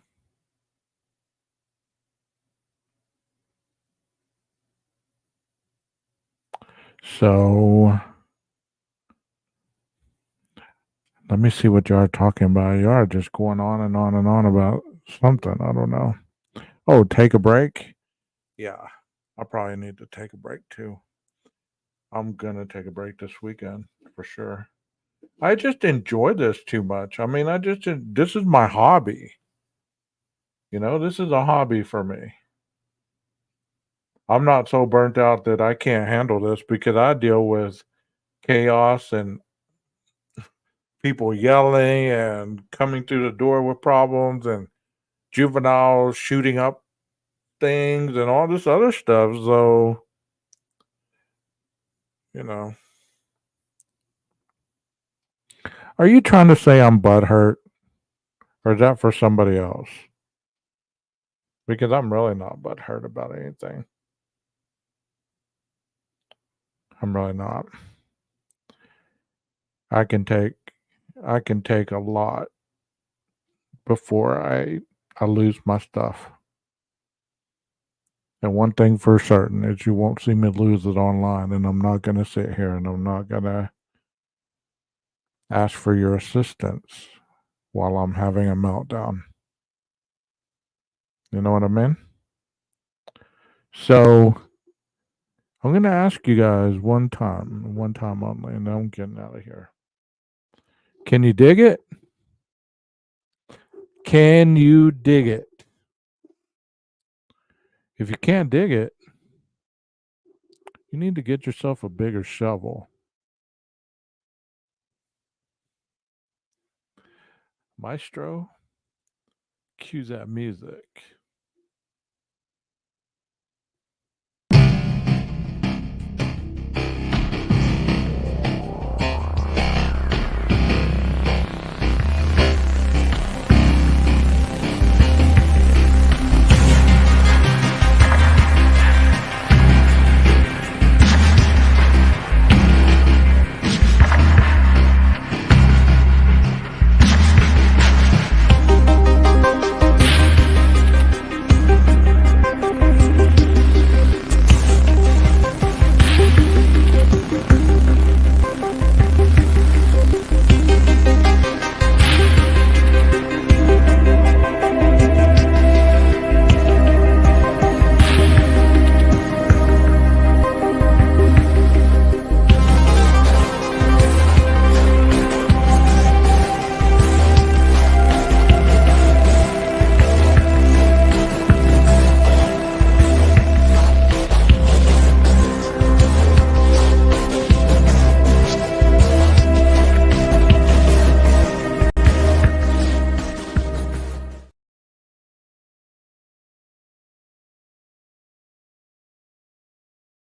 So let me see what you are talking about. You are just going on and on and on about something. I don't know. Oh, take a break? Yeah, I probably need to take a break too. I'm going to take a break this weekend for sure. I just enjoy this too much. I mean, this is my hobby. You know, this is a hobby for me. I'm not so burnt out that I can't handle this because I deal with chaos and people yelling and coming through the door with problems and juveniles shooting up things and all this other stuff. So, you know, are you trying to say I'm butthurt, or is that for somebody else? Because I'm really not butthurt about anything. I'm really not. I can take a lot before I lose my stuff. And one thing for certain is you won't see me lose it online, and I'm not going to sit here and I'm not going to ask for your assistance while I'm having a meltdown. You know what I mean? So I'm going to ask you guys one time only, and then I'm getting out of here. Can you dig it? Can you dig it? If you can't dig it, you need to get yourself a bigger shovel. Maestro, cue that music.